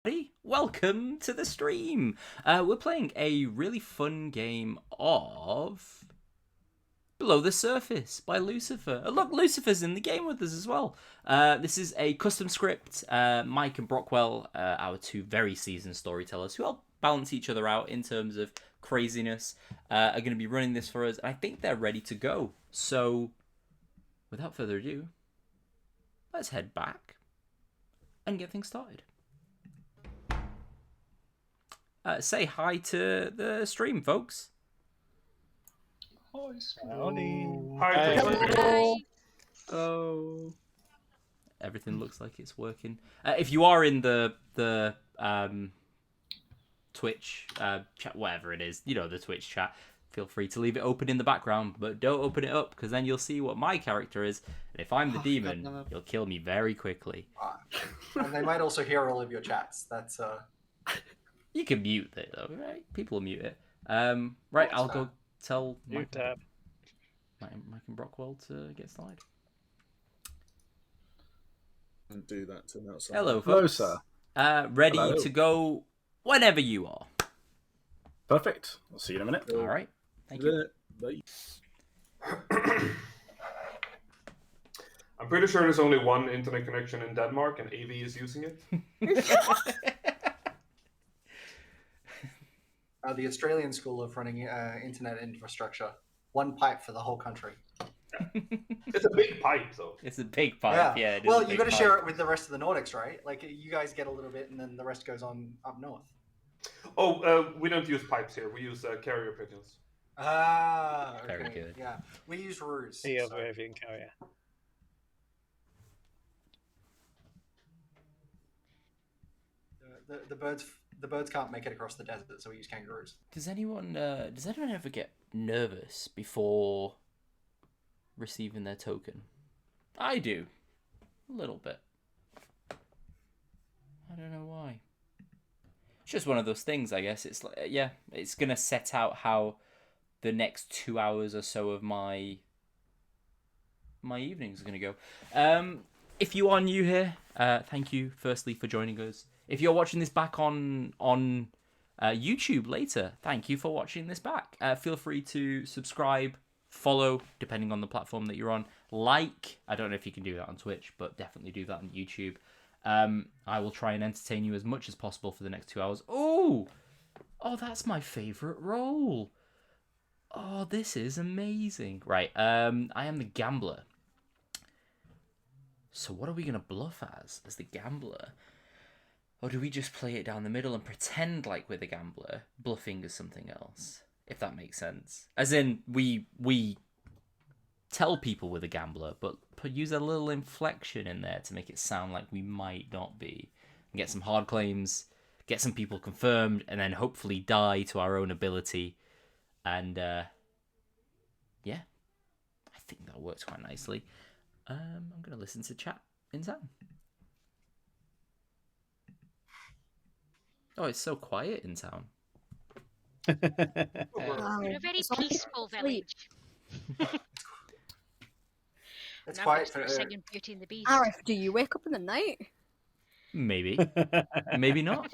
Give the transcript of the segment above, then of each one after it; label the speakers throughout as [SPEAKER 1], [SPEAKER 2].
[SPEAKER 1] everybody. Welcome to the stream. We're playing a really fun game of Below the Surface by Lucifer. Look, Lucifer's in the game with us as well. This is a custom script. Mike and Brockwell, our two very seasoned storytellers who help balance each other out in terms of craziness, are going to be running this for us. And I think they're ready to go. So, without further ado, let's head back and get things started. Say hi to the stream, folks.
[SPEAKER 2] Hi.
[SPEAKER 1] Oh. Everything looks like it's working. If you are in the Twitch chat, whatever it is, the Twitch chat, feel free to leave it open in the background, but don't open it up, because then you'll see what my character is, and if I'm the demon, you'll kill me very quickly.
[SPEAKER 3] And they might also hear all of your chats. That's
[SPEAKER 1] You can mute it though, right? People will mute it. Right, I'll go tell Mike and Brockwell to get started.
[SPEAKER 4] And do that to outside.
[SPEAKER 1] Hello, folks.
[SPEAKER 4] Hello, sir.
[SPEAKER 1] Ready
[SPEAKER 4] Hello.
[SPEAKER 1] to go whenever you are.
[SPEAKER 4] Perfect. I'll see you in a minute.
[SPEAKER 1] All right. Thank you.
[SPEAKER 4] Bye.
[SPEAKER 2] I'm pretty sure there's only one internet connection in Denmark, and AV is using it.
[SPEAKER 3] the Australian School of Running Internet Infrastructure. One pipe for the whole country.
[SPEAKER 2] It's a big pipe, though.
[SPEAKER 1] It's a big pipe. Yeah.
[SPEAKER 3] Well, you got to share it with the rest of the Nordics, right? Like, you guys get a little bit, and then the rest goes on up north.
[SPEAKER 2] Oh, we don't use pipes here. We use carrier pigeons.
[SPEAKER 3] Ah, okay.
[SPEAKER 1] Very good.
[SPEAKER 3] Yeah, we use roos.
[SPEAKER 5] The other avian carrier.
[SPEAKER 3] The birds can't make it across the desert, so we use kangaroos.
[SPEAKER 1] Does anyone ever get nervous before receiving their token? I do. A little bit. I don't know why. It's just one of those things, I guess. It's like, it's going to set out how the next 2 hours or so of my evening is going to go. If you are new here, thank you firstly for joining us. If you're watching this back on YouTube later, thank you for watching this back. Feel free to subscribe, follow, depending on the platform that you're on. Like, I don't know if you can do that on Twitch, but definitely do that on YouTube. I will try and entertain you as much as possible for the next 2 hours. Oh, that's my favorite role. Oh, this is amazing. Right, I am the gambler. So what are we going to bluff as the gambler? Or do we just play it down the middle and pretend like we're the gambler, bluffing as something else? If that makes sense. As in, we tell people we're the gambler, but use a little inflection in there to make it sound like we might not be. And get some hard claims, get some people confirmed, and then hopefully die to our own ability. And, I think that works quite nicely. I'm going to listen to chat in town. Oh, it's so quiet in town.
[SPEAKER 6] We're a very peaceful village.
[SPEAKER 3] It's
[SPEAKER 6] Now
[SPEAKER 3] quiet
[SPEAKER 6] for
[SPEAKER 3] for
[SPEAKER 6] singing Beauty and the Beast.
[SPEAKER 7] Arif, do you wake up in the night?
[SPEAKER 1] Maybe. Maybe not.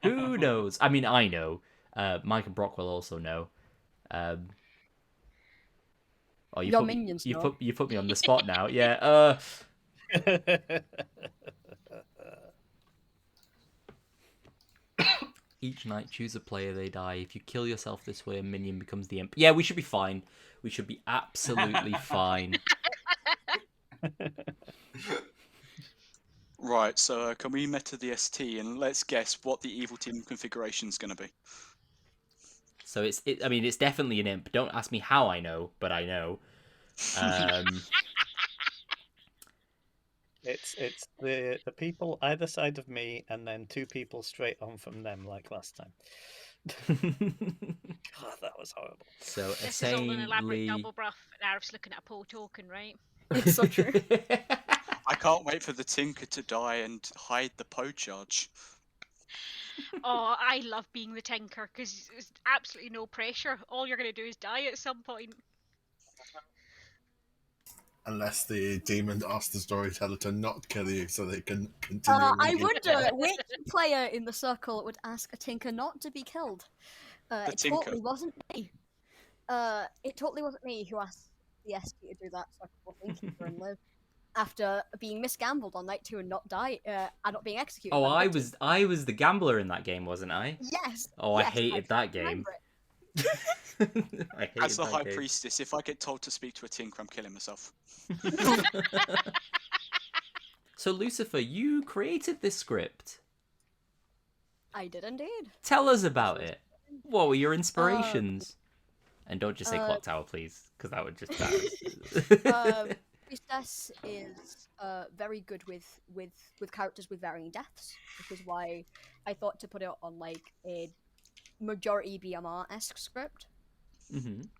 [SPEAKER 1] Who knows? I mean, I know. Mike and Brockwell also know.
[SPEAKER 7] Your minions know.
[SPEAKER 1] You put me on the spot now. Yeah. Each night, choose a player, they die. If you kill yourself this way, a minion becomes the imp. Yeah, we should be fine. We should be absolutely fine.
[SPEAKER 8] Right, so can we meta the ST and let's guess what the evil team configuration is going to be?
[SPEAKER 1] So it's definitely an imp. Don't ask me how I know, but I know.
[SPEAKER 5] It's the people either side of me, and then two people straight on from them, like last time. God, that was horrible.
[SPEAKER 1] So
[SPEAKER 6] This is all an elaborate double bluff. Arif's looking at a poll token, right?
[SPEAKER 7] It's so true.
[SPEAKER 8] I can't wait for the Tinker to die and hide the Poe charge.
[SPEAKER 6] Oh, I love being the Tinker because there's absolutely no pressure. All you're going to do is die at some point.
[SPEAKER 9] unless the demon asks the storyteller to not kill you so they can continue.
[SPEAKER 7] I
[SPEAKER 9] reading.
[SPEAKER 7] wonder which player in the circle would ask a tinker not to be killed.
[SPEAKER 8] The
[SPEAKER 7] It
[SPEAKER 8] tinker.
[SPEAKER 7] totally wasn't me. It totally wasn't me who asked the ST to do that so I could innkeeper and live. After being misgambled on night 2 and not die, and not being executed.
[SPEAKER 1] Oh,
[SPEAKER 7] by
[SPEAKER 1] I
[SPEAKER 7] the
[SPEAKER 1] I was the gambler in that game, wasn't I?
[SPEAKER 7] Yes.
[SPEAKER 1] Oh, I
[SPEAKER 7] yes,
[SPEAKER 1] hated that game.
[SPEAKER 7] remember it.
[SPEAKER 1] I hated
[SPEAKER 8] As the
[SPEAKER 1] that
[SPEAKER 8] High
[SPEAKER 1] game.
[SPEAKER 8] Priestess, if I get told to speak to a tinker, I'm killing myself.
[SPEAKER 1] So, Lucifer, you created this script.
[SPEAKER 7] I did indeed.
[SPEAKER 1] Tell us about it. What were your inspirations? And don't just say Clocktower, please, because that would just
[SPEAKER 7] Priestess is very good with characters with varying deaths, which is why I thought to put it on like a majority BMR-esque script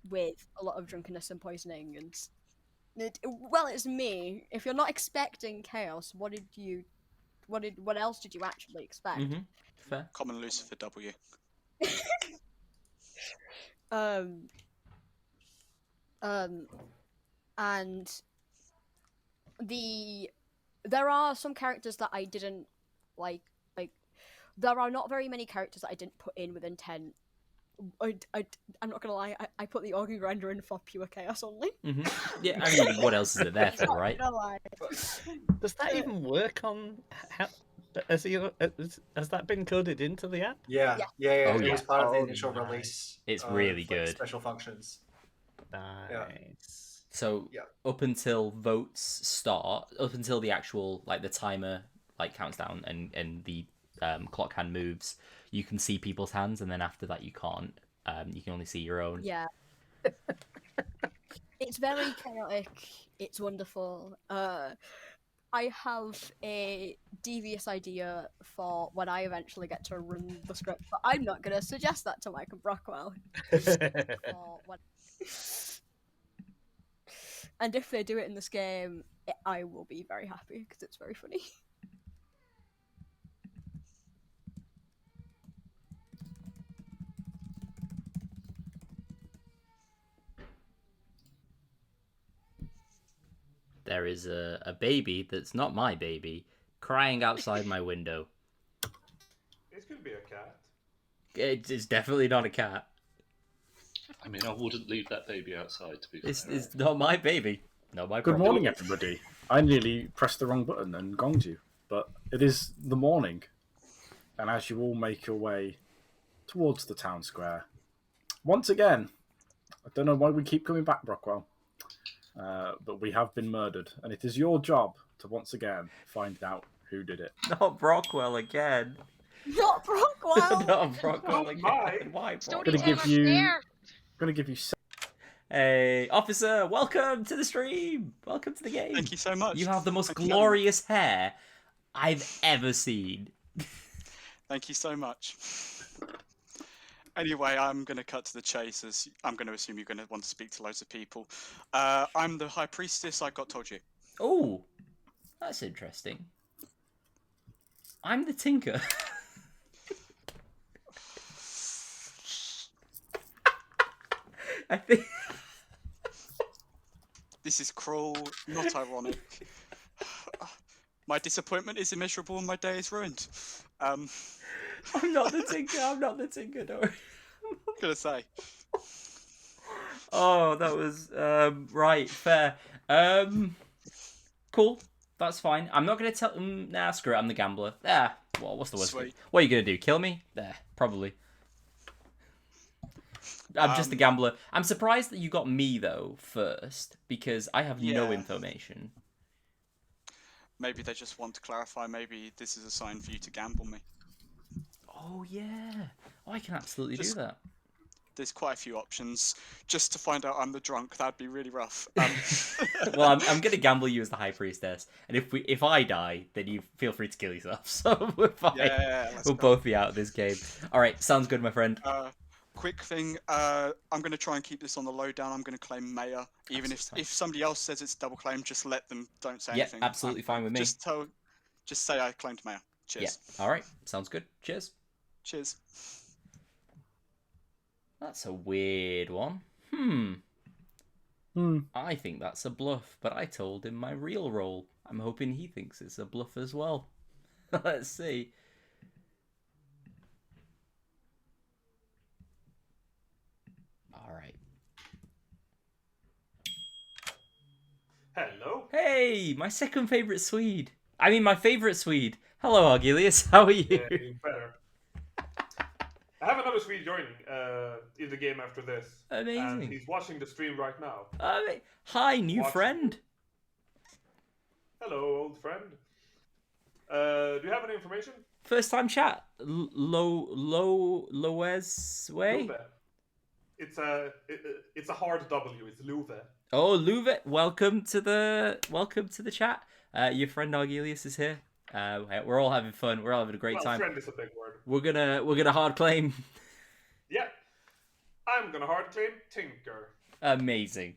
[SPEAKER 7] with a lot of drunkenness and poisoning and well, it's me. If you're not expecting chaos, what else did you actually expect?
[SPEAKER 1] Fair.
[SPEAKER 8] Common Lucifer W.
[SPEAKER 7] And there are some characters that I didn't like there are not very many characters that I didn't put in with intent. I'm not gonna lie, I put the organ grinder in for pure chaos only.
[SPEAKER 1] Yeah, I mean, what else is it there for, right?
[SPEAKER 5] Does that even work on? Has that been coded into the app?
[SPEAKER 3] Yeah.
[SPEAKER 1] Oh,
[SPEAKER 3] It
[SPEAKER 1] yeah.
[SPEAKER 3] was part of the
[SPEAKER 5] Oh,
[SPEAKER 3] initial
[SPEAKER 5] nice.
[SPEAKER 3] release.
[SPEAKER 1] It's
[SPEAKER 3] of,
[SPEAKER 1] really
[SPEAKER 3] like,
[SPEAKER 1] good.
[SPEAKER 3] Special functions.
[SPEAKER 5] Nice.
[SPEAKER 1] So up until votes start, up until the actual the timer counts down and the clock hand moves, you can see people's hands, and then after that you can't. You can only see your own.
[SPEAKER 7] Yeah. It's very chaotic. It's wonderful. I have a devious idea for when I eventually get to run the script, but I'm not going to suggest that to Mike and Brockwell. And if they do it in this game, I will be very happy because it's very funny.
[SPEAKER 1] There is a baby that's not my baby crying outside my window.
[SPEAKER 2] It could be a cat.
[SPEAKER 1] It's definitely not a cat.
[SPEAKER 10] I mean, I wouldn't leave that baby outside, to be fair.
[SPEAKER 1] It's not my baby. Not my
[SPEAKER 4] Good
[SPEAKER 1] problem.
[SPEAKER 4] morning, everybody. I nearly pressed the wrong button and gonged you, but it is the morning. And as you all make your way towards the town square, once again, I don't know why we keep coming back, Brockwell, but we have been murdered, and it is your job to once again find out who did it.
[SPEAKER 1] Not Brockwell again.
[SPEAKER 7] Not Brockwell.
[SPEAKER 1] Not Brockwell again. Why?
[SPEAKER 4] Gonna give you.
[SPEAKER 1] Hey, officer! Welcome to the stream. Welcome to the game.
[SPEAKER 8] Thank you so much.
[SPEAKER 1] You have the most glorious hair I've ever seen.
[SPEAKER 8] Thank you so much. Anyway, I'm going to cut to the chase, as I'm going to assume you're going to want to speak to loads of people. I'm the High Priestess, I got told you.
[SPEAKER 1] Oh, that's interesting. I'm the Tinker. I think...
[SPEAKER 8] This is cruel, not ironic. My disappointment is immeasurable and my day is ruined.
[SPEAKER 1] I'm not the Tinker, I'm not the Tinker, don't worry.
[SPEAKER 8] Gonna say.
[SPEAKER 1] Oh, that was right, fair. Cool, that's fine. I'm not gonna tell them. Nah, screw it. I'm the gambler. What's the worst?
[SPEAKER 8] Sweet.
[SPEAKER 1] What are you gonna do? Kill me? Probably. I'm just the gambler. I'm surprised that you got me though first because I have no information.
[SPEAKER 8] Maybe they just want to clarify. Maybe this is a sign for you to gamble me.
[SPEAKER 1] Oh yeah, I can absolutely do that.
[SPEAKER 8] There's quite a few options. Just to find out I'm the drunk, that'd be really rough.
[SPEAKER 1] Well, I'm gonna gamble you as the High Priestess, and if I die, then you feel free to kill yourself. So we're fine.
[SPEAKER 8] Yeah,
[SPEAKER 1] we'll both be out of this game. All right, sounds good, my friend.
[SPEAKER 8] Quick thing, I'm going to try and keep this on the lowdown. I'm going to claim mayor. Even if somebody else says it's double claim, just let them, don't say anything.
[SPEAKER 1] Yeah, absolutely fine with me.
[SPEAKER 8] Just say I claimed mayor. Cheers.
[SPEAKER 1] Yeah, all right, sounds good. Cheers.
[SPEAKER 8] Cheers.
[SPEAKER 1] That's a weird one. I think that's a bluff, but I told him my real role. I'm hoping he thinks it's a bluff as well. Let's see. All right.
[SPEAKER 2] Hello.
[SPEAKER 1] Hey, my second favorite Swede. I mean, my favorite Swede. Hello, Argelius. How are you?
[SPEAKER 2] Yeah, even better. I have another Swede joining in the game after this.
[SPEAKER 1] Amazing.
[SPEAKER 2] And he's watching the stream right now.
[SPEAKER 1] Hi, new
[SPEAKER 2] Watching.
[SPEAKER 1] friend.
[SPEAKER 2] Hello, old friend. Do you have any information?
[SPEAKER 1] First time chat. Loes way.
[SPEAKER 2] Luve. It's a hard W. It's Luve.
[SPEAKER 1] Oh, Luve, welcome to the chat. Your friend Argelius is here. We're all having fun. We're all having a great time.
[SPEAKER 2] Friend is a big word.
[SPEAKER 1] We're gonna hard claim.
[SPEAKER 2] Yeah, I'm gonna hard claim Tinker.
[SPEAKER 1] Amazing.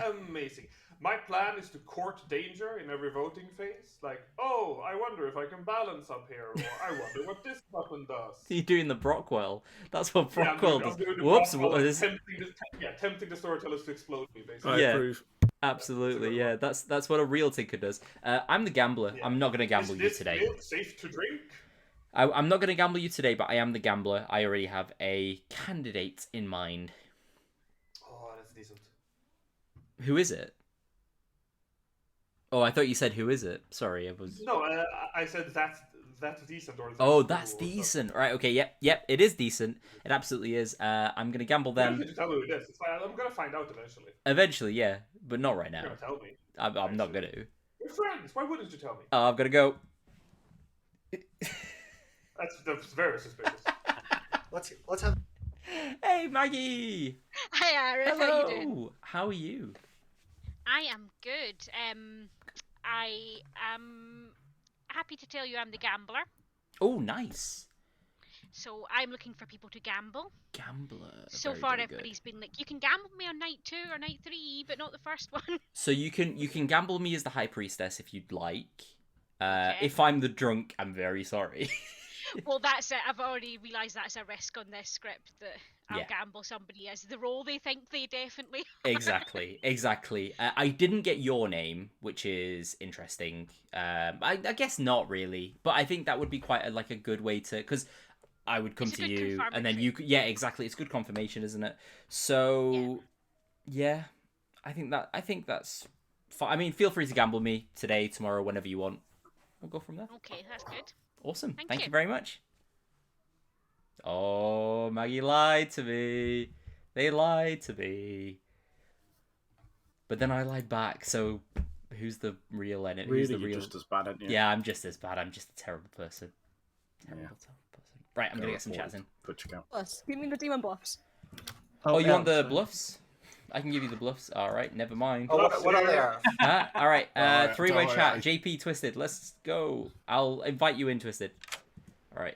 [SPEAKER 2] Amazing. My plan is to court danger in every voting phase. Like, oh, I wonder if I can balance up here, or I wonder what this button does.
[SPEAKER 1] You're doing the Brockwell. That's what Brockwell
[SPEAKER 2] I'm
[SPEAKER 1] does.
[SPEAKER 2] doing the
[SPEAKER 1] Whoops!
[SPEAKER 2] Brockwell,
[SPEAKER 1] What
[SPEAKER 2] like,
[SPEAKER 1] is?
[SPEAKER 2] tempting the storytellers to explode me, basically.
[SPEAKER 4] I approve.
[SPEAKER 1] Absolutely. Yeah, that's what a real tinker does. I'm the gambler.
[SPEAKER 2] Yeah.
[SPEAKER 1] I'm not gonna gamble
[SPEAKER 2] Is
[SPEAKER 1] you
[SPEAKER 2] this
[SPEAKER 1] today.
[SPEAKER 2] milk safe to drink?
[SPEAKER 1] I'm not gonna gamble you today, but I am the gambler. I already have a candidate in mind.
[SPEAKER 2] Oh, that's decent.
[SPEAKER 1] Who is it? Oh, I thought you said who is it? Sorry, I was.
[SPEAKER 2] No, I said that's decent. Or
[SPEAKER 1] Oh, that's decent. Right. Okay. Yep. It is decent. It absolutely is. I'm gonna gamble
[SPEAKER 2] You don't
[SPEAKER 1] then.
[SPEAKER 2] need to tell me who it is. It's fine. I'm gonna find out eventually.
[SPEAKER 1] Eventually, yeah, but not right
[SPEAKER 2] You're
[SPEAKER 1] now.
[SPEAKER 2] gonna tell me.
[SPEAKER 1] I'm not gonna.
[SPEAKER 2] We're friends. Why wouldn't you tell me?
[SPEAKER 1] I'm gonna go.
[SPEAKER 2] That's very suspicious.
[SPEAKER 3] Let's have.
[SPEAKER 1] Hey, Maggie.
[SPEAKER 6] Hi, Arif. How you doing?
[SPEAKER 1] Hello. How are you?
[SPEAKER 6] I am good. I am happy to tell you I'm the gambler.
[SPEAKER 1] Oh, nice.
[SPEAKER 6] So I'm looking for people to gamble.
[SPEAKER 1] Gambler.
[SPEAKER 6] So
[SPEAKER 1] Very,
[SPEAKER 6] far,
[SPEAKER 1] very good.
[SPEAKER 6] everybody's been like, you can gamble me on night 2 or night 3, but not the first one.
[SPEAKER 1] So you can gamble me as the high priestess if you'd like.
[SPEAKER 6] Okay.
[SPEAKER 1] If I'm the drunk, I'm very sorry.
[SPEAKER 6] Well, that's it. I've already realised that's a risk on this script, that I'll
[SPEAKER 1] Yeah.
[SPEAKER 6] gamble somebody as the role they think they definitely
[SPEAKER 1] Exactly. I didn't get your name, which is interesting. I guess not really, but I think that would be quite a good way to, because I would come
[SPEAKER 6] It's a
[SPEAKER 1] to
[SPEAKER 6] good
[SPEAKER 1] you and then
[SPEAKER 6] confirmatory.
[SPEAKER 1] you could, yeah, exactly. It's good confirmation, isn't it? So yeah, I think that's fine. I mean, feel free to gamble me today, tomorrow, whenever you want. We'll go from there.
[SPEAKER 6] Okay, that's good.
[SPEAKER 1] Awesome.
[SPEAKER 6] Thank
[SPEAKER 1] Thank
[SPEAKER 6] you.
[SPEAKER 1] you very much. Oh, Maggie lied to me. They lied to me. But then I lied back, so who's the real enemy? Who's
[SPEAKER 4] Really,
[SPEAKER 1] the
[SPEAKER 4] you're
[SPEAKER 1] real...
[SPEAKER 4] just as bad, aren't you?
[SPEAKER 1] Yeah, I'm just as bad. I'm just a terrible person. Terrible person. Right, I'm
[SPEAKER 4] Go
[SPEAKER 1] gonna get some
[SPEAKER 4] forward.
[SPEAKER 1] chats in.
[SPEAKER 4] Good to go.
[SPEAKER 7] Plus, give me the demon bluffs.
[SPEAKER 1] Oh, you want the
[SPEAKER 4] so-
[SPEAKER 1] bluffs? I can give you the bluffs. All right, never mind.
[SPEAKER 3] Oh, what are there?
[SPEAKER 1] All right,
[SPEAKER 9] Alright,
[SPEAKER 1] three-way
[SPEAKER 9] don't
[SPEAKER 1] chat.
[SPEAKER 9] worry.
[SPEAKER 1] JP Twisted, let's go. I'll invite you in, Twisted. All right.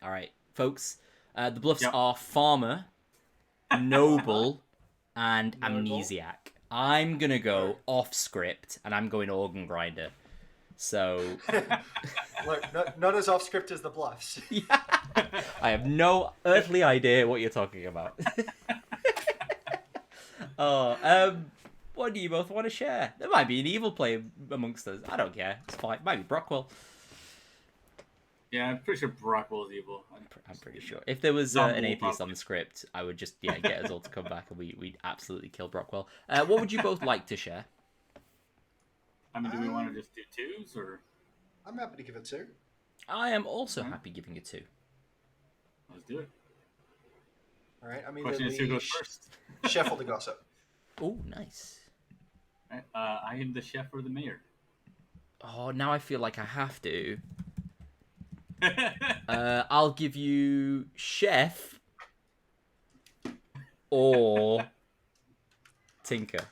[SPEAKER 1] All right, folks. The bluffs
[SPEAKER 4] Yep.
[SPEAKER 1] are Farmer, Noble, and
[SPEAKER 3] Noble.
[SPEAKER 1] Amnesiac. I'm gonna go off script, and I'm going Organ Grinder. So
[SPEAKER 3] Look, not as off script as the bluffs.
[SPEAKER 1] I have no earthly idea what you're talking about. What do you both want to share? There might be an evil player amongst us. I don't care. It's fine. Might be Brockwell.
[SPEAKER 11] Yeah, I'm pretty sure Brockwell is evil.
[SPEAKER 1] I'm pretty sure. If there was
[SPEAKER 11] Not
[SPEAKER 1] an
[SPEAKER 11] more
[SPEAKER 1] atheist on the script, I would just get us all to come back and we'd absolutely kill Brockwell. What would you both like to share?
[SPEAKER 11] I mean, do we want to just do twos or?
[SPEAKER 3] I'm happy to give it 2.
[SPEAKER 1] I am also happy giving it 2.
[SPEAKER 11] Let's do it.
[SPEAKER 3] All right, I'm
[SPEAKER 11] Question is, who goes first?
[SPEAKER 3] chef or the gossip.
[SPEAKER 1] Oh, nice.
[SPEAKER 11] Right, I am the chef or the mayor.
[SPEAKER 1] Oh, now I feel like I have to. I'll give you chef or tinker.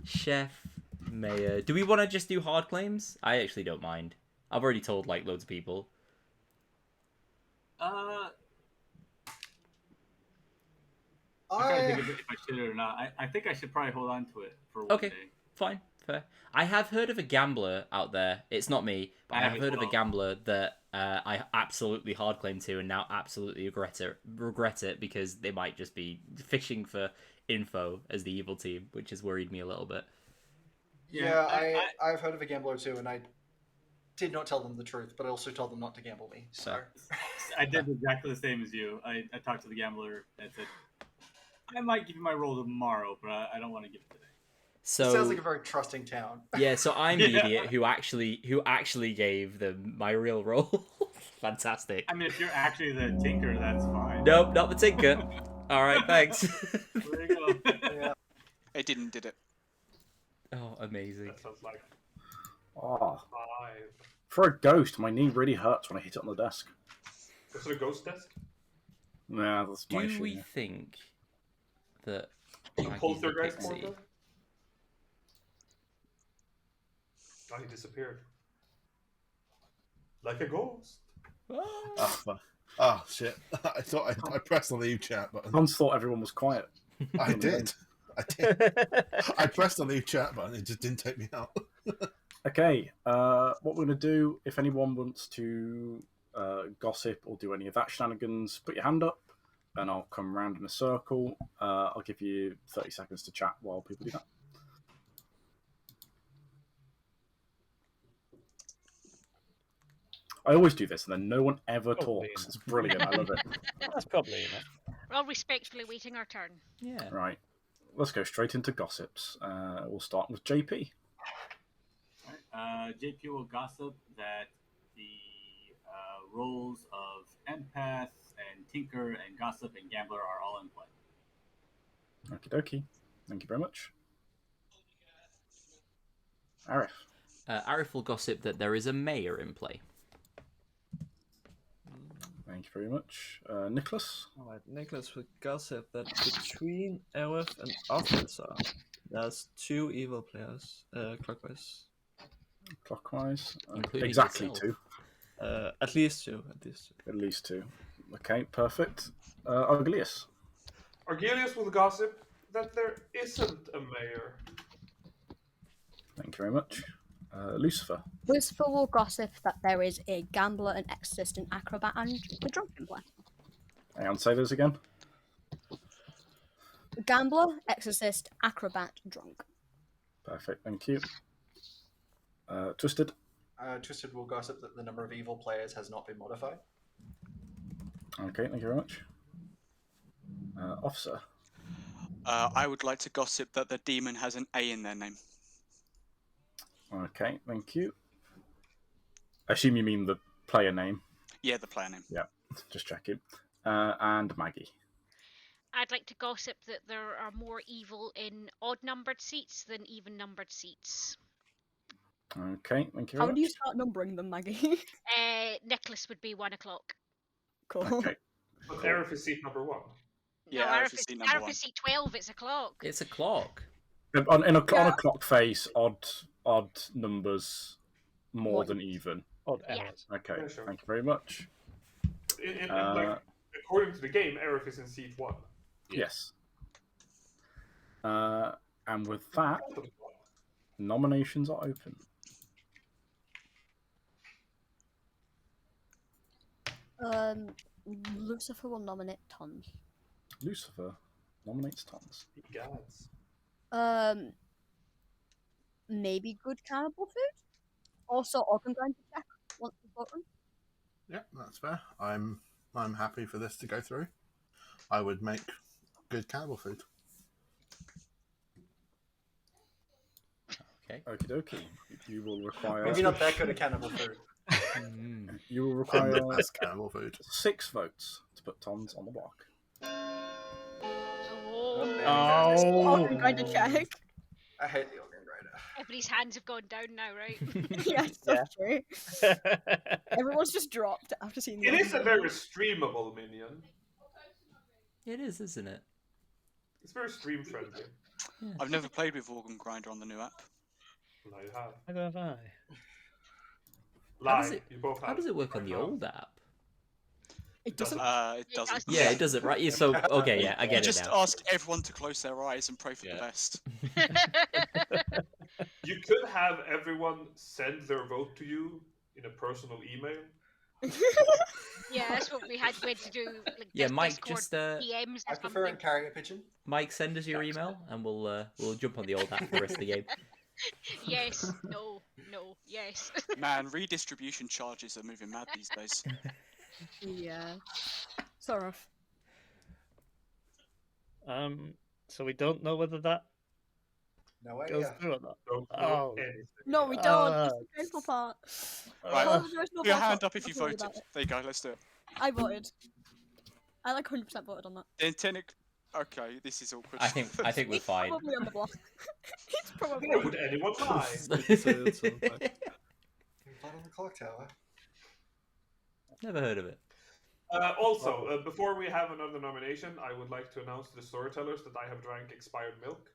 [SPEAKER 1] Chef, mayor. Do we want to just do hard claims? I actually don't mind. I've already told like loads of people.
[SPEAKER 11] I'm trying to think if I should or not. I think I should probably hold on to it for one
[SPEAKER 1] Okay,
[SPEAKER 11] day.
[SPEAKER 1] fine, Fair. I have heard of a gambler out there. It's not me, but I
[SPEAKER 11] I have
[SPEAKER 1] have
[SPEAKER 11] as
[SPEAKER 1] heard of a
[SPEAKER 11] well.
[SPEAKER 1] gambler that I absolutely hard claim to, and now absolutely regret it because they might just be fishing for info as the evil team, which has worried me a little bit.
[SPEAKER 3] Yeah, I've heard of a gambler too, and I did not tell them the truth, but I also told them not to gamble me. So
[SPEAKER 11] I did exactly the same as you. I talked to the gambler and said, I might give you my roll tomorrow, but I don't want to give it today.
[SPEAKER 1] So
[SPEAKER 3] it sounds like a very trusting town.
[SPEAKER 1] yeah, so I'm the
[SPEAKER 11] Yeah.
[SPEAKER 1] idiot who actually gave them my real role. Fantastic.
[SPEAKER 11] I mean, if you're actually the tinker, that's fine.
[SPEAKER 1] Nope, not the tinker. All right, thanks.
[SPEAKER 11] There you go.
[SPEAKER 3] Yeah.
[SPEAKER 8] It didn't, did it?
[SPEAKER 1] Oh, amazing.
[SPEAKER 2] That sounds like
[SPEAKER 4] Oh,
[SPEAKER 2] 5.
[SPEAKER 4] for a ghost, my knee really hurts when I hit it on the desk.
[SPEAKER 2] Is it a ghost desk?
[SPEAKER 4] Yeah, that's my
[SPEAKER 1] Do
[SPEAKER 4] issue.
[SPEAKER 1] we think that
[SPEAKER 2] You
[SPEAKER 1] Maggie's
[SPEAKER 2] pulled
[SPEAKER 1] the
[SPEAKER 2] their guys
[SPEAKER 1] pixie?
[SPEAKER 2] portal? Oh, he disappeared. Like a ghost.
[SPEAKER 9] Oh, fuck. Oh, shit. I thought I pressed the leave chat button.
[SPEAKER 4] Hans thought everyone was quiet.
[SPEAKER 9] I did. I pressed the leave chat button. It just didn't take me out.
[SPEAKER 4] Okay, what we're going to do, if anyone wants to gossip or do any of that shenanigans, put your hand up, and I'll come round in a circle. I'll give you 30 seconds to chat while people do that. I always do this, and then no one ever
[SPEAKER 5] Probably
[SPEAKER 4] talks.
[SPEAKER 5] enough.
[SPEAKER 4] It's brilliant. I love it.
[SPEAKER 5] That's probably enough.
[SPEAKER 6] We're all respectfully waiting our turn.
[SPEAKER 1] Yeah.
[SPEAKER 4] Right, let's go straight into gossips. We'll start with JP.
[SPEAKER 11] JP will gossip that the roles of empath and tinker and gossip and gambler are all in play.
[SPEAKER 4] Okie dokie. Thank you very much. Arif.
[SPEAKER 1] Arif will gossip that there is a mayor in play.
[SPEAKER 4] Thank you very much. Nicholas.
[SPEAKER 12] Alright, Nicholas will gossip that between Aerith and Officer, there's 2 evil players, clockwise.
[SPEAKER 4] Clockwise.
[SPEAKER 1] Including
[SPEAKER 4] Exactly
[SPEAKER 1] yourself.
[SPEAKER 4] 2.
[SPEAKER 12] At least 2, at least 2.
[SPEAKER 4] At least 2. Okay, perfect. Argelius.
[SPEAKER 2] Argelius will gossip that there isn't a mayor.
[SPEAKER 4] Thank you very much. Lucifer.
[SPEAKER 7] Lucifer will gossip that there is a gambler, an exorcist, an acrobat, and a drunken player.
[SPEAKER 4] Hang on, say those again.
[SPEAKER 7] Gambler, exorcist, acrobat, drunk.
[SPEAKER 4] Perfect, thank you. Twisted.
[SPEAKER 3] Twisted will gossip that the number of evil players has not been modified.
[SPEAKER 4] Okay, thank you very much. Officer.
[SPEAKER 8] I would like to gossip that the demon has an A in their name.
[SPEAKER 4] Okay, thank you. I assume you mean the player name.
[SPEAKER 8] Yeah, the player name.
[SPEAKER 4] Yeah, just checking. And Maggie.
[SPEAKER 6] I'd like to gossip that there are more evil in odd-numbered seats than even-numbered seats.
[SPEAKER 4] Okay, thank you very
[SPEAKER 7] How
[SPEAKER 4] much.
[SPEAKER 7] do you start numbering them, Maggie?
[SPEAKER 6] Nicholas would be 1 o'clock.
[SPEAKER 7] Cool.
[SPEAKER 4] Okay.
[SPEAKER 2] But Aerith is seat number 1.
[SPEAKER 8] Yeah,
[SPEAKER 6] no,
[SPEAKER 8] Aerith is seat number 1.
[SPEAKER 6] Aerith is seat 12, it's a clock.
[SPEAKER 1] It's a clock.
[SPEAKER 4] On a clock face, odd numbers more than even.
[SPEAKER 5] Odd
[SPEAKER 6] Yeah.
[SPEAKER 5] errors.
[SPEAKER 4] Okay,
[SPEAKER 2] Yeah, sure.
[SPEAKER 4] thank you very much.
[SPEAKER 2] Like, according to the game, Aerith is in seat 1.
[SPEAKER 4] Yes. And with that, nominations are open.
[SPEAKER 7] Lucifer will nominate Tons.
[SPEAKER 4] Lucifer nominates Tons.
[SPEAKER 2] Gods.
[SPEAKER 7] Maybe good cannibal food? Also, organ grinder check once the vote.
[SPEAKER 9] Yeah, that's fair. I'm happy for this to go through. I would make good cannibal food.
[SPEAKER 1] Okay.
[SPEAKER 4] Okie dokie. You will require.
[SPEAKER 3] Maybe not that good at cannibal food.
[SPEAKER 4] You will
[SPEAKER 9] I'm
[SPEAKER 4] require
[SPEAKER 9] the best cannibal food.
[SPEAKER 4] 6 votes to put Tons on the block.
[SPEAKER 6] Oh.
[SPEAKER 7] Organ grinder check.
[SPEAKER 3] I hate the organ grinder.
[SPEAKER 6] Everybody's hands have gone down now, right?
[SPEAKER 7] Yes, that's true. Everyone's just dropped after seeing the
[SPEAKER 2] It is a
[SPEAKER 7] organ
[SPEAKER 2] very
[SPEAKER 7] grinder.
[SPEAKER 2] streamable minion.
[SPEAKER 1] It is, isn't it?
[SPEAKER 2] It's very stream friendly.
[SPEAKER 8] I've never played with Organ Grinder on the new app.
[SPEAKER 2] No, you have.
[SPEAKER 5] How have I?
[SPEAKER 1] How does
[SPEAKER 2] Lie.
[SPEAKER 1] it-
[SPEAKER 2] You both have.
[SPEAKER 1] How does it work on the old app?
[SPEAKER 7] It doesn't.
[SPEAKER 8] It doesn't.
[SPEAKER 1] Yeah, it does it, right? Yeah, so, okay, yeah, I
[SPEAKER 8] You
[SPEAKER 1] get it
[SPEAKER 8] just
[SPEAKER 1] now.
[SPEAKER 8] ask everyone to close their eyes and pray for the best.
[SPEAKER 2] You could have everyone send their vote to you in a personal email.
[SPEAKER 6] Yeah, that's what we had to do. Like,
[SPEAKER 1] Yeah, Mike,
[SPEAKER 6] Discord
[SPEAKER 1] just
[SPEAKER 6] DMs or
[SPEAKER 3] I prefer
[SPEAKER 6] something.
[SPEAKER 3] in carrier pigeon.
[SPEAKER 1] Mike, send us your email, and we'll jump on the old app for the rest of the game.
[SPEAKER 6] Yes. No. No. Yes.
[SPEAKER 8] Man, redistribution charges are moving mad these days.
[SPEAKER 7] Yeah. So rough.
[SPEAKER 5] So we don't know whether that
[SPEAKER 3] No
[SPEAKER 5] goes
[SPEAKER 3] idea.
[SPEAKER 5] through or not.
[SPEAKER 2] Don't know
[SPEAKER 5] Oh.
[SPEAKER 2] anything.
[SPEAKER 7] No, we don't. That's the painful part.
[SPEAKER 8] Right,
[SPEAKER 7] Oh, there's no
[SPEAKER 8] put your
[SPEAKER 7] vote
[SPEAKER 8] hand
[SPEAKER 7] for-
[SPEAKER 8] up if you
[SPEAKER 7] don't worry
[SPEAKER 8] voted.
[SPEAKER 7] about it.
[SPEAKER 8] There you go, let's do it.
[SPEAKER 7] I voted. I like 100% voted on that.
[SPEAKER 8] Then okay, this is awkward.
[SPEAKER 1] I think we're
[SPEAKER 7] It's
[SPEAKER 1] fine.
[SPEAKER 7] probably on the block. It's probably.
[SPEAKER 2] Why would anyone lie?
[SPEAKER 12] It's all fine.
[SPEAKER 3] Blood on the clock tower.
[SPEAKER 1] Never heard of it.
[SPEAKER 2] Also, before we have another nomination, I would like to announce to the storytellers that I have drank expired milk.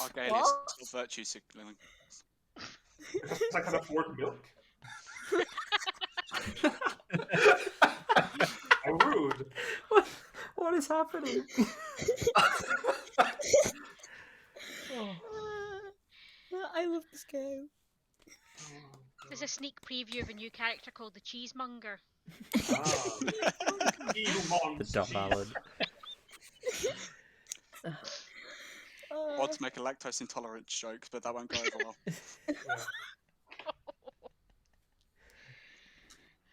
[SPEAKER 8] Okay,
[SPEAKER 7] What?
[SPEAKER 8] it's still virtue signaling.
[SPEAKER 2] Because I can afford milk. How rude.
[SPEAKER 1] What is happening?
[SPEAKER 7] I love this game.
[SPEAKER 6] There's a sneak preview of a new character called the Cheesemonger.
[SPEAKER 1] The Dot Ballad.
[SPEAKER 8] I want to make a lactose intolerance joke, but that won't go over well.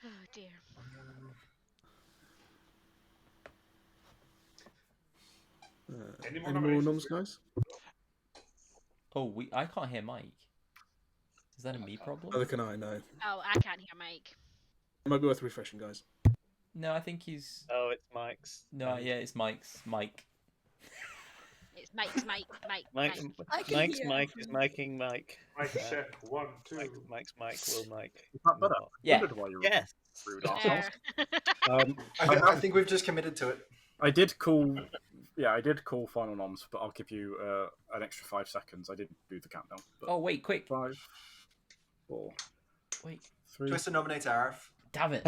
[SPEAKER 6] Oh dear.
[SPEAKER 2] Any more
[SPEAKER 12] Any more
[SPEAKER 2] nominations?
[SPEAKER 12] noms, guys?
[SPEAKER 1] Oh, I can't hear Mike. Is that a me problem?
[SPEAKER 12] Neither can I, no.
[SPEAKER 6] Oh, I can't hear Mike.
[SPEAKER 12] It might be worth refreshing, guys.
[SPEAKER 1] No, I think he's.
[SPEAKER 5] Oh, it's Mike's.
[SPEAKER 1] No, yeah, it's Mike's. Mike.
[SPEAKER 6] It's Mike's
[SPEAKER 5] Mike's
[SPEAKER 7] hear.
[SPEAKER 5] Mike is making Mike.
[SPEAKER 2] Mike check, 1, 2.
[SPEAKER 5] Mike's Mike will Mike.
[SPEAKER 4] Is that better?
[SPEAKER 1] Yeah.
[SPEAKER 4] Wondered why you were
[SPEAKER 5] Yes.
[SPEAKER 4] rude
[SPEAKER 6] There.
[SPEAKER 4] arseholes.
[SPEAKER 3] I think we've just committed to it.
[SPEAKER 4] I did call final noms, but I'll give you an extra 5 seconds. I didn't do the countdown. But
[SPEAKER 1] Oh wait, quick.
[SPEAKER 4] 5, 4,
[SPEAKER 1] Wait.
[SPEAKER 4] 3.
[SPEAKER 3] Twister nominates Arif.
[SPEAKER 1] Damn it.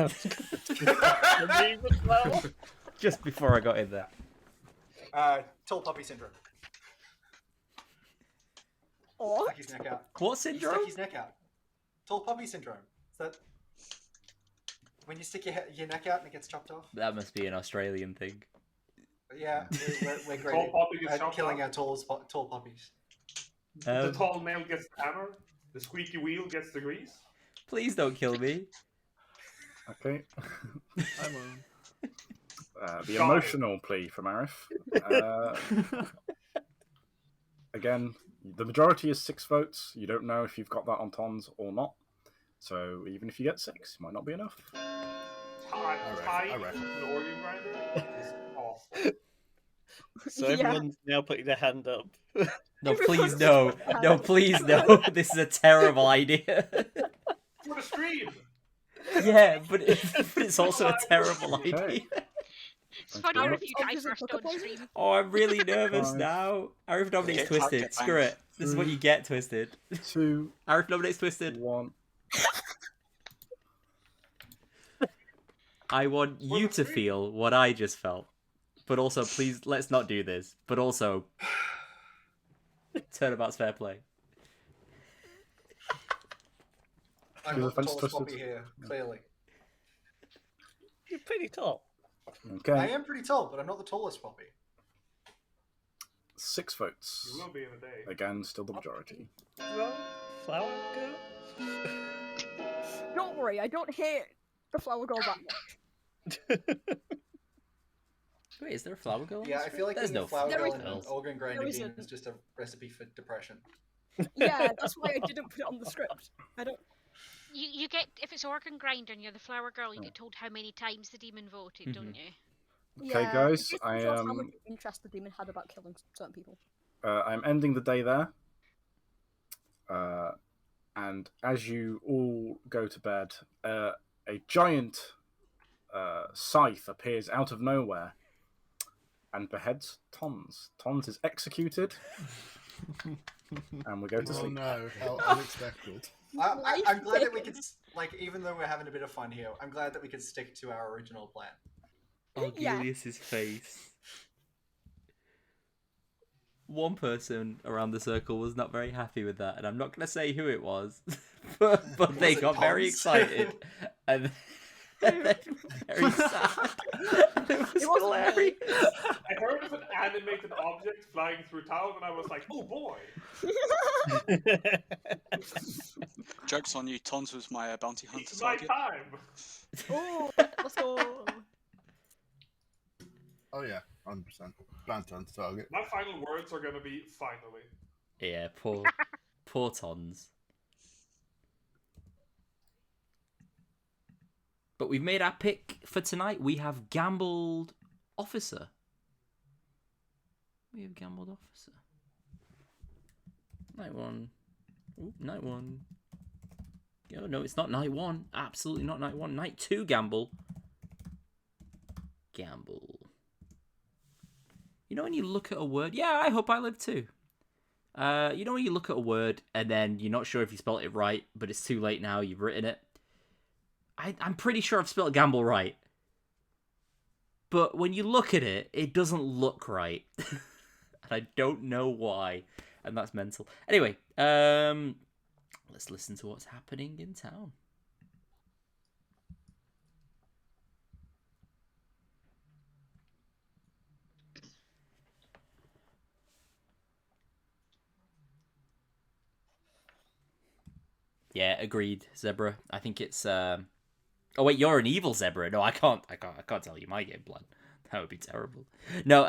[SPEAKER 1] Just before I got in there.
[SPEAKER 3] Tall puppy syndrome.
[SPEAKER 7] Or
[SPEAKER 3] Stuck his neck out.
[SPEAKER 1] What
[SPEAKER 3] He stuck
[SPEAKER 1] syndrome?
[SPEAKER 3] his neck out. Tall puppy syndrome. Is that when you stick your neck out and it gets chopped off?
[SPEAKER 1] That must be an Australian thing.
[SPEAKER 3] Yeah, we're great
[SPEAKER 2] Tall puppy gets
[SPEAKER 3] at
[SPEAKER 2] chopped
[SPEAKER 3] killing
[SPEAKER 2] off.
[SPEAKER 3] our tall puppies.
[SPEAKER 2] The tall male gets the hammer. The squeaky wheel gets the grease.
[SPEAKER 1] Please don't kill me.
[SPEAKER 4] Okay.
[SPEAKER 12] I'm on.
[SPEAKER 4] The
[SPEAKER 2] Got it.
[SPEAKER 4] emotional plea from Arif. Again, the majority is 6 votes. You don't know if you've got that on Tons or not. So even if you get 6, it might not be enough.
[SPEAKER 2] Tying an organ grinder is awful.
[SPEAKER 5] So
[SPEAKER 7] Yeah.
[SPEAKER 5] everyone's now putting their hand up.
[SPEAKER 1] No, please
[SPEAKER 7] Everyone's
[SPEAKER 1] no.
[SPEAKER 7] so
[SPEAKER 1] No,
[SPEAKER 7] bad.
[SPEAKER 1] please no. This is a terrible idea.
[SPEAKER 2] For the stream!
[SPEAKER 1] Yeah, but it's also a terrible
[SPEAKER 4] Okay.
[SPEAKER 1] idea.
[SPEAKER 6] It's funnier if you die
[SPEAKER 7] Does it
[SPEAKER 6] first
[SPEAKER 7] cook
[SPEAKER 6] on
[SPEAKER 7] up
[SPEAKER 6] stream.
[SPEAKER 1] Oh, I'm really nervous
[SPEAKER 4] 5,
[SPEAKER 1] now. Arif nominates
[SPEAKER 8] Get
[SPEAKER 1] Twisted.
[SPEAKER 8] get
[SPEAKER 1] Screw it. This is what you get, Twisted.
[SPEAKER 4] 2,
[SPEAKER 1] Arif nominates Twisted.
[SPEAKER 4] 1.
[SPEAKER 1] I want you to feel what I just felt. But also, please, let's not do this. But also, turnabout's fair play.
[SPEAKER 3] I'm
[SPEAKER 4] Feel
[SPEAKER 3] not the
[SPEAKER 4] the fence
[SPEAKER 3] tallest puppy
[SPEAKER 4] twisted.
[SPEAKER 3] here, clearly.
[SPEAKER 5] You're pretty tall.
[SPEAKER 3] I
[SPEAKER 4] Okay.
[SPEAKER 3] am pretty tall, but I'm not the tallest puppy.
[SPEAKER 4] 6 votes.
[SPEAKER 2] You will be in a day.
[SPEAKER 4] Again, still the majority.
[SPEAKER 5] Well, flower girl.
[SPEAKER 7] Don't worry, I don't hate the flower girl that much.
[SPEAKER 1] Wait, is there a flower girl? on
[SPEAKER 3] Yeah,
[SPEAKER 1] the
[SPEAKER 3] I
[SPEAKER 1] screen?
[SPEAKER 3] feel like
[SPEAKER 1] there's
[SPEAKER 3] being
[SPEAKER 1] no
[SPEAKER 3] a flower
[SPEAKER 7] There
[SPEAKER 3] girl
[SPEAKER 7] is-
[SPEAKER 3] and
[SPEAKER 1] flower
[SPEAKER 3] an
[SPEAKER 1] girls.
[SPEAKER 3] organ grinder
[SPEAKER 7] There
[SPEAKER 3] game
[SPEAKER 7] isn't.
[SPEAKER 3] is just a recipe for depression.
[SPEAKER 7] Yeah, that's why I didn't put it on the script. I don't.
[SPEAKER 6] You get, if it's organ grinder and you're the flower girl, you get told how many times the demon voted, don't you?
[SPEAKER 4] Okay,
[SPEAKER 7] Yeah,
[SPEAKER 4] guys,
[SPEAKER 7] it basically
[SPEAKER 4] I
[SPEAKER 7] shows how much interest the demon had about killing certain people.
[SPEAKER 4] I'm ending the day there. And as you all go to bed, a giant scythe appears out of nowhere and beheads Tons. Tons is executed, and we go to
[SPEAKER 9] Oh
[SPEAKER 4] sleep.
[SPEAKER 9] no, how unexpected.
[SPEAKER 3] I'm glad that we could, like, even though we're having a bit of fun here, I'm glad that we could stick to our original plan.
[SPEAKER 1] Oh,
[SPEAKER 7] Yeah.
[SPEAKER 1] Julius's face. one person around the circle was not very happy with that, and I'm not going to say who it was, but they got very excited and then very sad. It was hilarious.
[SPEAKER 2] I heard of an animated object flying through town, and I was like, "Oh boy!"
[SPEAKER 8] Joke's on you. Tons was my bounty hunter
[SPEAKER 2] It's my
[SPEAKER 8] target.
[SPEAKER 2] time.
[SPEAKER 7] Oh, let's go.
[SPEAKER 9] Oh yeah, 100%. Bounty hunter target.
[SPEAKER 2] My final words are gonna be finally.
[SPEAKER 1] Yeah, poor Tons. But we've made our pick for tonight. We have gambled officer. We have gambled officer. Night one. Ooh, night one. Oh, no, it's not night one. Absolutely not night one. Night two, gamble. Gamble. You know when you look at a word? Yeah, I hope I live too. You know when you look at a word and then you're not sure if you spelled it right, but it's too late now, you've written it? I'm pretty sure I've spelled gamble right. But when you look at it, it doesn't look right. And I don't know why. And that's mental. Anyway, let's listen to what's happening in town. Yeah, agreed, Zebra. I think it's oh wait, you're an evil Zebra. No, I can't tell you my game plan. That would be terrible. No,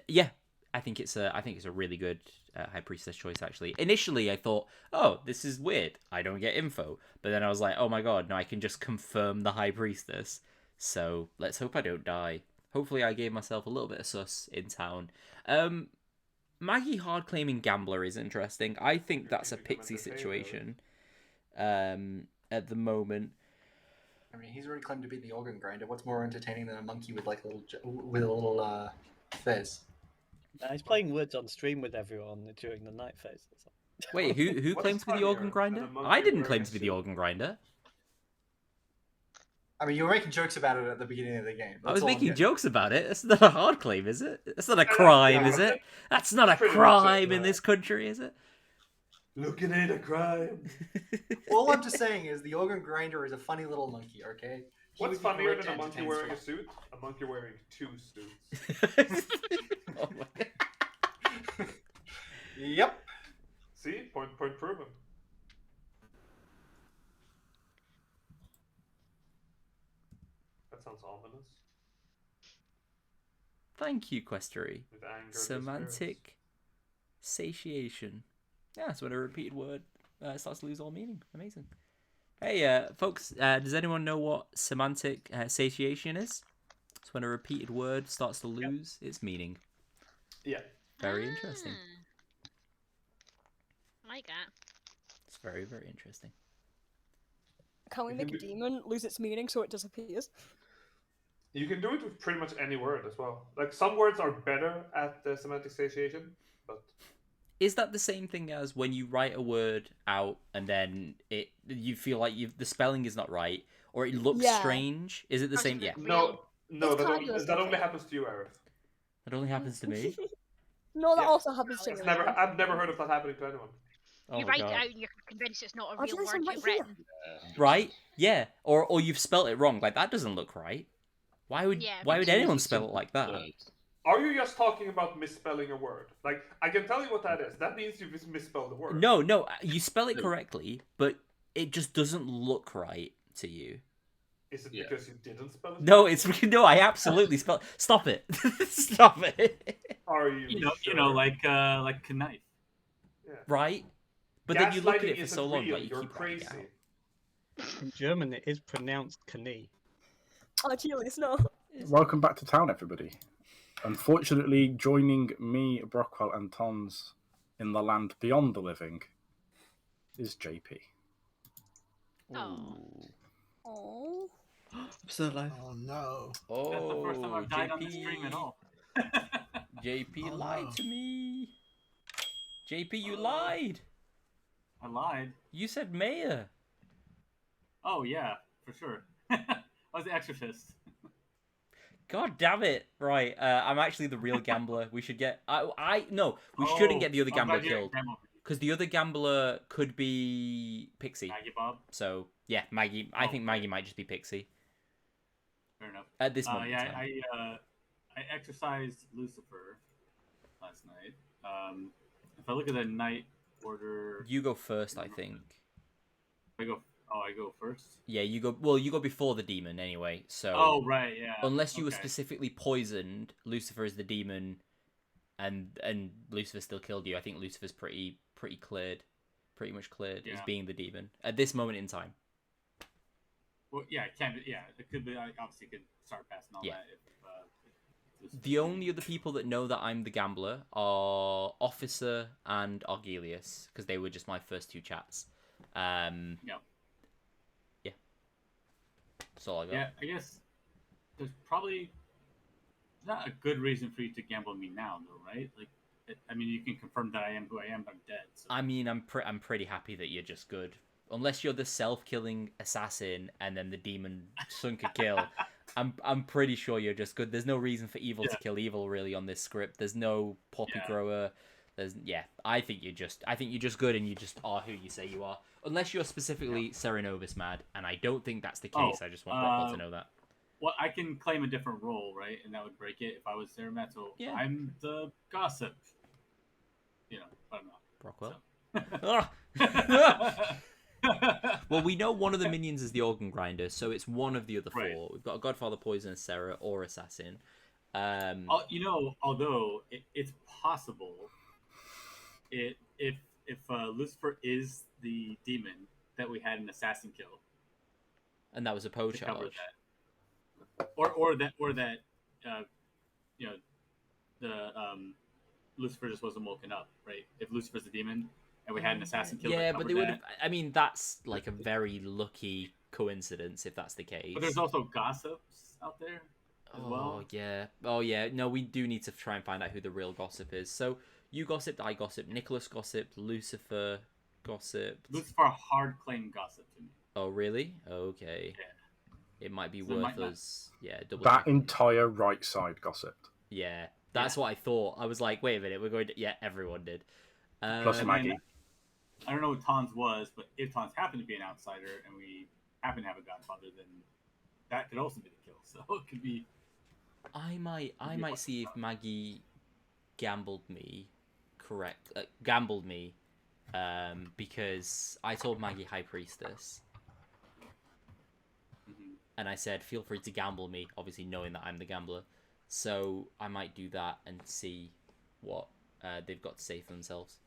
[SPEAKER 1] yeah, I think it's a really good High Priestess choice actually. Initially, I thought, oh, this is weird. I don't get info, but then I was like, oh my god, no, I can just confirm the High Priestess. So let's hope I don't die. Hopefully, I gave myself a little bit of sus in town. Maggie hard claiming gambler is interesting. I think that's a Pixie situation. At the moment.
[SPEAKER 3] I mean, he's already claimed to be the organ grinder. What's more entertaining than a monkey with like a little fez?
[SPEAKER 5] He's playing words on stream with everyone during the night phase.
[SPEAKER 1] Wait, who claims to be the organ grinder? I didn't claim to be the organ grinder.
[SPEAKER 3] I mean, you were making jokes about it at the beginning of the game.
[SPEAKER 1] I was making jokes about it. That's not a hard claim, is it? That's not a crime, is it? That's not a crime in this country, is it?
[SPEAKER 2] Look at it, a crime.
[SPEAKER 3] All I'm just saying is the organ grinder is a funny little monkey, okay?
[SPEAKER 2] What's funnier than a monkey wearing a suit? A monkey wearing 2 suits.
[SPEAKER 1] Oh my god.
[SPEAKER 3] Yep.
[SPEAKER 2] See? Point proven. That sounds ominous.
[SPEAKER 1] Thank you, Questory.
[SPEAKER 2] With anger,
[SPEAKER 1] Semantic satiation. Yeah, that's when a repeated word starts to lose all meaning. Amazing. Hey, folks, does anyone know what semantic satiation is? It's when a repeated word starts to lose its meaning.
[SPEAKER 2] Yeah.
[SPEAKER 1] Very interesting.
[SPEAKER 6] Like that.
[SPEAKER 1] It's very, very interesting.
[SPEAKER 7] Can we make a demon lose its meaning so it disappears?
[SPEAKER 2] You can do it with pretty much any word as well. Like, some words are better at the semantic satiation, but...
[SPEAKER 1] Is that the same thing as when you write a word out and then you feel like the spelling is not right or it looks strange? Is it the same? Yeah.
[SPEAKER 2] No, that only happens to you, Aerith.
[SPEAKER 1] That only happens to me?
[SPEAKER 7] No, that also happens to me.
[SPEAKER 2] I've never heard of that happening to anyone.
[SPEAKER 1] Oh
[SPEAKER 6] you write it out and you're convinced it's not a real word you've written.
[SPEAKER 1] Right? Yeah. Or you've spelt it wrong. Like, that doesn't look right. Why would anyone spell it like that?
[SPEAKER 2] Are you just talking about misspelling a word? Like, I can tell you what that is. That means you've misspelled the word.
[SPEAKER 1] No, you spell it correctly, but it just doesn't look right to you.
[SPEAKER 2] Is it because you didn't spell it?
[SPEAKER 1] No, no, I absolutely spell. Stop it! Stop it!
[SPEAKER 2] Are you?
[SPEAKER 11] You know, like knife.
[SPEAKER 2] Yeah.
[SPEAKER 1] Right, but then you look at it for so long, like you keep
[SPEAKER 2] crazy.
[SPEAKER 5] In German, it is pronounced Knie.
[SPEAKER 7] Oh, Julius, no.
[SPEAKER 4] Welcome back to town, everybody. Unfortunately, joining me, Brockwell, and Tons in the land beyond the living is JP.
[SPEAKER 6] Oh.
[SPEAKER 7] Oh.
[SPEAKER 12] I'm still alive.
[SPEAKER 9] Oh no.
[SPEAKER 1] Oh,
[SPEAKER 11] That's the first time I've died on the
[SPEAKER 1] JP.
[SPEAKER 11] stream at all.
[SPEAKER 1] JP lied to me. JP, you lied.
[SPEAKER 11] I lied.
[SPEAKER 1] You said mayor.
[SPEAKER 11] Oh yeah, for sure. I was the exorcist.
[SPEAKER 1] God damn it! Right, I'm actually the real gambler. We should get. No, we shouldn't get the other gambler killed because the other gambler could be Pixie.
[SPEAKER 11] Maggie Bob.
[SPEAKER 1] So yeah, Maggie. I think Maggie might just be Pixie.
[SPEAKER 11] Fair enough.
[SPEAKER 1] At this moment.
[SPEAKER 11] Yeah, I exercised Lucifer last night. If I look at the night order,
[SPEAKER 1] You go first, I think.
[SPEAKER 11] I go first.
[SPEAKER 1] Yeah, you go. Well, you go before the demon anyway. So.
[SPEAKER 11] Oh right, yeah.
[SPEAKER 1] Unless you were specifically poisoned, Lucifer is the demon, and Lucifer still killed you. I think Lucifer's pretty much cleared as being the demon at this moment in time.
[SPEAKER 11] Well, yeah, it can. Yeah, it could be. I obviously could start passing all that. If
[SPEAKER 1] the only other people that know that I'm the gambler are Officer and Argelius, because they were just my first two chats. Yeah. That's all I got.
[SPEAKER 11] Yeah, I guess there's probably not a good reason for you to gamble me now, though, right? Like, I mean, you can confirm that I am who I am, but I'm dead. So.
[SPEAKER 1] I mean, I'm pretty happy that you're just good. Unless you're the self-killing assassin and then the demon sunk a kill, I'm pretty sure you're just good. There's no reason for evil to kill evil really on this script. There's no poppy grower. I think you're just good and you just are who you say you are. Unless you're specifically Serenovus mad, and I don't think that's the case. I just want Rockwell to know that.
[SPEAKER 11] Well, I can claim a different role, right? And that would break it if I was Ceremet. So I'm the gossip. You know, but I'm not.
[SPEAKER 1] Rockwell. Well, we know one of the minions is the organ grinder, so it's one of the other four. We've got a Godfather, Poisoner, Sarah, or Assassin.
[SPEAKER 11] You know, although it's possible, if Lucifer is the demon that we had an assassin kill,
[SPEAKER 1] and that was a Poe charge,
[SPEAKER 11] or that you know, the Lucifer just wasn't woken up, right? If Lucifer's the demon. And we had an assassin kill.
[SPEAKER 1] Yeah, but they would have. I mean, that's like a very lucky coincidence if that's the case.
[SPEAKER 11] But there's also gossips out there as well.
[SPEAKER 1] Yeah. Oh, yeah. No, we do need to try and find out who the real gossip is. So you gossiped, I gossiped, Nicholas gossiped, Lucifer gossiped.
[SPEAKER 11] Lucifer hard claim gossip to me.
[SPEAKER 1] Oh, really? Okay. Yeah. It might be worth us. Yeah.
[SPEAKER 4] That entire right side gossiped.
[SPEAKER 1] Yeah. That's what I thought. I was like, wait a minute, we're going to. Yeah, everyone did.
[SPEAKER 4] Plus Maggie.
[SPEAKER 11] I don't know what Tons was, but if Tons happened to be an outsider and we happen to have a Godfather, then that could also be the kill. So it could be.
[SPEAKER 1] I might see if Maggie gambled me, because I told Maggie High Priestess, and I said feel free to gamble me, obviously knowing that I'm the gambler. So I might do that and see what they've got to say for themselves.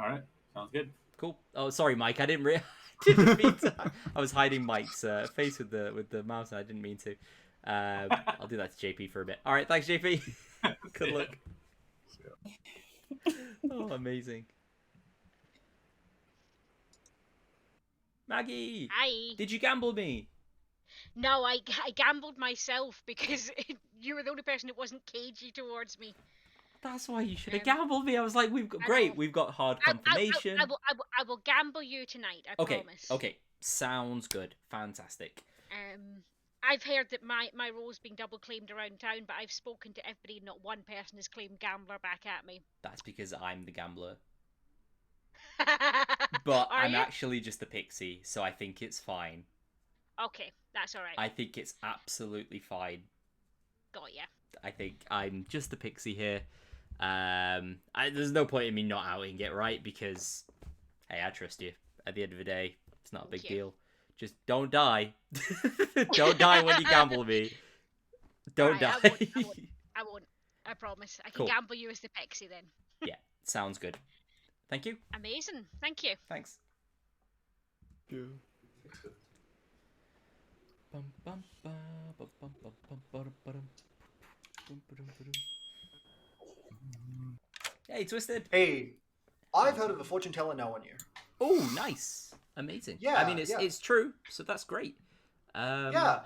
[SPEAKER 11] All right. Sounds good.
[SPEAKER 1] Cool. Oh, sorry, Mike. I didn't mean to. I was hiding Mike's face with the mouse, and I didn't mean to. I'll do that to JP for a bit. All right, thanks, JP. Good luck. Oh, amazing. Maggie.
[SPEAKER 6] Hi.
[SPEAKER 1] Did you gamble me?
[SPEAKER 6] No, I gambled myself because you were the only person that wasn't cagey towards me.
[SPEAKER 1] That's why you should have gambled me. I was like, we've got hard confirmation.
[SPEAKER 6] I will gamble you tonight. I promise.
[SPEAKER 1] Okay, sounds good. Fantastic.
[SPEAKER 6] I've heard that my role's being double claimed around town, but I've spoken to everybody. Not one person has claimed gambler back at me.
[SPEAKER 1] That's because I'm the gambler. But I'm actually just a pixie, so I think it's fine.
[SPEAKER 6] Okay, that's all right.
[SPEAKER 1] I think it's absolutely fine.
[SPEAKER 6] Got ya.
[SPEAKER 1] I think I'm just a pixie here. There's no point in me not outing it, right? Because, hey, I trust you. At the end of the day, it's not a big deal. Just don't die. Don't die when you gamble me. Don't die.
[SPEAKER 6] I won't. I promise. I can gamble you as the pixie then.
[SPEAKER 1] Yeah, sounds good. Thank you.
[SPEAKER 6] Amazing. Thank you.
[SPEAKER 1] Thanks. Hey, Twisted.
[SPEAKER 3] Hey, I've heard of a fortune teller no one knew.
[SPEAKER 1] Oh, nice. Amazing.
[SPEAKER 3] Yeah.
[SPEAKER 1] I mean, it's true, so that's great.
[SPEAKER 3] Yeah.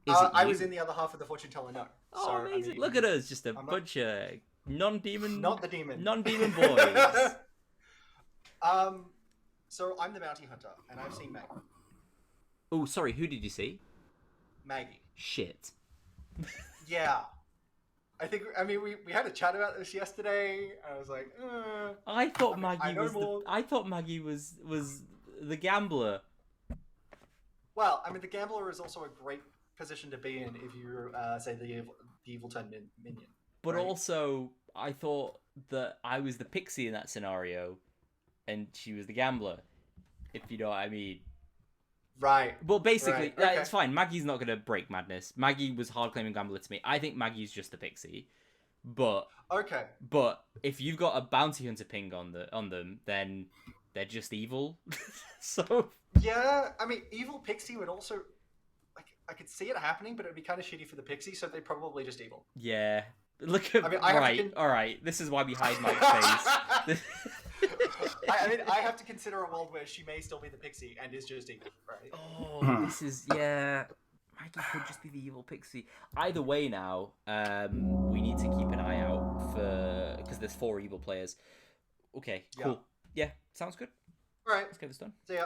[SPEAKER 3] I was in the other half of the fortune teller no.
[SPEAKER 1] Oh,
[SPEAKER 3] so,
[SPEAKER 1] amazing.
[SPEAKER 3] I mean,
[SPEAKER 1] Look at us, just a bunch of non-demon...
[SPEAKER 3] Not the demon.
[SPEAKER 1] Non-demon boys.
[SPEAKER 3] So I'm the bounty hunter, and I've seen Maggie.
[SPEAKER 1] Oh, sorry, who did you see?
[SPEAKER 3] Maggie.
[SPEAKER 1] Shit.
[SPEAKER 3] Yeah. I mean, we had a chat about this yesterday. I was like,
[SPEAKER 1] I thought
[SPEAKER 3] I mean, I
[SPEAKER 1] Maggie
[SPEAKER 3] know
[SPEAKER 1] was
[SPEAKER 3] more.
[SPEAKER 1] I thought Maggie was the gambler.
[SPEAKER 3] Well, I mean, the gambler is also a great position to be in if you say the evil turn minion.
[SPEAKER 1] But
[SPEAKER 3] right?
[SPEAKER 1] also, I thought that I was the pixie in that scenario, and she was the gambler. If you know what I mean.
[SPEAKER 3] Right.
[SPEAKER 1] Well, basically,
[SPEAKER 3] Right. Okay.
[SPEAKER 1] it's fine. Maggie's not gonna break madness. Maggie was hard claiming gambler to me. I think Maggie's just the pixie. But
[SPEAKER 3] Okay.
[SPEAKER 1] But if you've got a bounty hunter ping on them, then they're just evil. So
[SPEAKER 3] Yeah, I mean, evil pixie would also, like, I could see it happening, but it would be kind of shitty for the pixie, so they're probably just evil.
[SPEAKER 1] yeah, look at
[SPEAKER 3] I mean, I have
[SPEAKER 1] right.
[SPEAKER 3] to
[SPEAKER 1] All right, this is why we hide my face.
[SPEAKER 3] I mean, I have to consider a world where she may still be the pixie and is just evil, right?
[SPEAKER 1] Oh, this is Maggie could just be the evil pixie. Either way, now we need to keep an eye out for because there's 4 evil players. Okay, cool. Yeah, sounds good.
[SPEAKER 3] All right,
[SPEAKER 1] let's get this done.
[SPEAKER 3] See ya.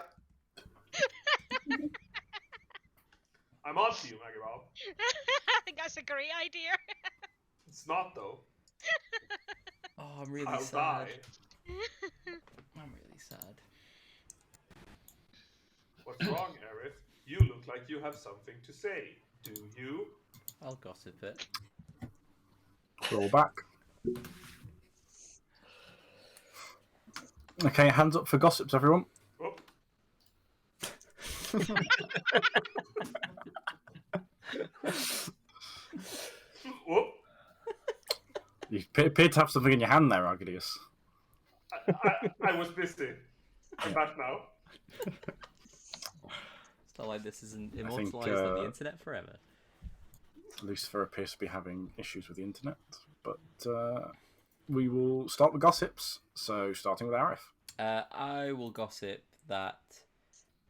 [SPEAKER 2] I'm on to you, Maggie Rob.
[SPEAKER 6] I think that's a great idea.
[SPEAKER 2] It's not though.
[SPEAKER 1] Oh, I'm really
[SPEAKER 2] I'll
[SPEAKER 1] sad.
[SPEAKER 2] die.
[SPEAKER 1] I'm really sad.
[SPEAKER 2] What's wrong, Aerith? You look like you have something to say. Do you?
[SPEAKER 1] I'll gossip it.
[SPEAKER 4] Roll back. Okay, hands up for gossips, everyone.
[SPEAKER 2] Oh. Whoop.
[SPEAKER 4] You appear to have something in your hand there, Argadius.
[SPEAKER 2] I was busy. I'm back now.
[SPEAKER 1] It's not like this isn't
[SPEAKER 4] I think,
[SPEAKER 1] immortalized on the internet forever.
[SPEAKER 4] Lucifer appears to be having issues with the internet, but we will start with gossips. So, starting with Arif.
[SPEAKER 1] I will gossip that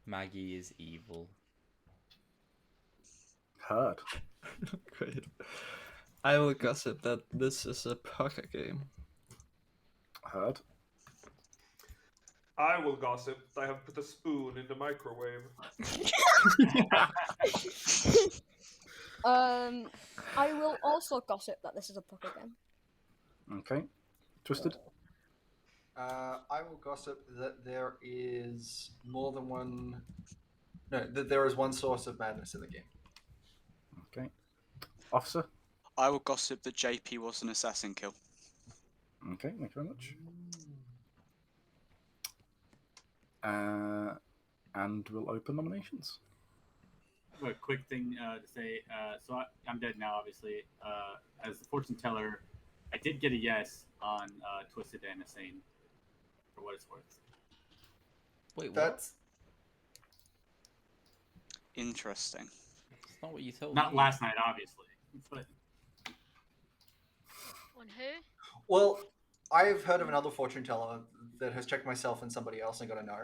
[SPEAKER 1] Maggie is evil.
[SPEAKER 4] Heard.
[SPEAKER 12] Great. I will gossip that this is a poker game.
[SPEAKER 4] Heard.
[SPEAKER 2] I will gossip that I have put a spoon in the microwave.
[SPEAKER 7] I will also gossip that this is a poker game.
[SPEAKER 4] Okay. Twisted.
[SPEAKER 3] I will gossip that there is more than one. No, that there is one source of madness in the game.
[SPEAKER 4] Okay. Officer.
[SPEAKER 8] I will gossip that JP was an assassin kill.
[SPEAKER 4] Okay, thank you very much. And we'll open nominations.
[SPEAKER 11] A quick thing to say. So I'm dead now, obviously. As the fortune teller, I did get a yes on Twisted and Insane, for what it's worth.
[SPEAKER 1] Wait, what?
[SPEAKER 3] That's
[SPEAKER 8] interesting.
[SPEAKER 1] It's not what you told
[SPEAKER 11] Not
[SPEAKER 1] me.
[SPEAKER 11] last night, obviously. But
[SPEAKER 6] On who?
[SPEAKER 3] well, I've heard of another fortune teller that has checked myself and somebody else and got a no,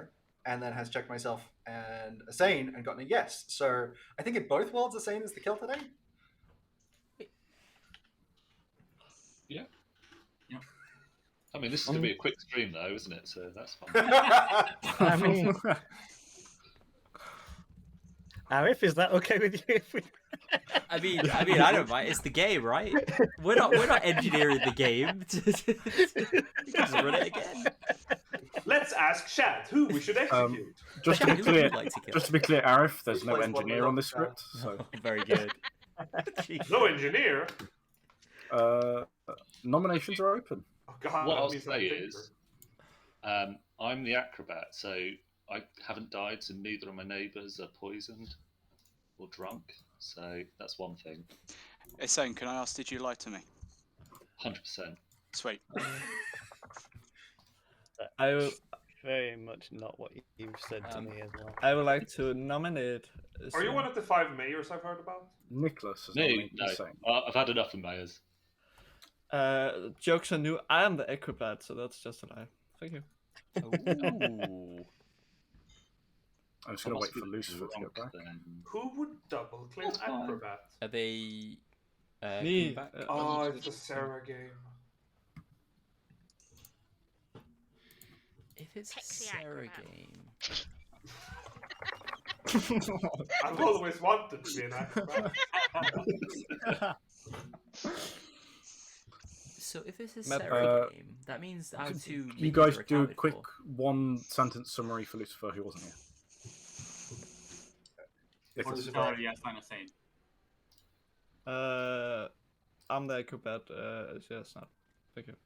[SPEAKER 3] and then has checked myself and a sane and gotten a yes. So I think in both worlds, a sane is the kill today.
[SPEAKER 10] Yeah. I mean, this is going to be a quick stream, though, isn't it? So that's fine.
[SPEAKER 5] I mean, Arif, is that okay with you? If we...
[SPEAKER 1] I mean, I don't mind. It's the game, right? We're not engineering the game. You can just run it again.
[SPEAKER 2] Let's ask Shad who we should execute.
[SPEAKER 4] Just to
[SPEAKER 1] Yeah,
[SPEAKER 4] be
[SPEAKER 1] who
[SPEAKER 4] clear,
[SPEAKER 1] would you like to kill?
[SPEAKER 4] just to be clear, Arif, there's no
[SPEAKER 3] Plays one
[SPEAKER 4] engineer
[SPEAKER 3] with
[SPEAKER 4] on this
[SPEAKER 3] us,
[SPEAKER 4] script, so
[SPEAKER 1] Very good.
[SPEAKER 2] No engineer.
[SPEAKER 4] nominations are open.
[SPEAKER 2] Oh, God,
[SPEAKER 10] What
[SPEAKER 2] that
[SPEAKER 10] I'll
[SPEAKER 2] means
[SPEAKER 10] say
[SPEAKER 2] I'm
[SPEAKER 10] is, I'm the acrobat, so I haven't died, so neither of my neighbours are poisoned or drunk. So that's one thing.
[SPEAKER 8] Insane, can I ask, did you lie to me?
[SPEAKER 10] 100%.
[SPEAKER 8] Sweet.
[SPEAKER 5] I will very much not what you've said to me as well. I would like to nominate.
[SPEAKER 2] Are you one of the 5 mayors I've heard about?
[SPEAKER 4] Nicholas has
[SPEAKER 10] No,
[SPEAKER 4] nominated
[SPEAKER 10] no.
[SPEAKER 4] the same.
[SPEAKER 10] I've had enough of mayors.
[SPEAKER 5] Jokes on you. I am the acrobat, so that's just a lie. Thank you.
[SPEAKER 1] Ooh.
[SPEAKER 4] I'm just
[SPEAKER 10] I
[SPEAKER 4] going to
[SPEAKER 10] must
[SPEAKER 4] wait
[SPEAKER 10] be
[SPEAKER 4] for Lucifer to get
[SPEAKER 10] drunk
[SPEAKER 4] back.
[SPEAKER 10] then.
[SPEAKER 2] Who would double claim
[SPEAKER 10] That's fine.
[SPEAKER 2] acrobat?
[SPEAKER 1] Are they
[SPEAKER 5] Me.
[SPEAKER 1] coming back?
[SPEAKER 2] Oh, it's a Sarah game.
[SPEAKER 1] If it's a
[SPEAKER 6] Pixie
[SPEAKER 1] Sarah
[SPEAKER 6] acrobat.
[SPEAKER 1] game.
[SPEAKER 2] I've always wanted to be an acrobat.
[SPEAKER 1] So if it's a
[SPEAKER 12] Map-
[SPEAKER 1] Seri game, that means our
[SPEAKER 4] Could
[SPEAKER 1] two
[SPEAKER 4] you
[SPEAKER 1] Miggies
[SPEAKER 4] guys
[SPEAKER 1] are
[SPEAKER 4] do a
[SPEAKER 1] accounted
[SPEAKER 4] quick
[SPEAKER 1] for.
[SPEAKER 4] one-sentence summary for Lucifer, who wasn't here? If
[SPEAKER 11] Or
[SPEAKER 4] it's-
[SPEAKER 11] just already assigned a saint.
[SPEAKER 12] I'm the acrobat. Yes, not. Thank you.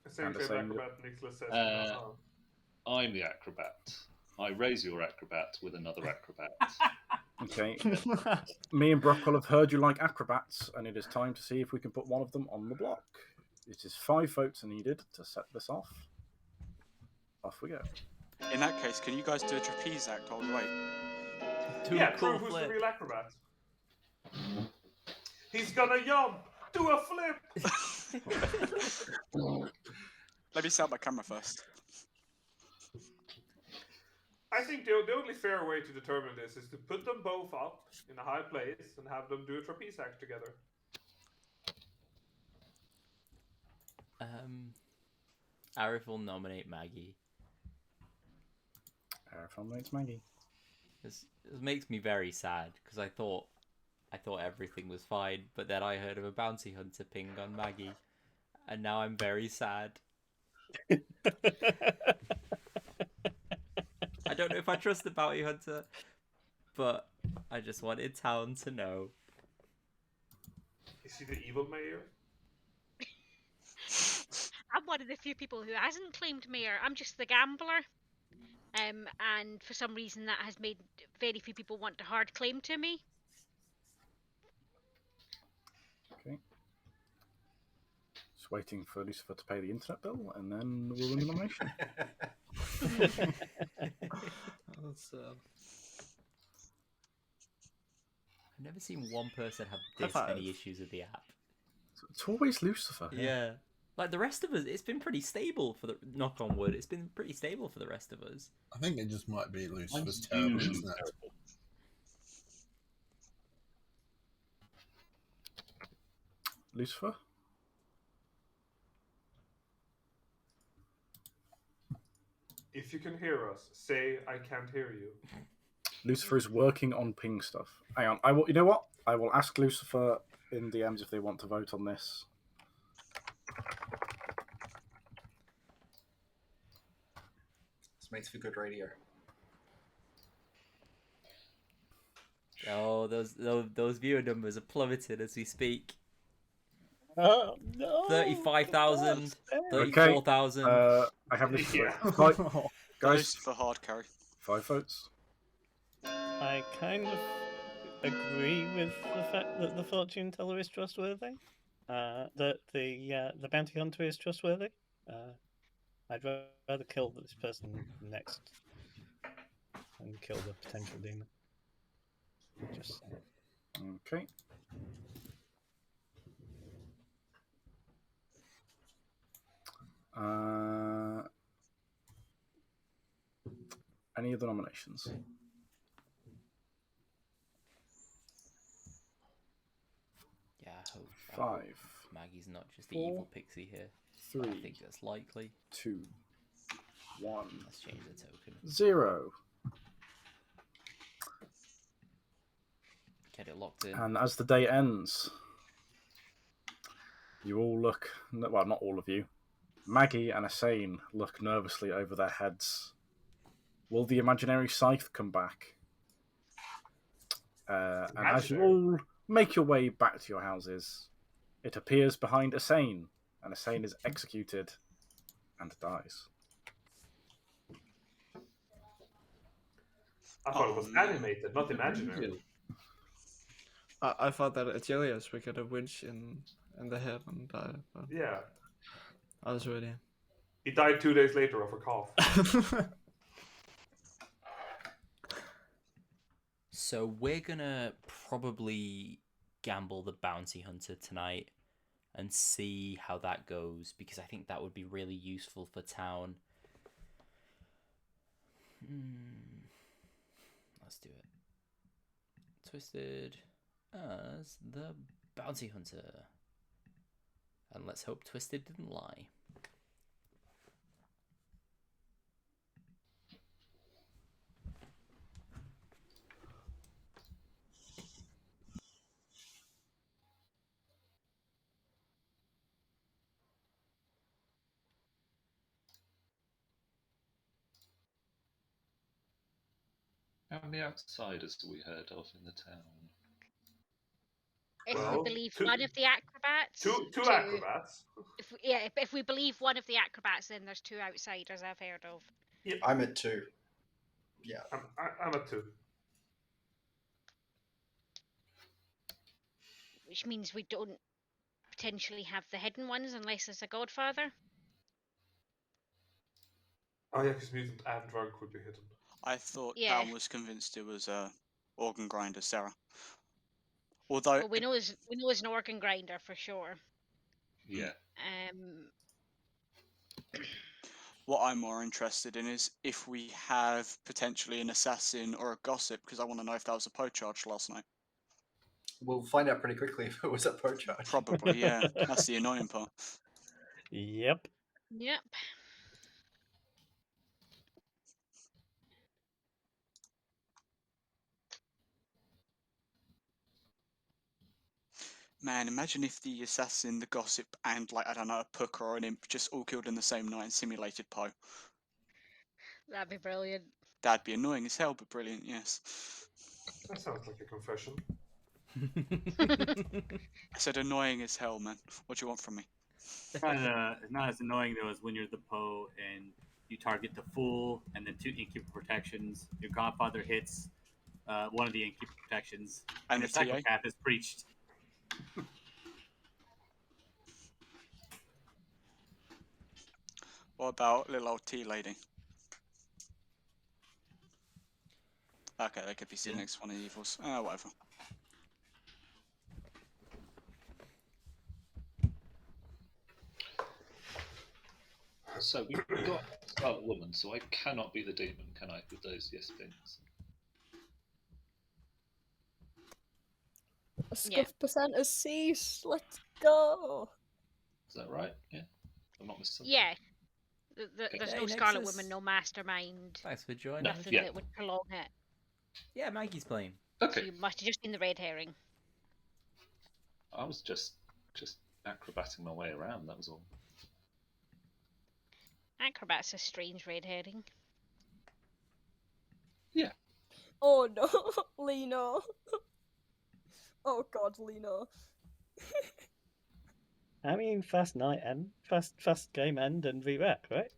[SPEAKER 2] Same
[SPEAKER 4] the
[SPEAKER 2] trade
[SPEAKER 4] same-
[SPEAKER 2] acrobat, Nicholas says.
[SPEAKER 10] I'm the acrobat. I raise your acrobat with another acrobat.
[SPEAKER 4] Okay. Me and Brockle have heard you like acrobats, and it is time to see if we can put one of them on the block. It is 5 votes are needed to set this off. Off we go.
[SPEAKER 8] In that case, can you guys do a trapeze act while we wait?
[SPEAKER 2] Yeah, prove who's the real acrobat. He's gonna jump! Do a flip!
[SPEAKER 8] Let me set up my camera first.
[SPEAKER 2] I think the only fair way to determine this is to put them both up in a high place and have them do a trapeze act together.
[SPEAKER 1] Arif will nominate Maggie.
[SPEAKER 4] Arif nominates Maggie.
[SPEAKER 1] This makes me very sad because I thought everything was fine, but then I heard of a bounty hunter ping on Maggie, and now I'm very sad. I don't know if I trust the bounty hunter, but I just wanted town to know.
[SPEAKER 2] Is he the evil mayor?
[SPEAKER 6] I'm one of the few people who hasn't claimed mayor. I'm just the gambler. And for some reason that has made very few people want to hard claim to me.
[SPEAKER 4] Okay. Just waiting for Lucifer to pay the internet bill, and then we'll win the nomination.
[SPEAKER 12] That's,
[SPEAKER 1] I've never seen one person have
[SPEAKER 12] High
[SPEAKER 1] this
[SPEAKER 12] five.
[SPEAKER 1] many issues with the app.
[SPEAKER 4] It's always Lucifer.
[SPEAKER 1] Yeah. Like the rest of us, it's been pretty stable for the knock on wood. It's been pretty stable for the rest of us.
[SPEAKER 9] I think it just might be Lucifer's
[SPEAKER 10] Mine's
[SPEAKER 9] terrible,
[SPEAKER 10] really
[SPEAKER 9] isn't it?
[SPEAKER 10] terrible.
[SPEAKER 4] Lucifer?
[SPEAKER 2] If you can hear us, say I can't hear you.
[SPEAKER 4] Lucifer is working on ping stuff. Hang on. I will. You know what? I will ask Lucifer in DMs if they want to vote on this.
[SPEAKER 3] This makes for good radio.
[SPEAKER 1] Oh, those viewer numbers are plummeting as we speak.
[SPEAKER 5] Oh no!
[SPEAKER 1] 35,000,
[SPEAKER 4] Okay.
[SPEAKER 1] 34,000.
[SPEAKER 4] I have Lucifer.
[SPEAKER 2] Yeah.
[SPEAKER 4] Guys,
[SPEAKER 8] Lucifer hard carry.
[SPEAKER 4] 5 votes.
[SPEAKER 5] I kind of agree with the fact that the fortune teller is trustworthy. That the bounty hunter is trustworthy. I'd rather kill this person next than kill the potential demon. Just saying.
[SPEAKER 4] Okay. Any other nominations?
[SPEAKER 1] Yeah, I hope
[SPEAKER 4] 5,
[SPEAKER 1] Maggie's not just the
[SPEAKER 4] 4,
[SPEAKER 1] evil pixie here.
[SPEAKER 4] 3,
[SPEAKER 1] I think that's likely.
[SPEAKER 4] 2, 1,
[SPEAKER 1] Let's change the token.
[SPEAKER 4] 0.
[SPEAKER 1] Get it locked in.
[SPEAKER 4] And as the day ends, you all look, well, not all of you. Maggie and Asane look nervously over their heads. Will the imaginary scythe come back? And as you all make your way back to your houses, it appears behind Asane, and Asane is executed and dies.
[SPEAKER 2] I thought it was animated, not imaginary.
[SPEAKER 12] I thought that Achilles would get a winch in the head and die, but
[SPEAKER 2] Yeah.
[SPEAKER 12] I was ready.
[SPEAKER 2] He died 2 days later of a cough.
[SPEAKER 1] So we're gonna probably gamble the bounty hunter tonight and see how that goes, because I think that would be really useful for town. Let's do it. Twisted as the bounty hunter. And let's hope Twisted didn't lie.
[SPEAKER 10] How many outsiders do we heard of in the town?
[SPEAKER 6] If
[SPEAKER 2] Well,
[SPEAKER 6] we believe
[SPEAKER 2] two-
[SPEAKER 6] one of the acrobats,
[SPEAKER 2] Two acrobats.
[SPEAKER 6] If we believe one of the acrobats, then there's 2 outsiders I've heard of.
[SPEAKER 3] I'm at 2. Yeah.
[SPEAKER 2] I'm at 2.
[SPEAKER 6] Which means we don't potentially have the hidden ones unless there's a godfather.
[SPEAKER 2] Oh yeah, because mutant and drunk would be hidden.
[SPEAKER 8] I thought
[SPEAKER 6] Yeah.
[SPEAKER 8] Dan was convinced it was organ grinder Sarah. Although
[SPEAKER 6] Well, we know it's an organ grinder for sure.
[SPEAKER 10] Yeah.
[SPEAKER 8] What I'm more interested in is if we have potentially an assassin or a gossip, because I want to know if that was a poacharge last night.
[SPEAKER 3] We'll find out pretty quickly if it was a poacharge.
[SPEAKER 8] Probably, yeah. That's the annoying part.
[SPEAKER 5] Yep.
[SPEAKER 6] Yep.
[SPEAKER 8] Man, imagine if the assassin, the gossip, and like I don't know, a puck or an imp just all killed in the same night and simulated Poe.
[SPEAKER 6] That'd be brilliant.
[SPEAKER 8] That'd be annoying as hell, but brilliant, yes.
[SPEAKER 2] That sounds like a confession.
[SPEAKER 8] I said annoying as hell, man. What do you want from me?
[SPEAKER 11] It's not as annoying though as when you're the Poe and you target the Fool and then 2 Innkeeper protections. Your Godfather hits one of the Innkeeper protections,
[SPEAKER 8] And
[SPEAKER 11] the
[SPEAKER 8] the TA?
[SPEAKER 11] Psychopath is preached.
[SPEAKER 8] What about little old tea lady? Okay, they could be sitting next to one of the evils. Whatever.
[SPEAKER 10] So we've got Scarlet Woman, so I cannot be the demon, can I, with those yes things?
[SPEAKER 7] A scuff percent has ceased. Let's go.
[SPEAKER 10] Is that right? Yeah? I'm not missing something.
[SPEAKER 6] Yeah. There's
[SPEAKER 1] Hey,
[SPEAKER 6] no Scarlet
[SPEAKER 1] Nexus.
[SPEAKER 6] Woman, no mastermind.
[SPEAKER 1] Thanks for joining.
[SPEAKER 6] Nothing
[SPEAKER 10] Yeah.
[SPEAKER 6] that would prolong it.
[SPEAKER 1] Yeah, Maggie's playing.
[SPEAKER 10] Okay.
[SPEAKER 6] So you must have just been the red herring.
[SPEAKER 10] I was just acrobating my way around, that was all.
[SPEAKER 6] Acrobat's a strange red herring.
[SPEAKER 10] Yeah.
[SPEAKER 7] Oh no, Lino. Oh god, Lino.
[SPEAKER 5] I mean, fast night end, fast game end, and be back, right?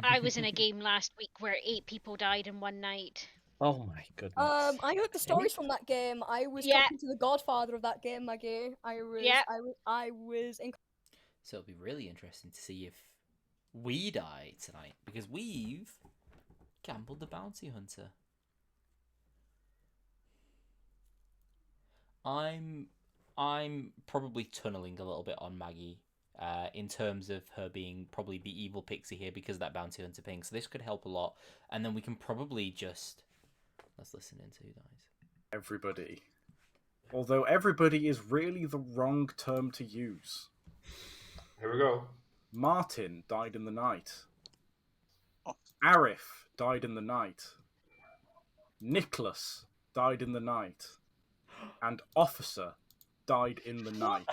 [SPEAKER 6] I was in a game last week where 8 people died in one night.
[SPEAKER 5] Oh my goodness.
[SPEAKER 7] I heard the stories from that game. I was talking to the godfather of that game, Maggie. I was in.
[SPEAKER 1] So it'll be really interesting to see if we die tonight, because we've gambled the bounty hunter. I'm probably tunneling a little bit on Maggie in terms of her being probably the evil pixie here because of that bounty hunter ping. So this could help a lot, and then we can probably just let's listen into who dies.
[SPEAKER 4] Everybody. Although everybody is really the wrong term to use.
[SPEAKER 2] Here we go.
[SPEAKER 4] Martin died in the night.
[SPEAKER 8] Oh.
[SPEAKER 4] Arif died in the night. Nicholas died in the night. And Officer died in the night.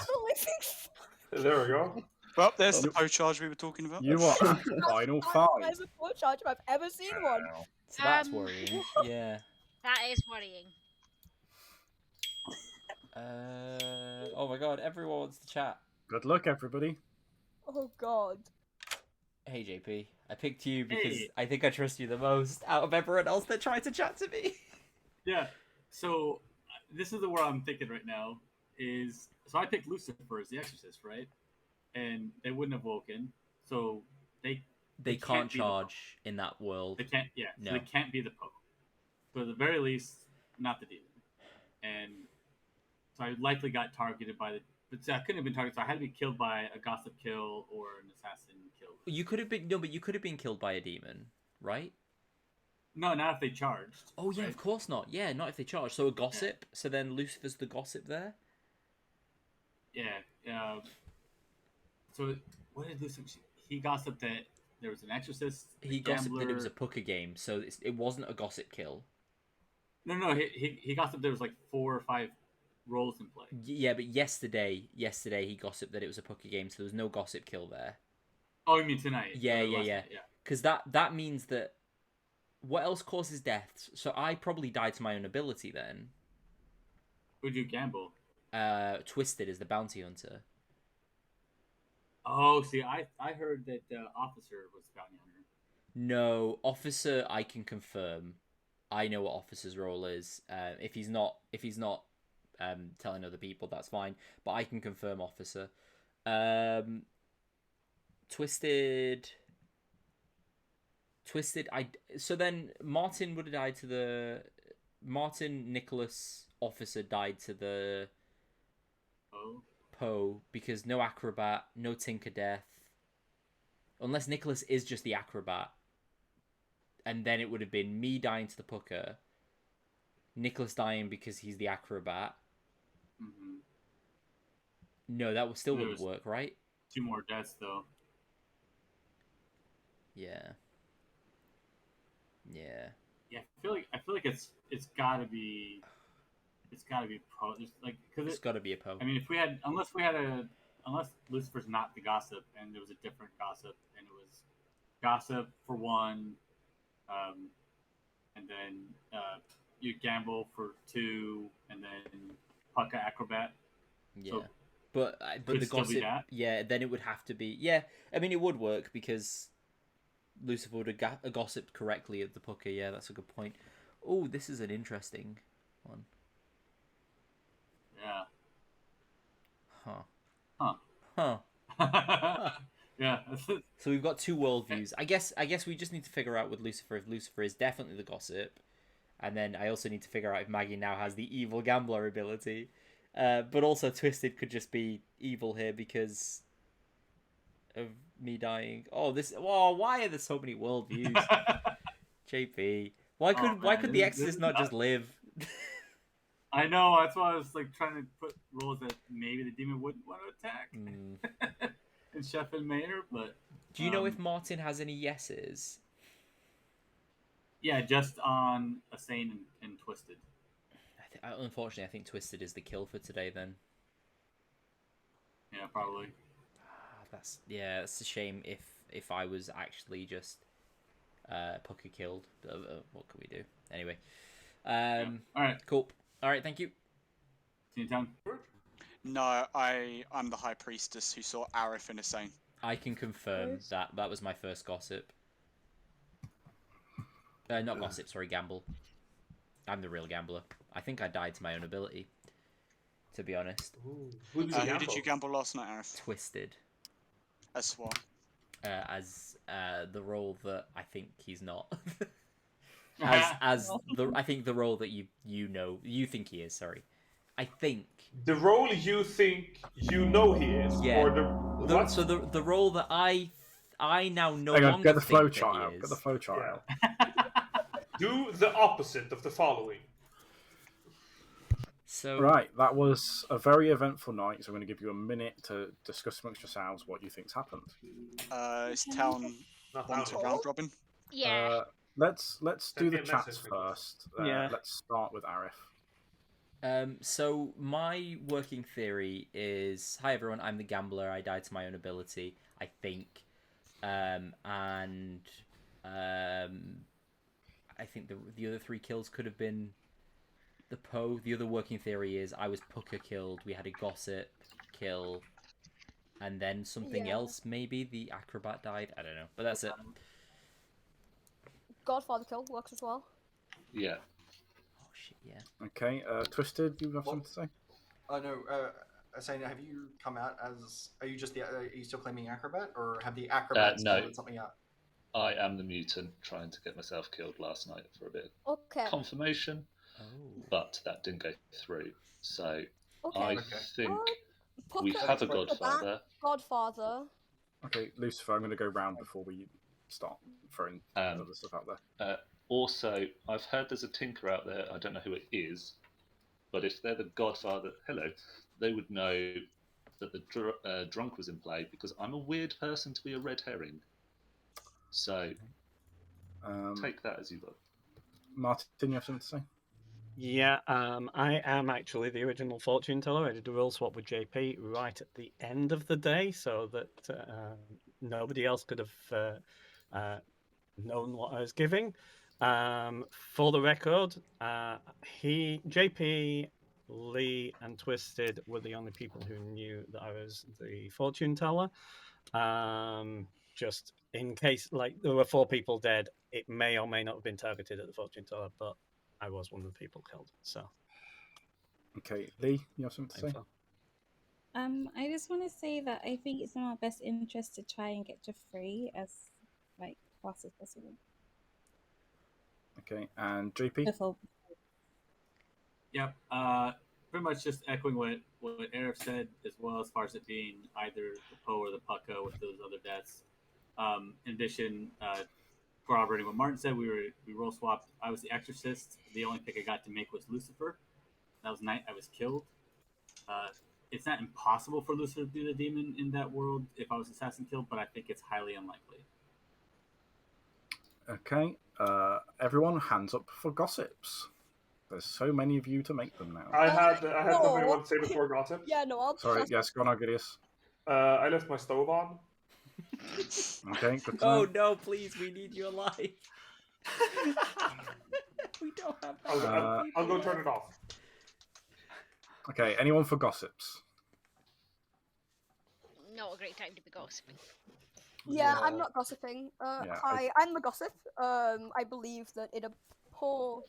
[SPEAKER 2] There we go.
[SPEAKER 8] Well, there's the poacharge we were talking about.
[SPEAKER 4] You are at final 5.
[SPEAKER 7] There's a poacharge if I've ever seen one.
[SPEAKER 1] So that's worrying. Yeah.
[SPEAKER 6] That is worrying.
[SPEAKER 1] Oh my god, everyone wants to chat.
[SPEAKER 4] Good luck, everybody.
[SPEAKER 7] Oh god.
[SPEAKER 1] Hey JP, I picked you because
[SPEAKER 11] Hey.
[SPEAKER 1] I think I trust you the most out of everyone else that tried to chat to me.
[SPEAKER 11] Yeah. So this is the where I'm thinking right now is so I picked Lucifer as the Exorcist, right? And they wouldn't have woken, so they
[SPEAKER 1] can't
[SPEAKER 11] be the
[SPEAKER 1] charge in that world.
[SPEAKER 11] They can't. Yeah.
[SPEAKER 1] No.
[SPEAKER 11] So they can't be the Pope. So at the very least, not the demon. And so I likely got targeted by the. But see, I couldn't have been targeted. So I had to be killed by a gossip kill or an assassin kill.
[SPEAKER 1] You could have been but you could have been killed by a demon, right?
[SPEAKER 11] No, not if they charged.
[SPEAKER 1] Oh yeah,
[SPEAKER 11] right?
[SPEAKER 1] of course not. Yeah, not if they charge. So a gossip. So then Lucifer's the gossip there.
[SPEAKER 11] Yeah. So what did Lucifer? He gossiped that there was an exorcist.
[SPEAKER 1] He gossiped that it was a poker game, so it wasn't a gossip kill.
[SPEAKER 11] No. He gossiped there was like 4 or 5 roles in play.
[SPEAKER 1] Yeah, but yesterday he gossiped that it was a poker game, so there was no gossip kill there.
[SPEAKER 11] Oh, you mean tonight?
[SPEAKER 1] Yeah.
[SPEAKER 11] Last night, yeah.
[SPEAKER 1] Because that means that what else causes deaths? So I probably died to my own ability then.
[SPEAKER 11] Who'd you gamble?
[SPEAKER 1] Twisted is the bounty hunter.
[SPEAKER 11] Oh, see, I heard that Officer was bounty hunter.
[SPEAKER 1] No, officer. I can confirm. I know what officer's role is. If he's not telling other people, that's fine. But I can confirm officer. Twisted. So then Martin would have died to the Nicholas officer died to the Poe because no acrobat, no tinker death. Unless Nicholas is just the acrobat. And then it would have been me dying to the Pucker, Nicholas dying because he's the acrobat.
[SPEAKER 11] Mm-hmm.
[SPEAKER 1] No, that still wouldn't work, right?
[SPEAKER 11] 2 more deaths though.
[SPEAKER 1] Yeah.
[SPEAKER 11] Yeah, I feel like it's gotta be Poe. Just like because
[SPEAKER 1] it's gotta be a Poe.
[SPEAKER 11] I mean, unless Lucifer's not the gossip and there was a different gossip and it was gossip for one, and then you gamble for 2, and then Pucka acrobat.
[SPEAKER 1] Yeah.
[SPEAKER 11] So
[SPEAKER 1] but the gossip, yeah, then it would have to be, yeah. I mean, it would work because Lucifer would have gossiped correctly at the Pucker. Yeah, that's a good point. Oh, this is an interesting one.
[SPEAKER 11] Yeah.
[SPEAKER 1] Huh.
[SPEAKER 11] Yeah.
[SPEAKER 1] So we've got 2 worldviews. I guess we just need to figure out with Lucifer if Lucifer is definitely the gossip, and then I also need to figure out if Maggie now has the evil gambler ability. But also Twisted could just be evil here because of me dying. Oh, why are there so many worldviews? JP. Why could the Exorcist not just live?
[SPEAKER 11] I know, that's why I was like trying to put rules that maybe the demon wouldn't want to attack. And Chef and Mayor, but
[SPEAKER 1] do you know if Martin has any yeses?
[SPEAKER 11] Yeah, just on a Sane and Twisted.
[SPEAKER 1] Unfortunately, I think Twisted is the kill for today then.
[SPEAKER 11] Yeah, probably.
[SPEAKER 1] That's a shame if I was actually just Pucker killed. What can we do? Anyway.
[SPEAKER 11] All right.
[SPEAKER 1] Cool. All right, thank you.
[SPEAKER 11] See you in town.
[SPEAKER 8] No, I'm the High Priestess who saw Arif in a Sane.
[SPEAKER 1] I can confirm that was my first gossip. Not gossip, sorry, gamble. I'm the real gambler. I think I died to my own ability, to be honest.
[SPEAKER 8] Who did you gamble last night, Arif?
[SPEAKER 1] Twisted.
[SPEAKER 8] As what?
[SPEAKER 1] As the role that I think he's not. I think the role that you think he is. Sorry, I think
[SPEAKER 2] the role you think you know he is.
[SPEAKER 1] Yeah.
[SPEAKER 2] Or
[SPEAKER 1] the role that I now no
[SPEAKER 4] Hang on,
[SPEAKER 1] longer
[SPEAKER 4] get the
[SPEAKER 1] think
[SPEAKER 4] flow
[SPEAKER 1] that
[SPEAKER 4] chart
[SPEAKER 1] he
[SPEAKER 4] out.
[SPEAKER 1] is.
[SPEAKER 4] Get the flow chart out.
[SPEAKER 2] Do the opposite of the following.
[SPEAKER 1] So
[SPEAKER 4] right, that was a very eventful night. So I'm going to give you a minute to discuss amongst yourselves what you think's happened.
[SPEAKER 8] Is town want a round robin?
[SPEAKER 6] Yeah.
[SPEAKER 4] Let's do the
[SPEAKER 2] me a
[SPEAKER 4] chats
[SPEAKER 2] message,
[SPEAKER 4] first.
[SPEAKER 5] Yeah.
[SPEAKER 4] Let's start with Arif.
[SPEAKER 1] So my working theory is, hi everyone, I'm the gambler. I died to my own ability, I think, I think the other 3 kills could have been the Poe. The other working theory is I was Pucker killed. We had a gossip kill, and then something else. Maybe the acrobat died. I don't know, but that's it.
[SPEAKER 7] Godfather kill works as well.
[SPEAKER 10] Yeah.
[SPEAKER 1] Oh shit, yeah.
[SPEAKER 4] Okay, Twisted, you have something to say?
[SPEAKER 3] Oh no, Asana, have you come out as? Are you just are you still claiming acrobat, or have the acrobats
[SPEAKER 10] no.
[SPEAKER 3] called something out?
[SPEAKER 10] I am the mutant trying to get myself killed last night for a bit of confirmation, but that didn't go through. So I think we have a Godfather.
[SPEAKER 7] Godfather.
[SPEAKER 4] Okay, Lucifer, I'm going to go round before we start throwing other stuff out there.
[SPEAKER 10] Also, I've heard there's a tinker out there. I don't know who it is, but if they're the Godfather, they would know that the drunk was in play because I'm a weird person to be a red herring. So take that as you will.
[SPEAKER 4] Martin, you have something to say?
[SPEAKER 5] Yeah, I am actually the original fortune teller. I did a roll swap with JP right at the end of the day so that nobody else could have known what I was giving. For the record, JP, Lee, and Twisted were the only people who knew that I was the fortune teller. Just in case, like, there were 4 people dead, it may or may not have been targeted at the fortune teller, but I was one of the people killed. So,
[SPEAKER 4] Okay, Lee, you have something to say?
[SPEAKER 13] I just want to say that I think it's in our best interest to try and get to 3 as like fast as possible.
[SPEAKER 4] Okay, and JP?
[SPEAKER 13] Before.
[SPEAKER 11] Yep. Pretty much just echoing what Arif said, as well, as far as it being either the Poe or the Pucko with those other deaths. In addition, corroborating what Martin said, we role swapped. I was the Exorcist. The only pick I got to make was Lucifer. That was night. I was killed. It's not impossible for Lucifer to be the demon in that world if I was assassin killed, but I think it's highly unlikely.
[SPEAKER 4] Okay, everyone, hands up for gossips. There's so many of you to make them now.
[SPEAKER 2] I had something I
[SPEAKER 7] no.
[SPEAKER 2] want to say before gossip.
[SPEAKER 7] Yeah, no, I'll
[SPEAKER 4] Sorry,
[SPEAKER 7] pass.
[SPEAKER 4] yes, go on, Argidius.
[SPEAKER 2] I left my stove on.
[SPEAKER 4] Okay, good to
[SPEAKER 1] Oh
[SPEAKER 4] know.
[SPEAKER 1] no, please, we need you alive. We don't have that.
[SPEAKER 2] I'll go turn it off.
[SPEAKER 4] Okay, anyone for gossips?
[SPEAKER 6] Not a great time to be gossiping.
[SPEAKER 7] Yeah, I'm not gossiping.
[SPEAKER 4] Yeah,
[SPEAKER 7] Hi, I'm the gossip. I believe that in a poor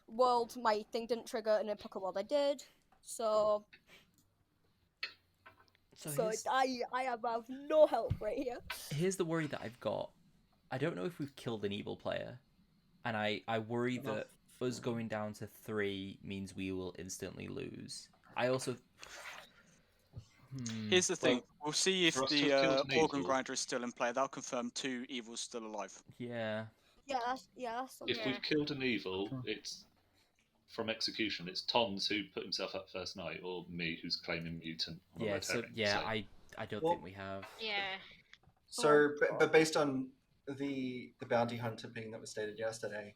[SPEAKER 7] world, my thing didn't trigger, and in a Pucko world, I did. So I have no help right here.
[SPEAKER 1] Here's the worry that I've got. I don't know if we've killed an evil player, and I worry that us going down to 3 means we will instantly lose. I also...
[SPEAKER 8] Here's the thing.
[SPEAKER 10] Well,
[SPEAKER 8] we'll see if
[SPEAKER 10] for us to
[SPEAKER 8] the
[SPEAKER 10] have killed an
[SPEAKER 8] organ
[SPEAKER 10] evil-
[SPEAKER 8] grinder is still in play. That'll confirm 2 evils still alive.
[SPEAKER 1] Yeah.
[SPEAKER 7] Yeah, that's
[SPEAKER 10] If
[SPEAKER 6] Yeah.
[SPEAKER 10] we've killed an evil, it's from execution. It's Tons who put himself up first night, or me who's claiming mutant. On a
[SPEAKER 1] Yeah,
[SPEAKER 10] red
[SPEAKER 1] so
[SPEAKER 10] herring,
[SPEAKER 1] yeah,
[SPEAKER 10] so.
[SPEAKER 1] I don't
[SPEAKER 3] Well-
[SPEAKER 1] think we have.
[SPEAKER 6] Yeah.
[SPEAKER 3] So, but based on the bounty hunter ping that was stated yesterday,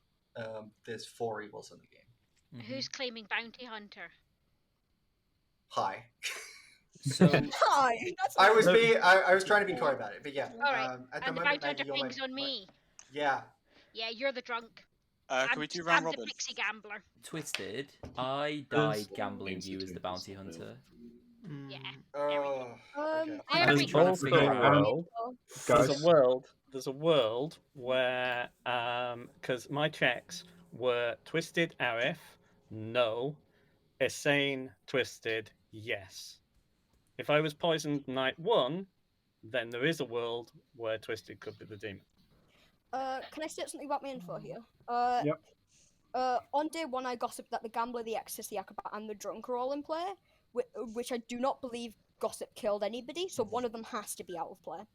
[SPEAKER 3] there's 4 evils in the game.
[SPEAKER 6] Who's claiming bounty hunter?
[SPEAKER 3] Hi.
[SPEAKER 1] So
[SPEAKER 7] Hi.
[SPEAKER 3] I was trying to be coy about it, but yeah.
[SPEAKER 6] All right.
[SPEAKER 3] At the
[SPEAKER 6] And the
[SPEAKER 3] moment,
[SPEAKER 6] bounty hunter
[SPEAKER 3] Maggie, you're
[SPEAKER 6] ping's on me.
[SPEAKER 3] Yeah.
[SPEAKER 6] Yeah, you're the drunk.
[SPEAKER 8] Can we do round
[SPEAKER 6] I'm the
[SPEAKER 8] robin?
[SPEAKER 6] pixie gambler.
[SPEAKER 1] Twisted, I died gambling you as the bounty hunter.
[SPEAKER 6] Yeah.
[SPEAKER 3] Oh. Okay.
[SPEAKER 1] I'm
[SPEAKER 5] There's
[SPEAKER 1] trying to
[SPEAKER 5] also
[SPEAKER 1] figure
[SPEAKER 5] a
[SPEAKER 1] out.
[SPEAKER 5] world. There's a world where because my checks were Twisted Arif, no, Insane Twisted, yes. If I was poisoned night 1, then there is a world where Twisted could be the demon.
[SPEAKER 7] Can I state something about my info here?
[SPEAKER 4] Yep.
[SPEAKER 7] On day 1, I gossiped that the gambler, the exorcist, the acrobat, and the drunk are all in play, which I do not believe gossip killed anybody. So one of them has to be out of play,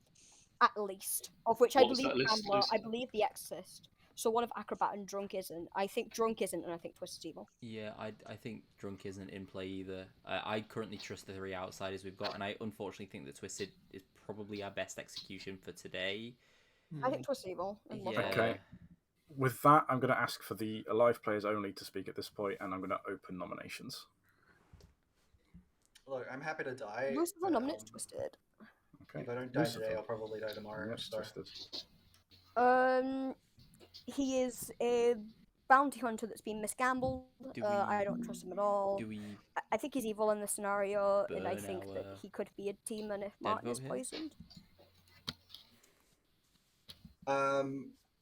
[SPEAKER 7] at least. Of which I
[SPEAKER 10] What was
[SPEAKER 7] believe
[SPEAKER 10] that list,
[SPEAKER 7] gambler,
[SPEAKER 10] Lucy?
[SPEAKER 7] I believe the exorcist. So one of acrobat and drunk isn't. I think drunk isn't, and I think Twisted's evil.
[SPEAKER 1] Yeah, I think drunk isn't in play either. I currently trust the 3 outsiders we've got, and I unfortunately think that Twisted is probably our best execution for today.
[SPEAKER 7] I think Twisted's evil.
[SPEAKER 1] Yeah.
[SPEAKER 4] Okay. With that, I'm going to ask for the alive players only to speak at this point, and I'm going to open nominations.
[SPEAKER 3] Look, I'm happy to die.
[SPEAKER 7] Lucifer nominates Twisted.
[SPEAKER 4] Okay.
[SPEAKER 3] If I don't die today, I'll probably die tomorrow.
[SPEAKER 4] Yep,
[SPEAKER 3] So.
[SPEAKER 4] Twisted.
[SPEAKER 7] He is a bounty hunter that's been misgambled. I don't trust him at all.
[SPEAKER 1] Do we
[SPEAKER 7] I think he's evil in this scenario, and I
[SPEAKER 1] burn
[SPEAKER 7] think that
[SPEAKER 1] our
[SPEAKER 7] he could be a demon if Martin is
[SPEAKER 1] vote here?
[SPEAKER 7] poisoned.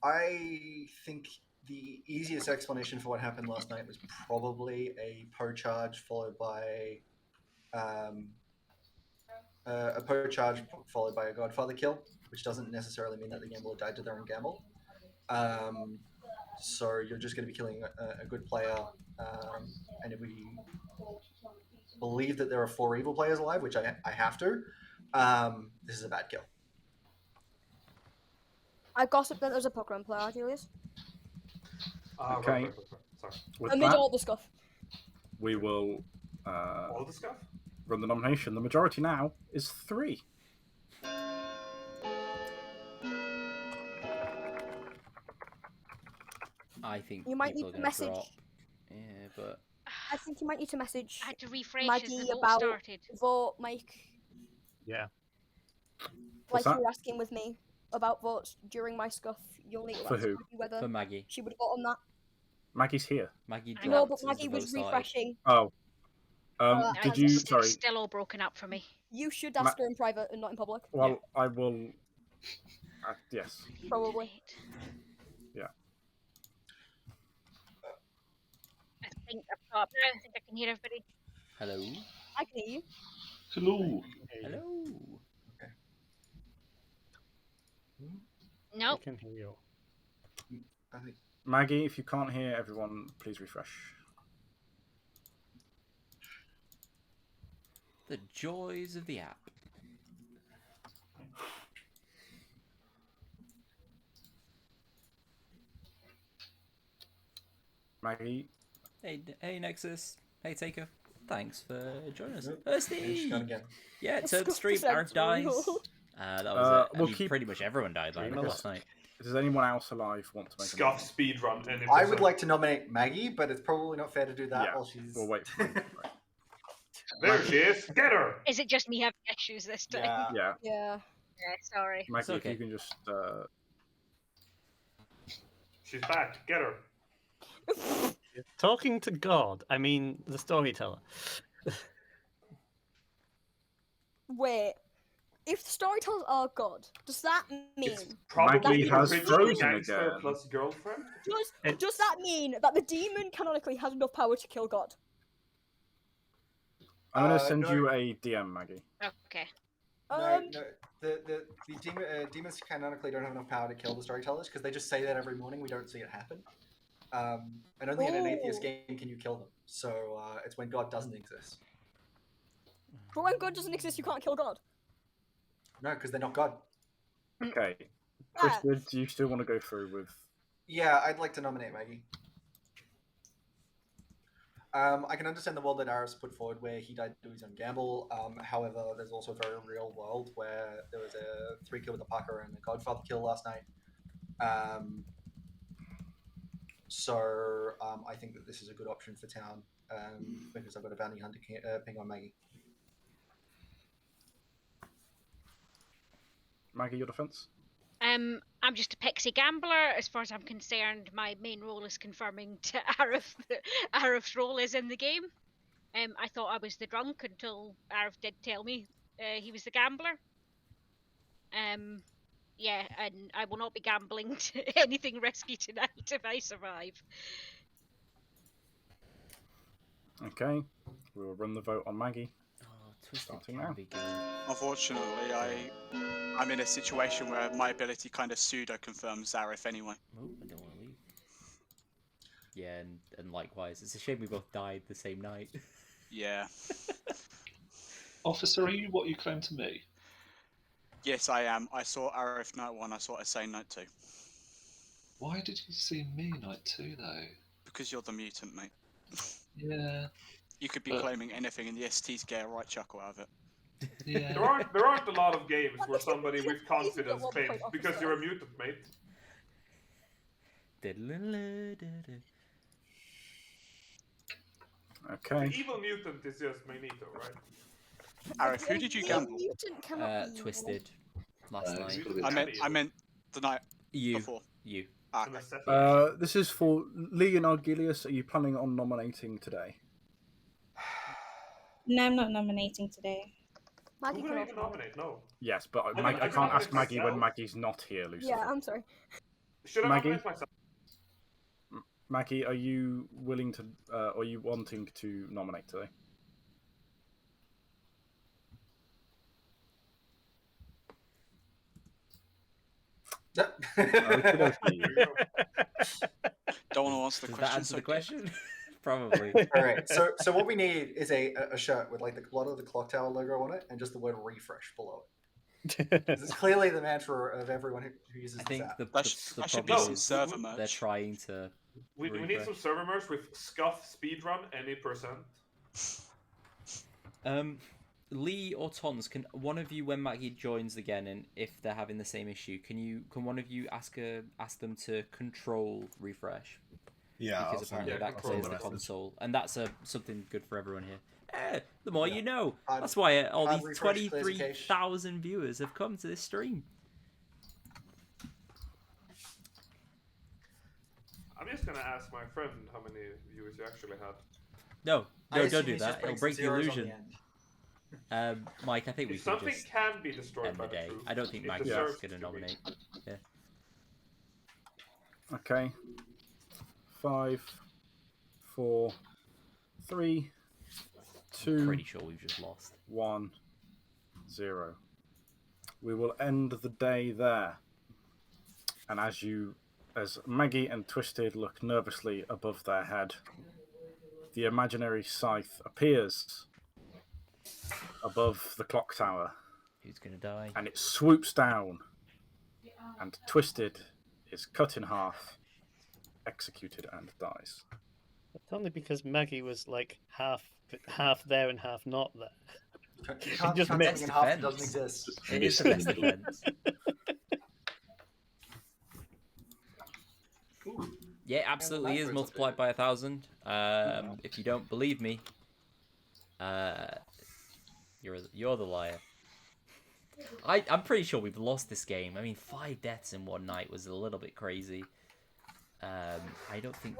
[SPEAKER 3] I think the easiest explanation for what happened last night was probably a Poe charge followed by a Godfather kill, which doesn't necessarily mean that the gambler died to their own gamble. So you're just going to be killing a good player, and if we believe that there are 4 evil players alive, which I have to, this is a bad kill.
[SPEAKER 7] I gossiped that there's a Pokemon player, Julius.
[SPEAKER 4] Okay.
[SPEAKER 2] Right. Sorry.
[SPEAKER 4] With
[SPEAKER 7] Amid
[SPEAKER 4] that,
[SPEAKER 7] all the stuff.
[SPEAKER 4] we will
[SPEAKER 2] All the stuff?
[SPEAKER 4] run the nomination. The majority now is 3.
[SPEAKER 1] I think
[SPEAKER 7] You might
[SPEAKER 1] people
[SPEAKER 7] need
[SPEAKER 1] are
[SPEAKER 7] to
[SPEAKER 1] gonna
[SPEAKER 7] message.
[SPEAKER 1] drop. Yeah, but
[SPEAKER 7] I think you might need to message
[SPEAKER 6] I had to refresh as
[SPEAKER 7] Maggie
[SPEAKER 6] the vote
[SPEAKER 7] about
[SPEAKER 6] started.
[SPEAKER 7] vote, Mike.
[SPEAKER 5] Yeah.
[SPEAKER 7] Like
[SPEAKER 4] What's
[SPEAKER 7] you
[SPEAKER 4] that?
[SPEAKER 7] were asking with me. about votes during my scuff, you'll need to
[SPEAKER 4] For
[SPEAKER 7] ask
[SPEAKER 4] who?
[SPEAKER 7] Maggie whether
[SPEAKER 1] For Maggie.
[SPEAKER 7] she would vote on that.
[SPEAKER 4] Maggie's here.
[SPEAKER 1] Maggie
[SPEAKER 6] I
[SPEAKER 7] No,
[SPEAKER 6] know.
[SPEAKER 1] dropped
[SPEAKER 7] but
[SPEAKER 1] as the
[SPEAKER 7] Maggie was
[SPEAKER 1] vote started.
[SPEAKER 7] refreshing.
[SPEAKER 4] Oh. Did you?
[SPEAKER 6] It's
[SPEAKER 4] Sorry.
[SPEAKER 6] still all broken up for me.
[SPEAKER 7] You should ask her in private and not in public.
[SPEAKER 4] Well, I will. Yes.
[SPEAKER 7] Probably.
[SPEAKER 4] Yeah.
[SPEAKER 6] I think I've got up now. I think I can hear everybody.
[SPEAKER 1] Hello.
[SPEAKER 7] I can hear you.
[SPEAKER 10] Hello.
[SPEAKER 1] Hello.
[SPEAKER 6] Nope.
[SPEAKER 5] I can hear you.
[SPEAKER 4] Maggie, if you can't hear everyone, please refresh.
[SPEAKER 1] The joys of the app.
[SPEAKER 4] Maggie.
[SPEAKER 1] Hey Nexus. Hey Taker. Thanks for joining us.
[SPEAKER 3] Nope.
[SPEAKER 1] Thirsty.
[SPEAKER 3] She's gone again.
[SPEAKER 1] Yeah,
[SPEAKER 7] Let's
[SPEAKER 1] turn
[SPEAKER 7] go
[SPEAKER 1] stream.
[SPEAKER 7] for
[SPEAKER 1] Arif dies.
[SPEAKER 7] Central.
[SPEAKER 1] That was it. I
[SPEAKER 4] we'll
[SPEAKER 1] mean,
[SPEAKER 4] keep-
[SPEAKER 1] pretty much everyone died like last night.
[SPEAKER 4] Does anyone else alive want to make a
[SPEAKER 2] Scuff
[SPEAKER 4] nomination?
[SPEAKER 2] speedrun. Any
[SPEAKER 3] I would
[SPEAKER 2] percent.
[SPEAKER 3] like to nominate Maggie, but it's probably not fair to do that
[SPEAKER 4] Yeah,
[SPEAKER 3] while she's.
[SPEAKER 4] we'll wait for Maggie. Right.
[SPEAKER 2] There she is. Get her.
[SPEAKER 6] Is it just me having issues this time?
[SPEAKER 3] Yeah.
[SPEAKER 4] Yeah.
[SPEAKER 7] Yeah.
[SPEAKER 6] Yeah, sorry.
[SPEAKER 4] Maggie,
[SPEAKER 1] okay.
[SPEAKER 4] if you can just.
[SPEAKER 2] She's back. Get her.
[SPEAKER 5] Talking to God, I mean the storyteller.
[SPEAKER 7] Wait. If the storytellers are God, does that mean
[SPEAKER 4] Maggie has
[SPEAKER 2] Rich
[SPEAKER 4] frozen
[SPEAKER 2] gangster
[SPEAKER 4] again.
[SPEAKER 2] plus girlfriend.
[SPEAKER 7] does that mean that the demon canonically has enough power to kill God?
[SPEAKER 4] I'm going to send
[SPEAKER 3] no.
[SPEAKER 4] you a DM, Maggie.
[SPEAKER 6] Okay.
[SPEAKER 3] No, the demons canonically don't have enough power to kill the storytellers because they just say that every morning. We don't see it happen. And only in an atheist
[SPEAKER 7] Oh.
[SPEAKER 3] game can you kill them. So it's when God doesn't exist.
[SPEAKER 7] But when God doesn't exist, you can't kill God.
[SPEAKER 3] No, because they're not God.
[SPEAKER 4] Okay.
[SPEAKER 7] Ah.
[SPEAKER 4] Twisted, do you still want to go through with.
[SPEAKER 3] Yeah, I'd like to nominate Maggie. I can understand the world that Aris put forward where he died to do his own gamble. However, there's also a very real world where there was a 3-kill with a Parker and a Godfather kill last night. So I think that this is a good option for town because I've got a bounty hunter ping on Maggie.
[SPEAKER 4] Maggie, your defense?
[SPEAKER 6] I'm just a pixie gambler. As far as I'm concerned, my main role is confirming to Arif that Arif's role is in the game. I thought I was the drunk until Arif did tell me he was the gambler. Yeah, and I will not be gambling to anything risky tonight if I survive.
[SPEAKER 4] Okay. We will run the vote on Maggie.
[SPEAKER 1] Oh, Twisted
[SPEAKER 4] Starting
[SPEAKER 1] can
[SPEAKER 4] now.
[SPEAKER 1] be good.
[SPEAKER 8] Unfortunately, I'm in a situation where my ability kind of pseudo confirms Zareth anyway.
[SPEAKER 1] Oh, I don't want to leave. Yeah, and likewise. It's a shame we both died the same night.
[SPEAKER 8] Yeah.
[SPEAKER 10] Officer, are you what you claim to me?
[SPEAKER 8] Yes, I am. I saw Arif night 1, I saw Asane night 2.
[SPEAKER 10] Why did you see me night 2, though?
[SPEAKER 8] Because you're the mutant, mate.
[SPEAKER 10] Yeah.
[SPEAKER 8] You could be
[SPEAKER 10] But-
[SPEAKER 8] claiming anything and the STs get a right chuckle out of it.
[SPEAKER 10] Yeah.
[SPEAKER 2] There aren't a lot of games where
[SPEAKER 7] What
[SPEAKER 2] somebody
[SPEAKER 7] is
[SPEAKER 2] with
[SPEAKER 7] the
[SPEAKER 2] confidence
[SPEAKER 7] one
[SPEAKER 2] claims
[SPEAKER 7] point
[SPEAKER 2] because
[SPEAKER 7] officer?
[SPEAKER 2] you're a mutant, mate.
[SPEAKER 4] Okay.
[SPEAKER 2] The evil mutant is just Magneto, right?
[SPEAKER 8] Arif, who did you
[SPEAKER 7] The
[SPEAKER 8] gamble?
[SPEAKER 7] mutant cannot be evil.
[SPEAKER 1] Twisted. Last
[SPEAKER 10] it's
[SPEAKER 1] night.
[SPEAKER 10] gotta be
[SPEAKER 8] I meant the night
[SPEAKER 1] You.
[SPEAKER 8] before.
[SPEAKER 1] You.
[SPEAKER 8] Ah,
[SPEAKER 2] And
[SPEAKER 8] okay.
[SPEAKER 2] the Cephalus.
[SPEAKER 4] This is for Leonard Gilius. Are you planning on nominating today?
[SPEAKER 13] No, I'm not nominating today.
[SPEAKER 7] Maggie
[SPEAKER 2] Who
[SPEAKER 7] can
[SPEAKER 2] would I
[SPEAKER 7] also
[SPEAKER 2] even nominate? No.
[SPEAKER 4] Yes, but
[SPEAKER 2] I
[SPEAKER 4] I
[SPEAKER 2] can
[SPEAKER 4] can't ask
[SPEAKER 2] nominate
[SPEAKER 4] Maggie when
[SPEAKER 2] myself.
[SPEAKER 4] Maggie's not here, Lucifer.
[SPEAKER 7] Yeah, I'm sorry.
[SPEAKER 2] Should I
[SPEAKER 4] Maggie?
[SPEAKER 2] nominate myself?
[SPEAKER 4] Maggie, are you willing to, are you wanting to nominate today? Okey-dokey.
[SPEAKER 8] Don't want to answer the
[SPEAKER 1] Does that
[SPEAKER 8] question.
[SPEAKER 1] answer
[SPEAKER 8] so
[SPEAKER 1] the question? Probably.
[SPEAKER 3] All right. So what we need is a shirt with like the lot of the Clocktower logo on it and just the word refresh below it. This is clearly the mantra of everyone who uses
[SPEAKER 1] I
[SPEAKER 3] this
[SPEAKER 1] think
[SPEAKER 3] app.
[SPEAKER 1] the
[SPEAKER 8] That should be
[SPEAKER 1] problem
[SPEAKER 8] some
[SPEAKER 1] is
[SPEAKER 8] server
[SPEAKER 1] they're
[SPEAKER 8] merch.
[SPEAKER 1] trying to.
[SPEAKER 2] We need
[SPEAKER 1] refresh.
[SPEAKER 2] some server merch with scuff speedrun any percent.
[SPEAKER 1] Lee or Tons, can one of you, when Maggie joins again, and if they're having the same issue, can one of you ask them to control refresh?
[SPEAKER 9] Yeah,
[SPEAKER 1] Because
[SPEAKER 9] I'll send
[SPEAKER 1] apparently
[SPEAKER 9] you
[SPEAKER 1] that
[SPEAKER 9] a
[SPEAKER 1] clears the
[SPEAKER 9] message.
[SPEAKER 1] console, and that's something good for everyone here. The more you know.
[SPEAKER 3] Hard-
[SPEAKER 1] That's why all
[SPEAKER 3] hard
[SPEAKER 1] these
[SPEAKER 3] refresh clears the cache.
[SPEAKER 1] 23,000 viewers have come to this stream.
[SPEAKER 2] I'm just gonna ask my friend how many viewers you actually had.
[SPEAKER 1] No,
[SPEAKER 3] I
[SPEAKER 1] don't
[SPEAKER 3] assume
[SPEAKER 1] do
[SPEAKER 3] he's just
[SPEAKER 1] that. It'll
[SPEAKER 3] putting some
[SPEAKER 1] break the
[SPEAKER 3] zeros on the
[SPEAKER 1] illusion.
[SPEAKER 3] end.
[SPEAKER 1] Mike, I think we
[SPEAKER 2] If
[SPEAKER 1] can
[SPEAKER 2] something
[SPEAKER 1] just
[SPEAKER 2] can be destroyed
[SPEAKER 1] end
[SPEAKER 2] by
[SPEAKER 1] the
[SPEAKER 2] the
[SPEAKER 1] day.
[SPEAKER 2] truth,
[SPEAKER 1] I don't think
[SPEAKER 2] it
[SPEAKER 1] Maggie's
[SPEAKER 2] deserves
[SPEAKER 1] going to
[SPEAKER 2] to be.
[SPEAKER 1] nominate. Yeah.
[SPEAKER 4] Okay. 5, 4, 3, 2,
[SPEAKER 1] Pretty sure we've just lost.
[SPEAKER 4] 1, 0. We will end the day there. And as Maggie and Twisted look nervously above their head, the imaginary scythe appears above the clock tower.
[SPEAKER 1] Who's going to die?
[SPEAKER 4] And it swoops down, and Twisted is cut in half, executed, and dies.
[SPEAKER 5] It's only because Maggie was like half there and half not there.
[SPEAKER 3] You
[SPEAKER 5] She
[SPEAKER 3] can't
[SPEAKER 5] just
[SPEAKER 3] cut
[SPEAKER 5] missed.
[SPEAKER 3] something in half that doesn't exist.
[SPEAKER 1] It is the best defense. Yeah, absolutely is multiplied by 1,000. If you don't believe me, you're the liar. I'm pretty sure we've lost this game. I mean, 5 deaths in one night was a little bit crazy. I don't think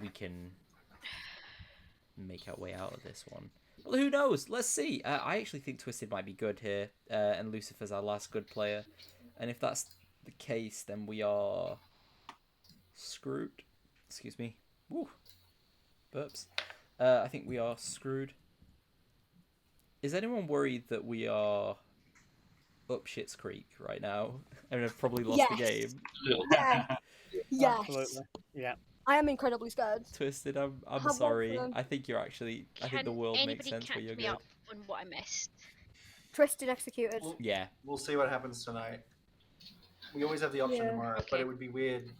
[SPEAKER 1] we can make our way out of this one. Well, who knows? Let's see. I actually think Twisted might be good here, and Lucifer's our last good player. And if that's the case, then we are screwed. Excuse me. Woo. Burps. I think we are screwed. Is anyone worried that we are up Shit's Creek right now and have probably lost the game?
[SPEAKER 7] Yeah. Yes.
[SPEAKER 5] Absolutely. Yeah.
[SPEAKER 7] I am incredibly scared.
[SPEAKER 1] Twisted, I'm
[SPEAKER 7] How
[SPEAKER 1] sorry.
[SPEAKER 7] about,
[SPEAKER 1] I think you're actually. I think the world makes sense where you're
[SPEAKER 6] me
[SPEAKER 1] good.
[SPEAKER 6] up on what I missed?
[SPEAKER 7] Twisted executed.
[SPEAKER 1] Yeah.
[SPEAKER 3] We'll see what happens tonight. We always have the option
[SPEAKER 7] Yeah.
[SPEAKER 3] tomorrow, but it would be weird.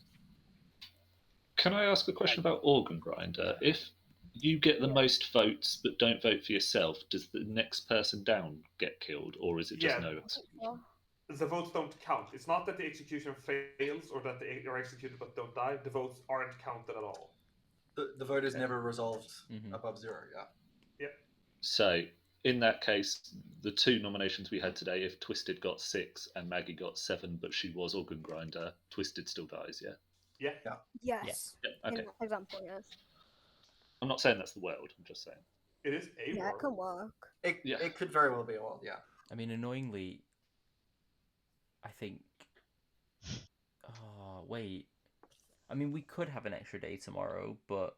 [SPEAKER 10] Can I ask a question about Organ Grinder? If you get the most votes but don't vote for yourself, does the next person down get killed, or is it just no?
[SPEAKER 2] The votes don't count. It's not that the execution fails or that they are executed but don't die. The votes aren't counted at all.
[SPEAKER 3] The vote is never resolved above 0. Yeah.
[SPEAKER 2] Yeah.
[SPEAKER 10] So, in that case, the 2 nominations we had today, if Twisted got 6 and Maggie got 7, but she was Organ Grinder, Twisted still dies, yeah?
[SPEAKER 2] Yeah.
[SPEAKER 7] Yes.
[SPEAKER 10] Yeah, okay.
[SPEAKER 7] In that example, yes.
[SPEAKER 10] I'm not saying that's the world, I'm just saying.
[SPEAKER 2] It is a
[SPEAKER 7] Yeah,
[SPEAKER 2] world.
[SPEAKER 7] it can work.
[SPEAKER 3] It could very well be a world, yeah.
[SPEAKER 1] I mean, annoyingly, I think. Oh, wait. I mean, we could have an extra day tomorrow, but.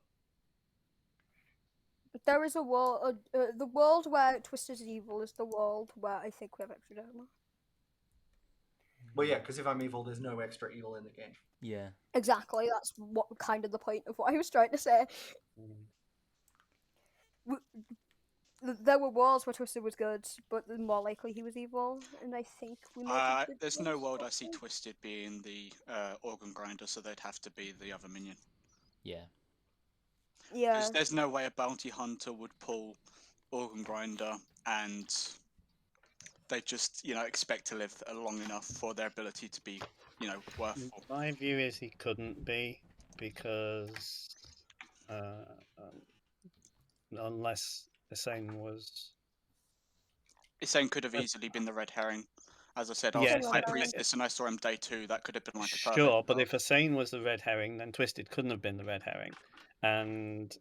[SPEAKER 7] There is a world. The world where Twisted is evil is the world where I think we have extra demo.
[SPEAKER 3] Well, yeah, because if I'm evil, there's no extra evil in the game.
[SPEAKER 1] Yeah.
[SPEAKER 7] Exactly. That's what kind of the point of what I was trying to say. There were worlds where Twisted was good, but more likely he was evil, and I think we might.
[SPEAKER 8] There's no world I see Twisted being the Organ Grinder, so they'd have to be the other minion.
[SPEAKER 1] Yeah.
[SPEAKER 7] Yeah.
[SPEAKER 8] There's no way a bounty hunter would pull Organ Grinder and they just, expect to live long enough for their ability to be, worthful.
[SPEAKER 5] My view is he couldn't be because unless Hussein was.
[SPEAKER 8] Hussein could have easily been the red herring. As I said, I
[SPEAKER 5] Yes,
[SPEAKER 8] was High Priestess and I saw him day 2. That could have been like a perfect
[SPEAKER 5] Sure, but
[SPEAKER 8] world.
[SPEAKER 5] if Hussein was the red herring, then Twisted couldn't have been the red herring, and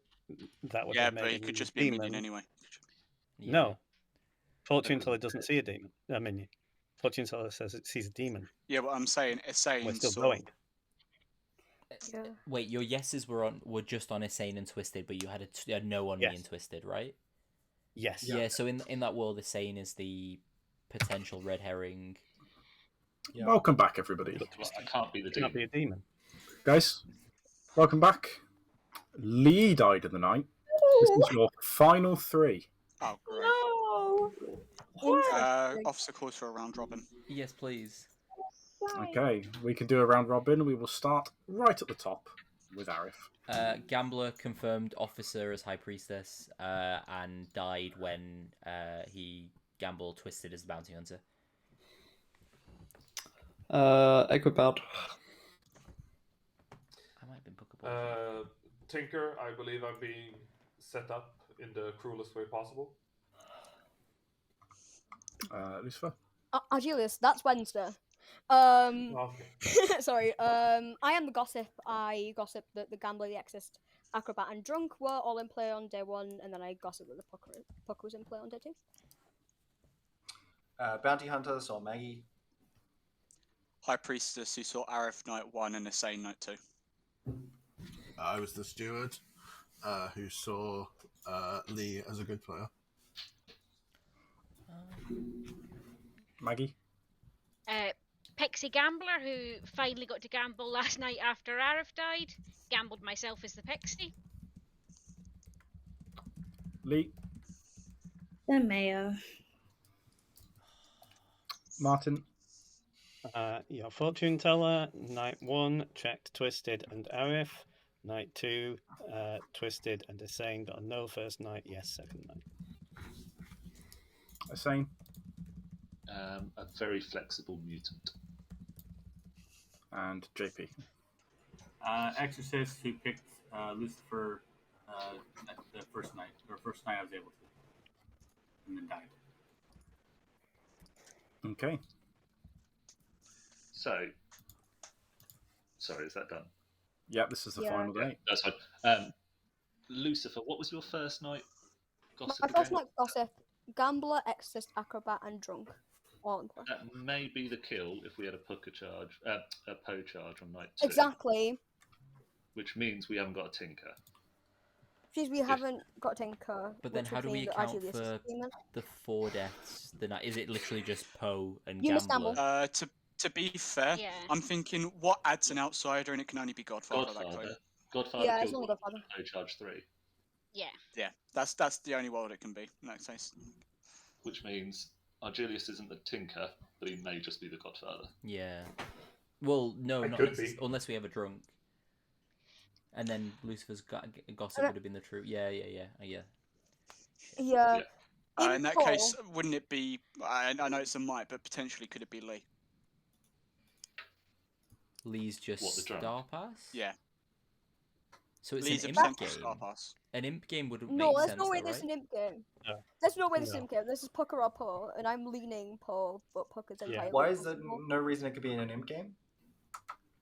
[SPEAKER 5] that would have made
[SPEAKER 8] but
[SPEAKER 5] him
[SPEAKER 8] it could just
[SPEAKER 5] a
[SPEAKER 8] be a
[SPEAKER 5] demon.
[SPEAKER 8] minion anyway.
[SPEAKER 5] No, Fortune Teller doesn't see a minion. Fortune Teller says it sees a demon.
[SPEAKER 8] Yeah, but I'm saying Hussein
[SPEAKER 5] We're still
[SPEAKER 8] saw.
[SPEAKER 5] going.
[SPEAKER 7] Yeah.
[SPEAKER 1] Wait, your yeses were just on Insane and Twisted, but you had a no on me and Twisted, right?
[SPEAKER 5] Yes.
[SPEAKER 1] Yeah. So in that world, Insane is the potential red herring.
[SPEAKER 4] Yeah. Welcome back, everybody.
[SPEAKER 10] I can't be the demon.
[SPEAKER 5] Can't be a demon.
[SPEAKER 4] Guys, welcome back. Lee died in the night. This is your final 3.
[SPEAKER 8] Oh, great.
[SPEAKER 7] No.
[SPEAKER 8] Officer calls for a round robin.
[SPEAKER 1] Yes, please.
[SPEAKER 4] Okay, we can do a round robin. We will start right at the top with Arif.
[SPEAKER 1] Gambler confirmed officer as High Priestess and died when he gambled Twisted as the bounty hunter.
[SPEAKER 12] Equipart.
[SPEAKER 1] I might have been bookable.
[SPEAKER 2] Tinker, I believe I'm being set up in the cruelest way possible.
[SPEAKER 4] Lucifer?
[SPEAKER 7] Julius, that's Wednesday.
[SPEAKER 2] Okay.
[SPEAKER 7] Sorry. I am the gossip. I gossip that the gambler, the exist, acrobat, and drunk were all in play on day 1, and then I gossip that the pucker was in play on day 2.
[SPEAKER 3] Bounty hunter saw Maggie.
[SPEAKER 8] High priestess who saw Arif night 1 and Assane night 2.
[SPEAKER 9] I was the steward who saw Lee as a good player.
[SPEAKER 4] Maggie?
[SPEAKER 6] Pixie Gambler, who finally got to gamble last night after Arif died. Gambled myself as the Pixie.
[SPEAKER 4] Lee?
[SPEAKER 13] The mayor.
[SPEAKER 4] Martin?
[SPEAKER 5] Your fortune teller, night 1, checked Twisted and Arif. Night 2, Twisted and Assane got a no first night, yes second night.
[SPEAKER 4] Assane?
[SPEAKER 10] A very flexible mutant.
[SPEAKER 4] And JP?
[SPEAKER 11] Exorcist, who picked Lucifer at the first night I was able to, and then died.
[SPEAKER 4] Okay.
[SPEAKER 10] So, sorry, is that done?
[SPEAKER 4] Yeah, this is the final day.
[SPEAKER 10] That's fine. Lucifer, what was your first night? Gossip
[SPEAKER 7] My first
[SPEAKER 10] again?
[SPEAKER 7] night gossip, gambler, exorcist, acrobat, and drunk. All in play.
[SPEAKER 10] That may be the kill if we had a Pucker charge, a Poe charge on night 2.
[SPEAKER 7] Exactly.
[SPEAKER 10] Which means we haven't got a Tinker.
[SPEAKER 7] Because we haven't got Tinker.
[SPEAKER 1] But then
[SPEAKER 7] which
[SPEAKER 1] how
[SPEAKER 7] would
[SPEAKER 1] do we
[SPEAKER 7] mean that
[SPEAKER 1] account
[SPEAKER 7] Archelius is
[SPEAKER 1] for
[SPEAKER 7] a demon.
[SPEAKER 1] the 4 deaths? Is it literally just Poe and
[SPEAKER 7] You miss
[SPEAKER 1] Gambler?
[SPEAKER 8] To be fair, I'm thinking what adds an outsider, and it can only be Godfather.
[SPEAKER 10] Godfather
[SPEAKER 7] Yeah, it's
[SPEAKER 10] killed
[SPEAKER 7] only
[SPEAKER 10] one,
[SPEAKER 7] Godfather.
[SPEAKER 10] Poe charge 3.
[SPEAKER 6] Yeah.
[SPEAKER 8] Yeah, that's the only world it can be in that case.
[SPEAKER 10] Which means Argelius isn't the Tinker, but he may just be the Godfather.
[SPEAKER 1] Yeah. Well, no,
[SPEAKER 2] It
[SPEAKER 1] not
[SPEAKER 2] could be.
[SPEAKER 1] unless we have a drunk. And then Lucifer's gossip would have been the truth. Yeah.
[SPEAKER 7] Yeah.
[SPEAKER 8] In that case, wouldn't it be? I know it's a might, but potentially could it be Lee?
[SPEAKER 1] Lee's just
[SPEAKER 10] What, the drunk?
[SPEAKER 1] Star Pass?
[SPEAKER 8] Yeah.
[SPEAKER 1] So it's
[SPEAKER 8] Lee's
[SPEAKER 1] an
[SPEAKER 8] a
[SPEAKER 1] imp
[SPEAKER 8] potential
[SPEAKER 1] game.
[SPEAKER 8] Star Pass.
[SPEAKER 1] An imp game would
[SPEAKER 7] No,
[SPEAKER 1] make
[SPEAKER 7] there's
[SPEAKER 1] sense,
[SPEAKER 7] no way
[SPEAKER 1] though,
[SPEAKER 7] this
[SPEAKER 1] right?
[SPEAKER 7] is an imp game.
[SPEAKER 5] No.
[SPEAKER 7] There's no way this is
[SPEAKER 5] No.
[SPEAKER 7] an imp game. This is Pucker or Poe, and I'm leaning Poe, but Pucker's entirely
[SPEAKER 3] Why is there
[SPEAKER 7] possible.
[SPEAKER 3] no reason it could be in an imp game?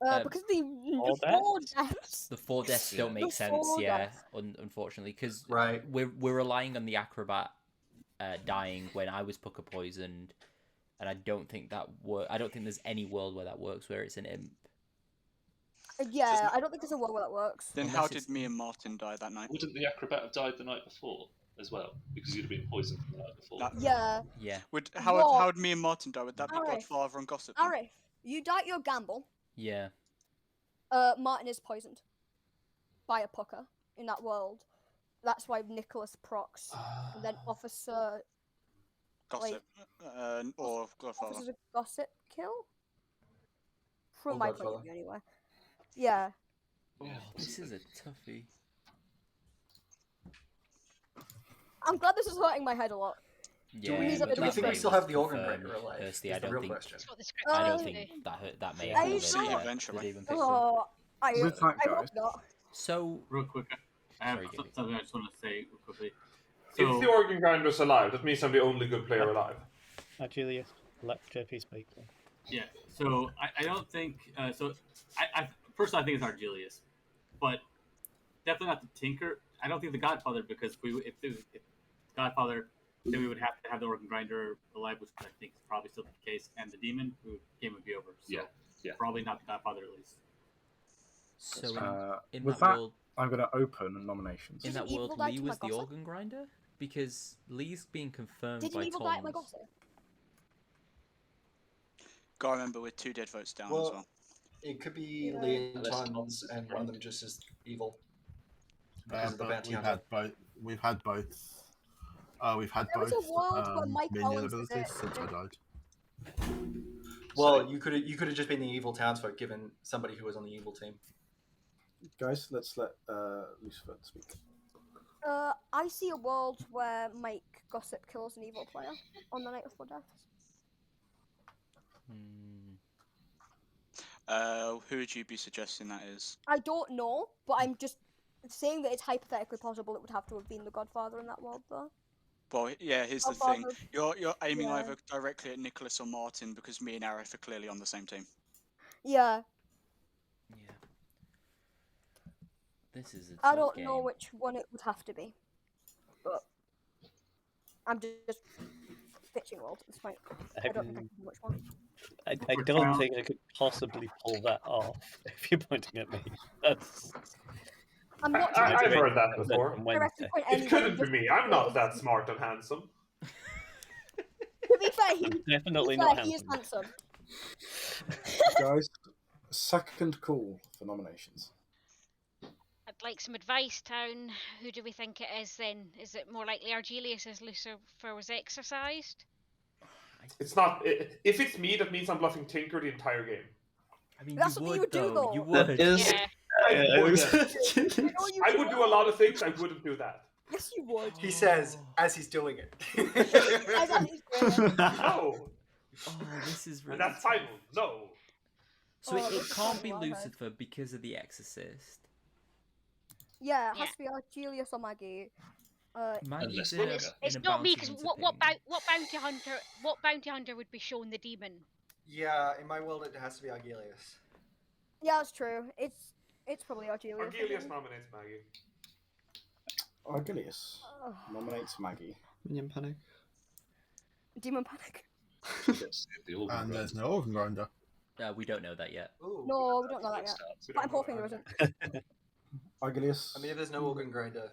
[SPEAKER 7] Because the
[SPEAKER 5] all
[SPEAKER 7] 4 deaths.
[SPEAKER 1] The 4 deaths don't make
[SPEAKER 7] The
[SPEAKER 1] sense,
[SPEAKER 7] 4
[SPEAKER 1] yeah,
[SPEAKER 7] deaths.
[SPEAKER 1] unfortunately, because
[SPEAKER 3] Right.
[SPEAKER 1] we're relying on the acrobat dying when I was Pucker poisoned, and I don't think I don't think there's any world where that works where it's an imp.
[SPEAKER 7] Yeah, I don't think there's a world where that works.
[SPEAKER 8] Then
[SPEAKER 1] Unless
[SPEAKER 8] how
[SPEAKER 1] it's-
[SPEAKER 8] did me and Martin die that night?
[SPEAKER 10] Wouldn't the acrobat have died the night before as well? Because you'd have been poisoned from the night before.
[SPEAKER 7] Yeah.
[SPEAKER 1] Yeah.
[SPEAKER 8] How would me and Martin die? Would that be
[SPEAKER 7] Arif.
[SPEAKER 8] Godfather and Gossip? then?
[SPEAKER 7] Arif, you die your gamble.
[SPEAKER 1] Yeah.
[SPEAKER 7] Martin is poisoned by a Pucker in that world. That's why Nicholas procs, and then Officer
[SPEAKER 8] Gossip or Godfather.
[SPEAKER 7] Officer's a gossip kill. From
[SPEAKER 3] Or
[SPEAKER 7] my point
[SPEAKER 3] Godfather.
[SPEAKER 7] of view, anyway. Yeah.
[SPEAKER 1] Oh, this is a toughie.
[SPEAKER 7] I'm glad this is hurting my head a lot.
[SPEAKER 1] Yeah,
[SPEAKER 7] we-
[SPEAKER 1] but
[SPEAKER 7] do we
[SPEAKER 1] that
[SPEAKER 7] think we
[SPEAKER 1] may
[SPEAKER 7] still
[SPEAKER 3] have
[SPEAKER 1] just
[SPEAKER 3] the organ
[SPEAKER 1] confirm
[SPEAKER 3] grinder alive?
[SPEAKER 1] Kirsty,
[SPEAKER 3] Is
[SPEAKER 1] I
[SPEAKER 3] the
[SPEAKER 1] don't
[SPEAKER 3] real
[SPEAKER 1] think.
[SPEAKER 3] question.
[SPEAKER 6] That's what the script
[SPEAKER 1] I don't
[SPEAKER 6] says.
[SPEAKER 1] think that may
[SPEAKER 7] I
[SPEAKER 1] have
[SPEAKER 7] don't
[SPEAKER 1] been
[SPEAKER 7] know.
[SPEAKER 8] Eventually.
[SPEAKER 1] even picked up.
[SPEAKER 7] Oh, I
[SPEAKER 4] With that,
[SPEAKER 7] I
[SPEAKER 4] guys,
[SPEAKER 7] hope not.
[SPEAKER 1] So
[SPEAKER 11] Real quick, I have
[SPEAKER 1] Sorry, Gibby.
[SPEAKER 11] something I just want to say real quickly.
[SPEAKER 2] If the organ grinder's alive, that means I'm the only good player alive.
[SPEAKER 5] Argelius, let JP speak. Please.
[SPEAKER 11] Yeah, so I don't think so. I personally I think it's Argelius, but definitely not the Tinker. I don't think the Godfather, because if Godfather, then we would have to have the organ grinder alive, which I think is probably still the case, and the demon, game would be over. So
[SPEAKER 10] Yeah.
[SPEAKER 11] probably not the Godfather at least.
[SPEAKER 1] So in
[SPEAKER 4] with
[SPEAKER 1] that
[SPEAKER 4] that,
[SPEAKER 1] world,
[SPEAKER 4] I'm going to open nominations.
[SPEAKER 1] in that
[SPEAKER 7] Evil
[SPEAKER 1] world,
[SPEAKER 7] die
[SPEAKER 1] Lee
[SPEAKER 7] to my
[SPEAKER 1] was the
[SPEAKER 7] gossip?
[SPEAKER 1] organ grinder because Lee's being confirmed
[SPEAKER 7] Did
[SPEAKER 1] by
[SPEAKER 7] an evil die at my
[SPEAKER 1] Tom's.
[SPEAKER 7] gossip?
[SPEAKER 8] Gotta remember we're 2 dead votes down as
[SPEAKER 3] Well,
[SPEAKER 8] well.
[SPEAKER 3] it could be
[SPEAKER 7] Yeah.
[SPEAKER 3] Lee and
[SPEAKER 10] Unless
[SPEAKER 3] Tons,
[SPEAKER 10] Tom's
[SPEAKER 3] and one of them just is evil.
[SPEAKER 9] Yeah,
[SPEAKER 3] Because of the
[SPEAKER 9] but
[SPEAKER 3] bounty
[SPEAKER 9] we've
[SPEAKER 3] hunter.
[SPEAKER 9] had both. We've had both. We've had
[SPEAKER 7] There was
[SPEAKER 9] both
[SPEAKER 7] a world where Mike
[SPEAKER 9] minion
[SPEAKER 7] Owens was
[SPEAKER 9] abilities
[SPEAKER 7] there.
[SPEAKER 9] since I died.
[SPEAKER 3] Well, you could have just been the evil townsfolk, given somebody who was on the evil team.
[SPEAKER 4] Guys, let's let Lucifer speak.
[SPEAKER 7] I see a world where Mike Gossip kills an evil player on the night of 4 deaths.
[SPEAKER 8] Who would you be suggesting that is?
[SPEAKER 7] I don't know, but I'm just saying that it's hypothetically possible it would have to have been the Godfather in that world, though.
[SPEAKER 8] Well, yeah. Here's
[SPEAKER 7] How
[SPEAKER 8] the
[SPEAKER 7] far
[SPEAKER 8] thing:
[SPEAKER 7] the-
[SPEAKER 8] you're aiming
[SPEAKER 7] yeah.
[SPEAKER 8] either directly at Nicholas or Martin because me and Arif are clearly on the same team.
[SPEAKER 7] Yeah,
[SPEAKER 1] Yeah. This is a tough
[SPEAKER 7] I don't
[SPEAKER 1] game.
[SPEAKER 7] know which one it would have to be, but I'm just pitching world at this point. I don't think I can do much more.
[SPEAKER 5] I don't think I could possibly pull that off if you're pointing at me. That's
[SPEAKER 7] I'm not.
[SPEAKER 2] I've heard that
[SPEAKER 5] That's
[SPEAKER 2] before.
[SPEAKER 5] on
[SPEAKER 7] I reckon
[SPEAKER 5] Wednesday.
[SPEAKER 7] point
[SPEAKER 2] It
[SPEAKER 7] anyone
[SPEAKER 2] couldn't
[SPEAKER 7] and
[SPEAKER 2] be
[SPEAKER 7] just
[SPEAKER 2] me. I'm not
[SPEAKER 7] it
[SPEAKER 2] that
[SPEAKER 7] is-
[SPEAKER 2] smart and handsome.
[SPEAKER 7] To be fair,
[SPEAKER 5] Definitely
[SPEAKER 7] to be
[SPEAKER 5] not
[SPEAKER 7] fair, he is
[SPEAKER 5] handsome.
[SPEAKER 7] handsome.
[SPEAKER 4] Guys, second call for nominations.
[SPEAKER 6] I'd like some advice, Town. Who do we think it is then? Is it more likely Argelius as Lucifer was exercised?
[SPEAKER 2] It's not. If it's me, that means I'm bluffing Tinker the entire game.
[SPEAKER 1] I mean,
[SPEAKER 7] That's
[SPEAKER 1] you
[SPEAKER 7] what you
[SPEAKER 1] would
[SPEAKER 7] would do,
[SPEAKER 1] though.
[SPEAKER 7] though.
[SPEAKER 1] You
[SPEAKER 12] That
[SPEAKER 1] would.
[SPEAKER 12] is.
[SPEAKER 6] Yeah.
[SPEAKER 2] I would.
[SPEAKER 7] I
[SPEAKER 2] I would do a lot of things. I wouldn't do that.
[SPEAKER 7] Yes, you would.
[SPEAKER 3] He says as he's doing it.
[SPEAKER 7] As he's doing it.
[SPEAKER 2] No,
[SPEAKER 1] Oh, this is really.
[SPEAKER 2] and that's
[SPEAKER 1] tough.
[SPEAKER 2] final. No.
[SPEAKER 1] So
[SPEAKER 7] Oh,
[SPEAKER 1] it
[SPEAKER 7] this is
[SPEAKER 1] can't
[SPEAKER 7] so
[SPEAKER 1] be
[SPEAKER 7] well heard.
[SPEAKER 1] Lucifer because of the Exorcist.
[SPEAKER 7] Yeah, it has
[SPEAKER 6] Yeah.
[SPEAKER 7] to be Argelius or Maggie.
[SPEAKER 1] Maggie's
[SPEAKER 10] Unless
[SPEAKER 1] in
[SPEAKER 10] they
[SPEAKER 1] a,
[SPEAKER 10] have
[SPEAKER 6] It's
[SPEAKER 1] in a
[SPEAKER 6] not me
[SPEAKER 1] bounty
[SPEAKER 6] because
[SPEAKER 1] hunter
[SPEAKER 6] what
[SPEAKER 1] thing.
[SPEAKER 6] bounty hunter would be shown the demon?
[SPEAKER 3] Yeah, in my world it has to be Argelius.
[SPEAKER 7] Yeah, that's true. It's probably Argelius. I
[SPEAKER 2] Argelius
[SPEAKER 7] think.
[SPEAKER 2] nominates Maggie.
[SPEAKER 4] Argelius
[SPEAKER 7] Ugh.
[SPEAKER 4] nominates Maggie.
[SPEAKER 12] Minion panic.
[SPEAKER 7] Demon Panic.
[SPEAKER 10] Yes, the organ
[SPEAKER 9] And
[SPEAKER 10] grinder.
[SPEAKER 9] there's no organ grinder.
[SPEAKER 1] We don't know that yet.
[SPEAKER 3] Ooh.
[SPEAKER 7] No, we don't know that yet.
[SPEAKER 2] We
[SPEAKER 7] But
[SPEAKER 2] don't
[SPEAKER 7] I'm
[SPEAKER 2] know
[SPEAKER 7] hoping there
[SPEAKER 2] that.
[SPEAKER 7] isn't.
[SPEAKER 4] Argelius.
[SPEAKER 3] I mean, if there's no organ grinder.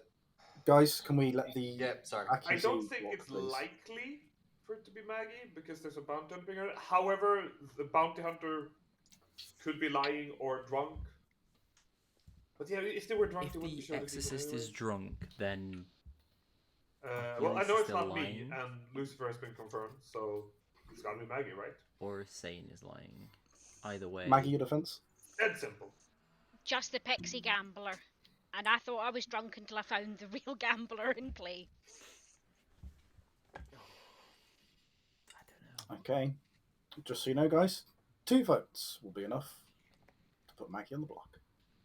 [SPEAKER 4] Guys, can we let the
[SPEAKER 3] Yeah, sorry.
[SPEAKER 2] I
[SPEAKER 4] accuracy
[SPEAKER 2] don't think
[SPEAKER 4] walk,
[SPEAKER 2] it's
[SPEAKER 4] please?
[SPEAKER 2] likely for it to be Maggie because there's a bounty hunter. However, the bounty hunter could be lying or drunk. But yeah, if they were drunk,
[SPEAKER 1] If
[SPEAKER 2] they wouldn't be
[SPEAKER 1] the
[SPEAKER 2] showing
[SPEAKER 1] Exorcist
[SPEAKER 2] the
[SPEAKER 1] is drunk, then
[SPEAKER 2] well, I
[SPEAKER 1] Argelius
[SPEAKER 2] know
[SPEAKER 1] is
[SPEAKER 2] it's
[SPEAKER 1] still
[SPEAKER 2] not me,
[SPEAKER 1] lying.
[SPEAKER 2] and Lucifer has been confirmed, so it's gotta be Maggie, right?
[SPEAKER 1] or Sane is lying. Either way.
[SPEAKER 4] Maggie, your defense.
[SPEAKER 2] Dead simple.
[SPEAKER 6] Just the pixie gambler. And I thought I was drunk until I found the real gambler in play.
[SPEAKER 1] I don't know.
[SPEAKER 4] Okay. Just so you know, guys, 2 votes will be enough to put Maggie on the block.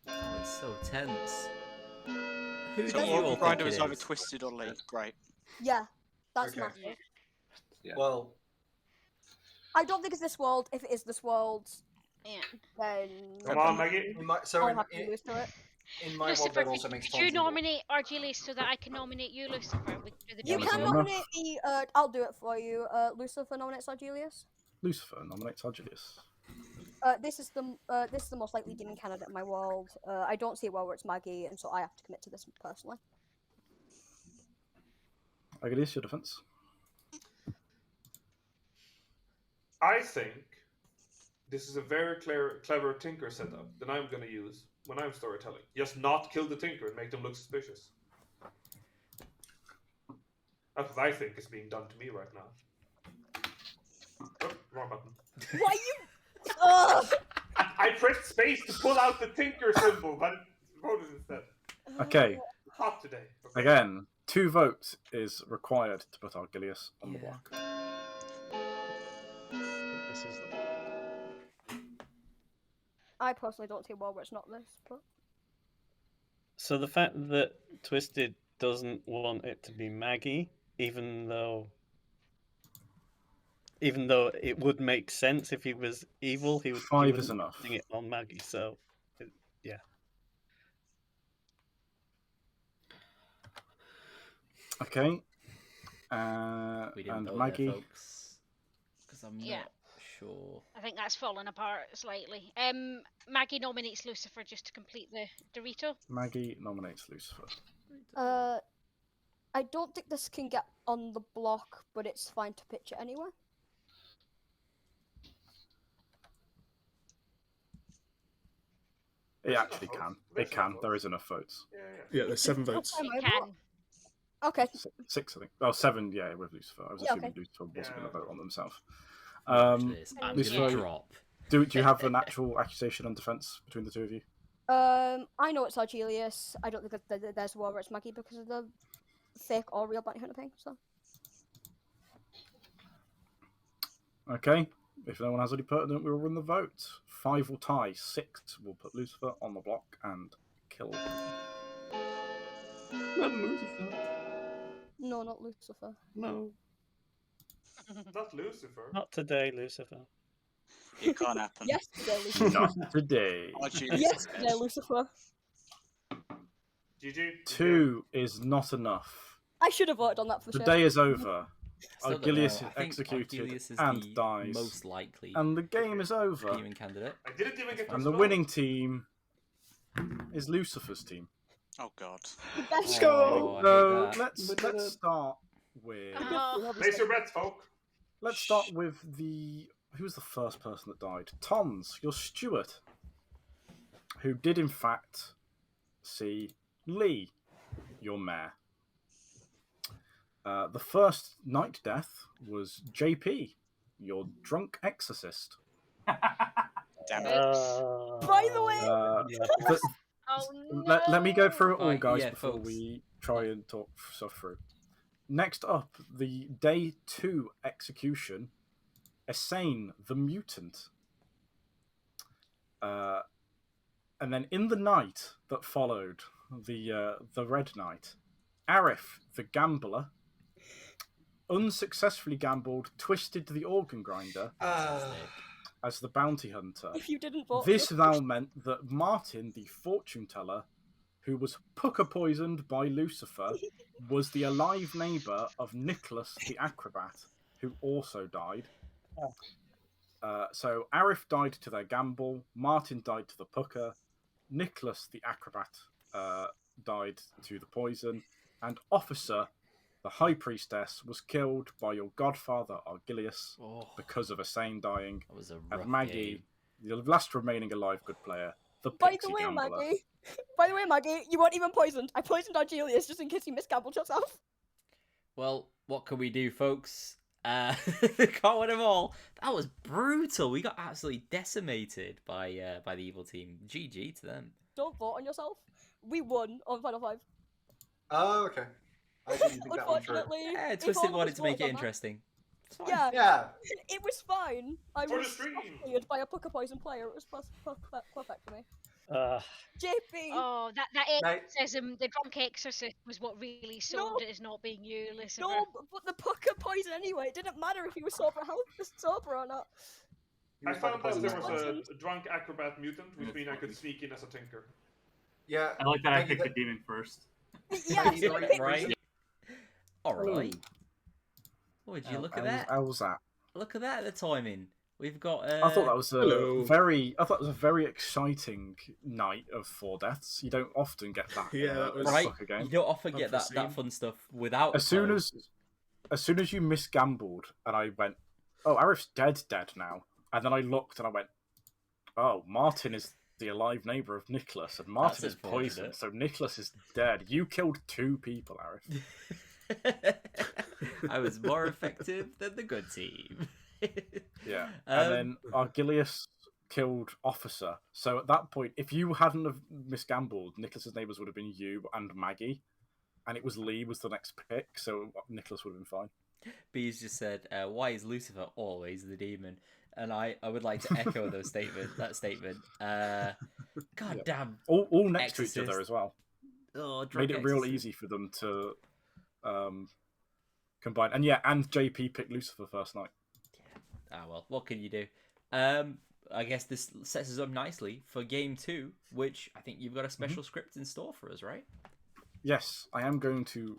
[SPEAKER 1] Oh, it's so tense. Who
[SPEAKER 8] So
[SPEAKER 1] do you all
[SPEAKER 8] organ
[SPEAKER 1] think
[SPEAKER 8] grinder
[SPEAKER 1] it
[SPEAKER 8] is either
[SPEAKER 1] is?
[SPEAKER 8] twisted or Lee. Great.
[SPEAKER 7] Yeah, that's
[SPEAKER 3] Okay.
[SPEAKER 7] massive.
[SPEAKER 10] Yeah.
[SPEAKER 3] Well,
[SPEAKER 7] I don't think it's this world. If it is this world,
[SPEAKER 6] Yeah.
[SPEAKER 7] then
[SPEAKER 2] Come on, Maggie.
[SPEAKER 3] in my, so
[SPEAKER 7] I'll
[SPEAKER 3] in,
[SPEAKER 7] have to lose to it.
[SPEAKER 3] in my world
[SPEAKER 6] Lucifer,
[SPEAKER 3] that also
[SPEAKER 6] could,
[SPEAKER 3] makes
[SPEAKER 6] could you
[SPEAKER 3] tons of work.
[SPEAKER 6] nominate Argelius so that I can nominate you, Lucifer? We do the
[SPEAKER 7] You
[SPEAKER 4] One
[SPEAKER 6] draw.
[SPEAKER 4] is
[SPEAKER 7] can
[SPEAKER 4] enough.
[SPEAKER 7] nominate me. I'll do it for you. Lucifer nominates Argelius.
[SPEAKER 4] Lucifer nominates Argelius.
[SPEAKER 7] This is the most likely demon candidate in my world. I don't see a world where it's Maggie, and so I have to commit to this personally.
[SPEAKER 4] Argelius, your defense.
[SPEAKER 2] I think this is a very clever Tinker setup that I'm gonna use when I'm storytelling. Just not kill the Tinker and make them look suspicious. That's what I think is being done to me right now. Oh, wrong button.
[SPEAKER 7] Why you? Ugh!
[SPEAKER 2] I pressed space to pull out the Tinker symbol, but voted instead.
[SPEAKER 4] Okay.
[SPEAKER 2] Hot today. Okay.
[SPEAKER 4] Again, 2 votes is required to put Argelius on the
[SPEAKER 1] Yeah.
[SPEAKER 4] block.
[SPEAKER 5] This is
[SPEAKER 7] I personally don't see a world where it's not this, but
[SPEAKER 5] So the fact that Twisted doesn't want it to be Maggie, even though it would make sense if he was evil, he would
[SPEAKER 4] 5
[SPEAKER 5] he
[SPEAKER 4] is
[SPEAKER 5] wouldn't
[SPEAKER 4] enough.
[SPEAKER 5] putting it on Maggie. So, yeah.
[SPEAKER 4] Okay.
[SPEAKER 1] We didn't
[SPEAKER 4] And
[SPEAKER 1] vote
[SPEAKER 4] Maggie.
[SPEAKER 1] there, folks. Because I'm
[SPEAKER 6] Yeah.
[SPEAKER 1] not sure.
[SPEAKER 6] I think that's fallen apart slightly. Maggie nominates Lucifer just to complete the Dorito.
[SPEAKER 4] Maggie nominates Lucifer.
[SPEAKER 7] I don't think this can get on the block, but it's fine to pitch it anyway.
[SPEAKER 4] It actually can. It can. There is enough votes.
[SPEAKER 14] Yeah, there's 7 votes.
[SPEAKER 7] Am I
[SPEAKER 6] It can.
[SPEAKER 7] block? Okay.
[SPEAKER 4] 6, I think. Oh, 7, yeah, with Lucifer. I was
[SPEAKER 7] Yeah,
[SPEAKER 4] assuming
[SPEAKER 7] okay.
[SPEAKER 4] Lucifer wasn't going to vote on themselves.
[SPEAKER 1] Watch this. I'm
[SPEAKER 4] Lucifer,
[SPEAKER 1] gonna drop.
[SPEAKER 4] do you have an actual accusation and defense between the 2 of you?
[SPEAKER 7] I know it's Argelius. I don't think that there's a world where it's Maggie because of the fake or real bounty hunter thing. So
[SPEAKER 4] Okay. If no one has any pertinent, we'll run the vote. 5 will tie. 6 will put Lucifer on the block and kill him.
[SPEAKER 7] No, not Lucifer.
[SPEAKER 4] No.
[SPEAKER 2] Not Lucifer.
[SPEAKER 5] Not today, Lucifer.
[SPEAKER 8] It can't happen.
[SPEAKER 7] Yesterday, Lucifer.
[SPEAKER 4] Not today.
[SPEAKER 7] Yesterday, Lucifer.
[SPEAKER 2] GG.
[SPEAKER 4] 2 is not enough.
[SPEAKER 7] I should have voted on that for
[SPEAKER 4] The
[SPEAKER 7] sure.
[SPEAKER 4] day is over.
[SPEAKER 1] Still don't
[SPEAKER 4] Argilius
[SPEAKER 1] know.
[SPEAKER 4] is
[SPEAKER 1] I think
[SPEAKER 4] executed
[SPEAKER 1] Argilius is
[SPEAKER 4] and
[SPEAKER 1] the
[SPEAKER 4] dies.
[SPEAKER 1] most likely
[SPEAKER 4] And the game is over.
[SPEAKER 1] demon candidate.
[SPEAKER 2] I didn't even get to
[SPEAKER 4] And the
[SPEAKER 2] explode.
[SPEAKER 4] winning team is Lucifer's team.
[SPEAKER 8] Oh God.
[SPEAKER 7] Let's
[SPEAKER 1] Oh, I hate
[SPEAKER 4] So
[SPEAKER 1] that.
[SPEAKER 4] let's start with
[SPEAKER 2] Place your bets, folk.
[SPEAKER 4] let's start with who was the first person that died? Tons, your steward, who did in fact see Lee, your mayor. The first night death was JP, your drunk exorcist.
[SPEAKER 8] Damn
[SPEAKER 2] Uh,
[SPEAKER 8] it.
[SPEAKER 7] By the way,
[SPEAKER 6] Oh no!
[SPEAKER 4] let me go through it all,
[SPEAKER 1] Right,
[SPEAKER 4] guys,
[SPEAKER 1] yeah,
[SPEAKER 4] before
[SPEAKER 1] folks.
[SPEAKER 4] we try and talk stuff through. Next up, the day 2 execution, Essane the mutant. And then in the night that followed, the red night, Arif the gambler unsuccessfully gambled, twisted the organ grinder as the bounty hunter.
[SPEAKER 7] if you didn't vote
[SPEAKER 4] This
[SPEAKER 7] for
[SPEAKER 4] now meant that Martin, the fortune teller, who was pucker poisoned by Lucifer, was the alive neighbour of Nicholas the acrobat, who also died. So Arif died to their gamble, Martin died to the pucker, Nicholas the acrobat died to the poison, and Officer, the high priestess, was killed by your godfather Argilius because of Essane dying.
[SPEAKER 1] That was a
[SPEAKER 4] and
[SPEAKER 1] rough
[SPEAKER 4] Maggie, the last remaining alive good player, the
[SPEAKER 7] By
[SPEAKER 4] pixie
[SPEAKER 7] the way,
[SPEAKER 4] gambler.
[SPEAKER 7] Maggie. By the way, Maggie, you weren't even poisoned. I poisoned Argelius just in case you misgambled yourself.
[SPEAKER 1] Well, what can we do, folks? Can't win them all. That was brutal. We got absolutely decimated by the evil team. GG to them.
[SPEAKER 7] Don't vote on yourself. We won on Final Five.
[SPEAKER 3] Oh, okay. I didn't think that one through.
[SPEAKER 7] Unfortunately,
[SPEAKER 1] Yeah,
[SPEAKER 7] if
[SPEAKER 1] Twisted
[SPEAKER 7] all of
[SPEAKER 1] wanted
[SPEAKER 7] us
[SPEAKER 1] to make
[SPEAKER 7] voted
[SPEAKER 1] it
[SPEAKER 7] on that-
[SPEAKER 1] interesting. It's fine.
[SPEAKER 7] Yeah,
[SPEAKER 3] Yeah.
[SPEAKER 7] it was fine. I
[SPEAKER 2] For the
[SPEAKER 7] was
[SPEAKER 2] stream.
[SPEAKER 7] cleared by a pucker poison player. It was perfect for me. JP.
[SPEAKER 6] Oh, that
[SPEAKER 3] Mate.
[SPEAKER 6] exorcism, the drunk exorcist was what really sold it as not being you, Lucifer.
[SPEAKER 7] No, but the pucker poison anyway. It didn't matter if he was sober or not.
[SPEAKER 2] I found out there was
[SPEAKER 7] poisoned.
[SPEAKER 2] a drunk acrobat mutant, which means I could sneak in as a tinker.
[SPEAKER 3] Yeah.
[SPEAKER 11] I like that I
[SPEAKER 3] Maggie,
[SPEAKER 11] picked the demon first.
[SPEAKER 7] Yes.
[SPEAKER 1] Right. All right. Would you look at that?
[SPEAKER 4] How was that?
[SPEAKER 1] Look at that, the timing. We've got.
[SPEAKER 4] I thought that was
[SPEAKER 12] Hello.
[SPEAKER 4] a very exciting night of 4 deaths. You don't often get that.
[SPEAKER 12] Yeah, that was-
[SPEAKER 1] right.
[SPEAKER 4] Soccer game.
[SPEAKER 1] You don't often get that
[SPEAKER 12] Unforeseen.
[SPEAKER 1] fun stuff without.
[SPEAKER 4] As soon
[SPEAKER 1] Poe.
[SPEAKER 4] as you misgambled, and I went, oh, Arif's dead now, and then I looked and I went, oh, Martin is the alive neighbour of Nicholas, and Martin
[SPEAKER 1] That's
[SPEAKER 4] is poisoned,
[SPEAKER 1] unfortunate.
[SPEAKER 4] so Nicholas is dead. You killed 2 people, Arif.
[SPEAKER 1] I was more effective than the good team.
[SPEAKER 4] Yeah, and then Argilius killed Officer. So at that point, if you hadn't have misgambled, Nicholas's neighbours would have been you and Maggie, and it was Lee was the next pick, so Nicholas would have been fine.
[SPEAKER 1] Bees just said, "Why is Lucifer always the demon?" And I would like to echo that statement. God damn!
[SPEAKER 4] All next to each
[SPEAKER 1] Exorcist.
[SPEAKER 4] other as well.
[SPEAKER 1] Oh, drunk
[SPEAKER 4] Made it real
[SPEAKER 1] exorcist.
[SPEAKER 4] easy for them to combine. And yeah, and JP picked Lucifer first night.
[SPEAKER 1] Ah well, what can you do? I guess this sets us up nicely for game 2, which I think you've got a special script in store for us, right?
[SPEAKER 4] Yes, I am going to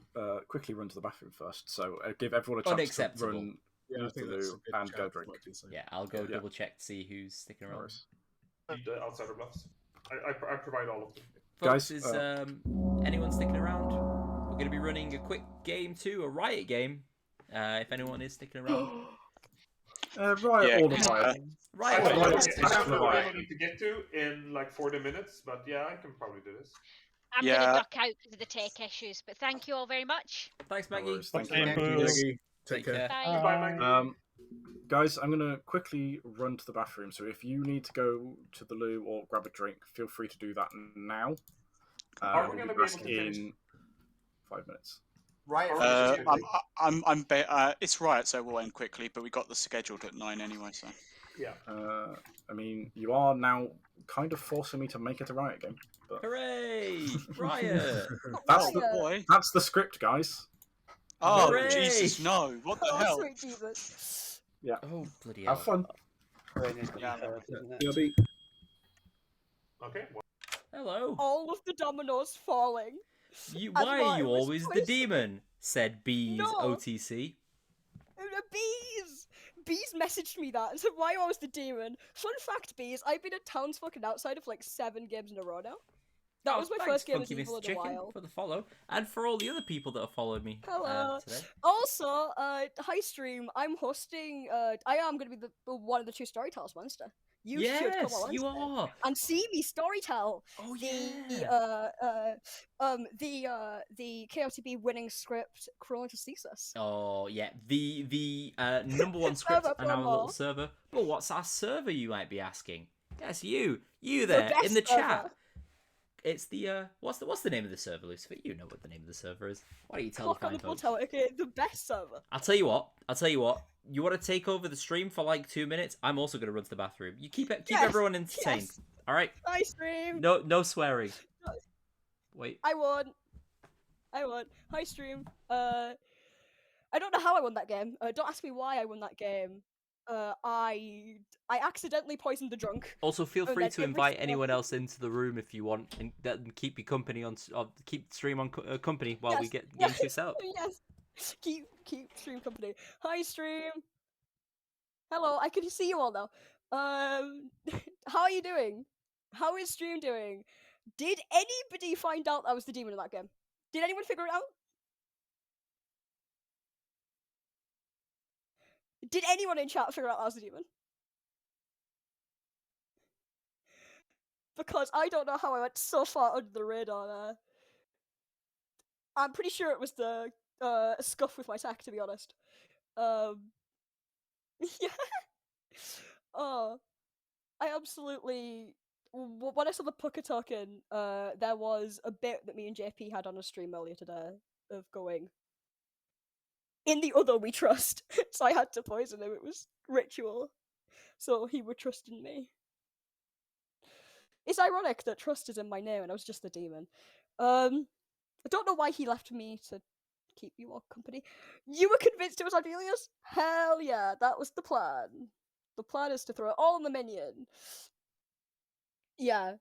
[SPEAKER 4] quickly run to the bathroom first, so give everyone a chance to
[SPEAKER 1] Unacceptable.
[SPEAKER 4] run
[SPEAKER 12] Yeah, I think that's a
[SPEAKER 4] Lou
[SPEAKER 12] good
[SPEAKER 4] and
[SPEAKER 12] chat
[SPEAKER 4] go
[SPEAKER 12] for
[SPEAKER 4] drink.
[SPEAKER 12] what you say.
[SPEAKER 1] Yeah, I'll go
[SPEAKER 4] Yeah.
[SPEAKER 1] double check to see who's sticking around.
[SPEAKER 4] Norris.
[SPEAKER 2] And outsider bluffs. I provide all of them.
[SPEAKER 1] Folks,
[SPEAKER 4] Guys,
[SPEAKER 1] is anyone sticking around? We're going to be running a quick game 2, a Riot game. If anyone is sticking around.
[SPEAKER 4] Riot
[SPEAKER 8] Yeah,
[SPEAKER 4] or the Riot.
[SPEAKER 2] I
[SPEAKER 1] Riot.
[SPEAKER 2] have
[SPEAKER 4] Riot.
[SPEAKER 2] a I need to get to in like 40 minutes, but yeah, I can probably do this.
[SPEAKER 6] I'm
[SPEAKER 8] Yeah.
[SPEAKER 6] going to duck out because of the tech issues, but thank you all very much.
[SPEAKER 1] Thanks,
[SPEAKER 4] No
[SPEAKER 1] Maggie.
[SPEAKER 4] worries, thank you.
[SPEAKER 3] Thank you.
[SPEAKER 12] Maggie, take care.
[SPEAKER 6] Bye.
[SPEAKER 2] Goodbye, Maggie.
[SPEAKER 4] Guys, I'm going to quickly run to the bathroom, so if you need to go to the loo or grab a drink, feel free to do that now.
[SPEAKER 2] Are we
[SPEAKER 4] We'll
[SPEAKER 2] gonna
[SPEAKER 4] be
[SPEAKER 2] be
[SPEAKER 4] back
[SPEAKER 2] able to finish?
[SPEAKER 4] in 5 minutes.
[SPEAKER 3] Right.
[SPEAKER 8] It's Riot, so we'll end quickly. But we got the scheduled at 9 anyway, so.
[SPEAKER 2] Yeah.
[SPEAKER 4] I mean, you are now kind of forcing me to make it a Riot game. But
[SPEAKER 1] Hooray! Riot!
[SPEAKER 4] that's
[SPEAKER 7] Riot.
[SPEAKER 4] the
[SPEAKER 8] Boy.
[SPEAKER 4] that's the script, guys.
[SPEAKER 8] Oh,
[SPEAKER 1] Hooray!
[SPEAKER 8] Jesus, no. What the hell?
[SPEAKER 7] Sweet demon.
[SPEAKER 4] Yeah.
[SPEAKER 1] Oh, bloody hell.
[SPEAKER 4] Have fun.
[SPEAKER 5] Brain is
[SPEAKER 8] Yeah.
[SPEAKER 5] hurt, isn't it?
[SPEAKER 4] BRB.
[SPEAKER 2] Okay. Well,
[SPEAKER 1] Hello.
[SPEAKER 7] All of the dominoes falling.
[SPEAKER 1] Why are you
[SPEAKER 7] was
[SPEAKER 1] always the
[SPEAKER 7] placed-
[SPEAKER 1] demon? Said Bees
[SPEAKER 7] No.
[SPEAKER 1] OTC.
[SPEAKER 7] Bees! Bees messaged me that and said, why I was the demon. Fun fact, Bees, I've been at Towns fucking outside of like 7 games in a row now. That was my
[SPEAKER 1] thanks,
[SPEAKER 7] first game as
[SPEAKER 1] Funky
[SPEAKER 7] evil
[SPEAKER 1] Mr.
[SPEAKER 7] in a
[SPEAKER 1] Chicken,
[SPEAKER 7] while.
[SPEAKER 1] for the follow, and for all the other people that have followed me
[SPEAKER 7] Hello.
[SPEAKER 1] today.
[SPEAKER 7] Also, hi stream. I'm hosting. I am going to be the one of the 2 storytellers Wednesday. You should come
[SPEAKER 1] Yes,
[SPEAKER 7] on
[SPEAKER 1] you
[SPEAKER 7] Wednesday
[SPEAKER 1] are.
[SPEAKER 7] and see me storytell.
[SPEAKER 1] Oh
[SPEAKER 7] The KOTB winning script Chronicles Thesis.
[SPEAKER 1] Oh yeah, the number one script
[SPEAKER 7] Server
[SPEAKER 1] on our
[SPEAKER 7] promo.
[SPEAKER 1] little server. But what's our server, you might be asking? Yes, you
[SPEAKER 7] The
[SPEAKER 1] there
[SPEAKER 7] best
[SPEAKER 1] in the
[SPEAKER 7] server.
[SPEAKER 1] chat. It's the what's the name of the server, Lucifer? You know what the name of the server is. Why don't you tell
[SPEAKER 7] Clock
[SPEAKER 1] the
[SPEAKER 7] on
[SPEAKER 1] fine
[SPEAKER 7] the Bell
[SPEAKER 1] folks?
[SPEAKER 7] Tower, okay, the best server.
[SPEAKER 1] I'll tell you what. You want to take over the stream for like 2 minutes? I'm also going to run to the bathroom. You keep
[SPEAKER 7] Yes,
[SPEAKER 1] everyone entertained.
[SPEAKER 7] yes.
[SPEAKER 1] All right.
[SPEAKER 7] Hi stream.
[SPEAKER 1] No swearing. Wait.
[SPEAKER 7] I won. Hi stream. I don't know how I won that game. Don't ask me why I won that game. I accidentally poisoned the drunk.
[SPEAKER 1] Also, feel
[SPEAKER 7] And
[SPEAKER 1] free
[SPEAKER 7] then
[SPEAKER 1] to
[SPEAKER 7] every
[SPEAKER 1] invite
[SPEAKER 7] single-
[SPEAKER 1] anyone else into the room if you want, and keep your company on, keep stream on company while we
[SPEAKER 7] Yes,
[SPEAKER 1] get
[SPEAKER 7] yes,
[SPEAKER 1] game 2 set up.
[SPEAKER 7] Yes. Keep stream company. Hi stream. Hello, I can see you all now. How are you doing? How is stream doing? Did anybody find out I was the demon in that game? Did anyone figure it out? Did anyone in chat figure out I was the demon? Because I don't know how I went so far under the radar there. I'm pretty sure it was the scuff with my tech, to be honest. Yeah. Oh, I absolutely. When I saw the Pucker token, there was a bit that me and JP had on a stream earlier today of going, in the other we trust. So I had to poison him. It was ritual. So he would trust in me. It's ironic that trust is in my name and I was just the demon. I don't know why he left me to keep you all company. You were convinced it was Ardelius? Hell yeah, that was the plan. The plan is to throw it all on the minion. Yeah.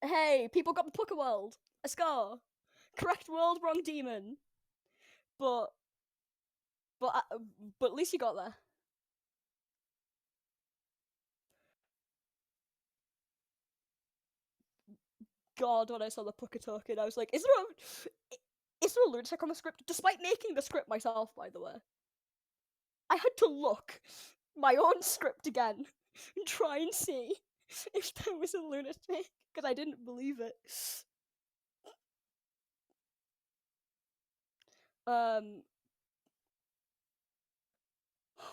[SPEAKER 7] Hey, people got the Pucker world. Let's go. Correct world, wrong demon. But at least you got there. God, when I saw the Pucker token, I was like, is there a lunatic on the script? Despite making the script myself, by the way. I had to look my own script again and try and see if there was a lunatic, because I didn't believe it.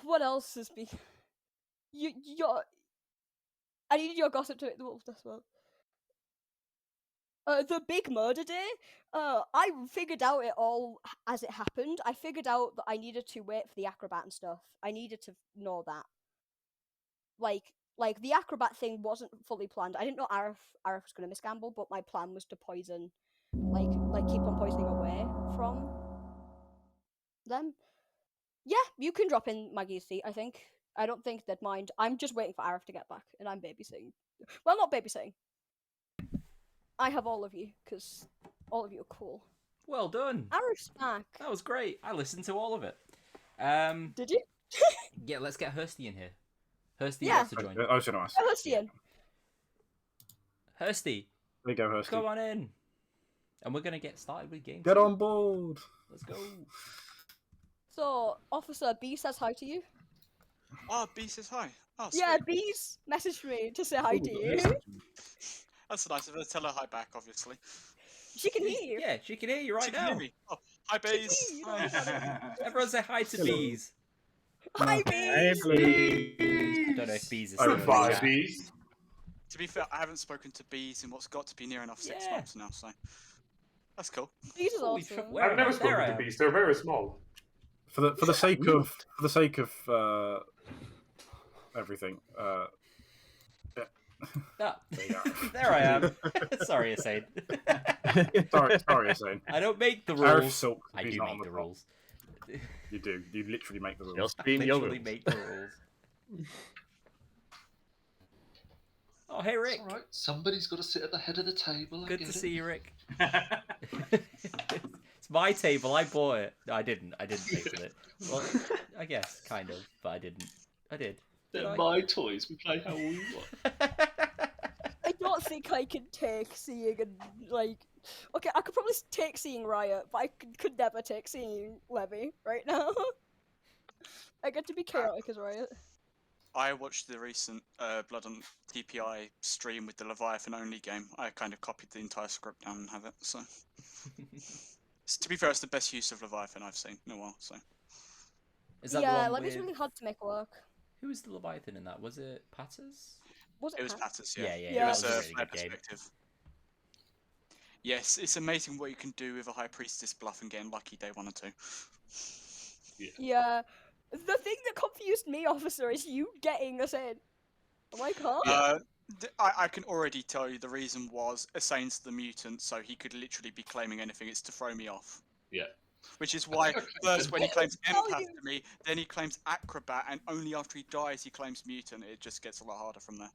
[SPEAKER 7] What else has been? I needed your gossip to make the wolf as well. The big murder day. I figured out it all as it happened. I figured out that I needed to wait for the acrobat and stuff. I needed to know that. Like the acrobat thing wasn't fully planned. I didn't know Arif was gonna misgamble, but my plan was to poison, like keep on poisoning away from them. Yeah, you can drop in Maggie's seat. I think. I don't think they'd mind. I'm just waiting for Arif to get back, and I'm babysitting. Well, not babysitting. I have all of you because all of you are cool.
[SPEAKER 1] Well done.
[SPEAKER 7] Arif's back.
[SPEAKER 1] That was great. I listened to all of it.
[SPEAKER 7] Did you?
[SPEAKER 1] Yeah, let's get Hursty in here. Hursty
[SPEAKER 7] Yeah.
[SPEAKER 1] wants to join.
[SPEAKER 4] I was going to ask.
[SPEAKER 7] Hursty in.
[SPEAKER 1] Hursty,
[SPEAKER 4] There you go, Hursty.
[SPEAKER 1] come on in. And we're going to get started with game
[SPEAKER 4] Get
[SPEAKER 1] 2.
[SPEAKER 4] on board.
[SPEAKER 1] Let's go.
[SPEAKER 7] So, Officer B says hi to you.
[SPEAKER 8] Oh, B says hi. Oh,
[SPEAKER 7] Yeah,
[SPEAKER 8] sweet.
[SPEAKER 7] B's messaged me to say hi to
[SPEAKER 4] Ooh,
[SPEAKER 7] you.
[SPEAKER 8] That's nice of her to tell her hi back, obviously.
[SPEAKER 7] She can hear you.
[SPEAKER 1] Yeah, she can hear you right
[SPEAKER 8] She can
[SPEAKER 1] now.
[SPEAKER 8] hear me. Oh, hi, Bees.
[SPEAKER 7] She can hear you.
[SPEAKER 1] Everyone say hi to
[SPEAKER 4] Hello.
[SPEAKER 1] Bees.
[SPEAKER 7] Hi,
[SPEAKER 4] Hey,
[SPEAKER 7] Bees.
[SPEAKER 1] I don't know if Bees is still in the
[SPEAKER 2] bye,
[SPEAKER 1] chat.
[SPEAKER 2] bees.
[SPEAKER 8] To be fair, I haven't spoken to Bees in what's got to be near enough 6
[SPEAKER 1] Yeah.
[SPEAKER 8] months now, so that's cool.
[SPEAKER 7] Bees is
[SPEAKER 1] Holy
[SPEAKER 7] awesome.
[SPEAKER 1] shit, where
[SPEAKER 2] I've
[SPEAKER 1] am
[SPEAKER 2] never
[SPEAKER 1] I? There I
[SPEAKER 2] spoken to
[SPEAKER 1] am.
[SPEAKER 2] bees. They're very small.
[SPEAKER 4] For the sake of everything.
[SPEAKER 1] Ah,
[SPEAKER 4] There you go.
[SPEAKER 1] there I am. Sorry, Asaid.
[SPEAKER 4] sorry, Zane.
[SPEAKER 1] I don't make the
[SPEAKER 4] Arif
[SPEAKER 1] rules.
[SPEAKER 4] Silk,
[SPEAKER 1] I
[SPEAKER 4] he's
[SPEAKER 1] do
[SPEAKER 4] not
[SPEAKER 1] make
[SPEAKER 4] on
[SPEAKER 1] the
[SPEAKER 4] top.
[SPEAKER 1] rules.
[SPEAKER 4] You do. You literally make the rules.
[SPEAKER 14] Just being your
[SPEAKER 1] Literally
[SPEAKER 14] rules.
[SPEAKER 1] make the rules. Oh, hey, Rick.
[SPEAKER 15] All right, somebody's got to sit at the head of the table.
[SPEAKER 1] Good to see you, Rick. It's my table. I bought it. No, I didn't. I didn't pay for it. Well, I guess, kind of, but I didn't. I did.
[SPEAKER 15] They're my toys. We play how we want.
[SPEAKER 7] I don't think I can take seeing and like. Okay, I could probably take seeing Riot, but I could never take seeing Levy right now. I get to be chaotic as Riot.
[SPEAKER 8] I watched the recent Blood on TPI stream with the Leviathan only game. I kind of copied the entire script down and have it. So, to be fair, it's the best use of Leviathan I've seen in a while. So,
[SPEAKER 1] Is that
[SPEAKER 7] Yeah,
[SPEAKER 1] the one
[SPEAKER 7] Levy's
[SPEAKER 1] with...
[SPEAKER 7] really hard to make work.
[SPEAKER 1] Who was the Leviathan in that? Was it Patters?
[SPEAKER 7] Was it?
[SPEAKER 8] it was
[SPEAKER 7] Pat?
[SPEAKER 8] Patters, yeah.
[SPEAKER 1] Yeah,
[SPEAKER 8] It
[SPEAKER 1] that
[SPEAKER 8] was
[SPEAKER 1] was a
[SPEAKER 8] a
[SPEAKER 1] really
[SPEAKER 8] fair
[SPEAKER 1] good game.
[SPEAKER 8] perspective. Yes, it's amazing what you can do with a High Priestess bluff and getting lucky day 1 or 2.
[SPEAKER 7] Yeah. The thing that confused me, officer, is you getting us in. I'm like, huh?
[SPEAKER 8] I can already tell you the reason was Assane's the mutant, so he could literally be claiming anything. It's to throw me off.
[SPEAKER 10] Yeah.
[SPEAKER 8] Which is why first when he claims
[SPEAKER 7] tell
[SPEAKER 8] empath
[SPEAKER 7] you.
[SPEAKER 8] to me, then he claims acrobat, and only after he dies he claims mutant. It just gets a lot harder from there.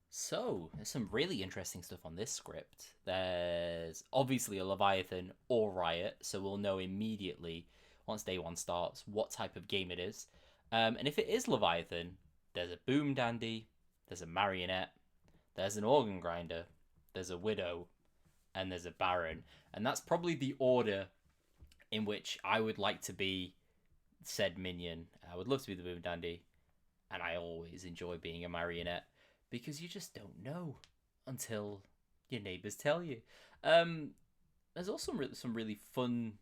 [SPEAKER 1] So, there's some really interesting stuff on this script. There's obviously a Leviathan or Riot, so we'll know immediately, once day 1 starts, what type of game it is. And if it is Leviathan, there's a Boom Dandy, there's a Marionette, there's an Organ Grinder, there's a Widow, and there's a Baron. And that's probably the order in which I would like to be said minion. I would love to be the Boom Dandy, and I always enjoy being a Marionette, because you just don't know until your neighbours tell you. There's also some really fun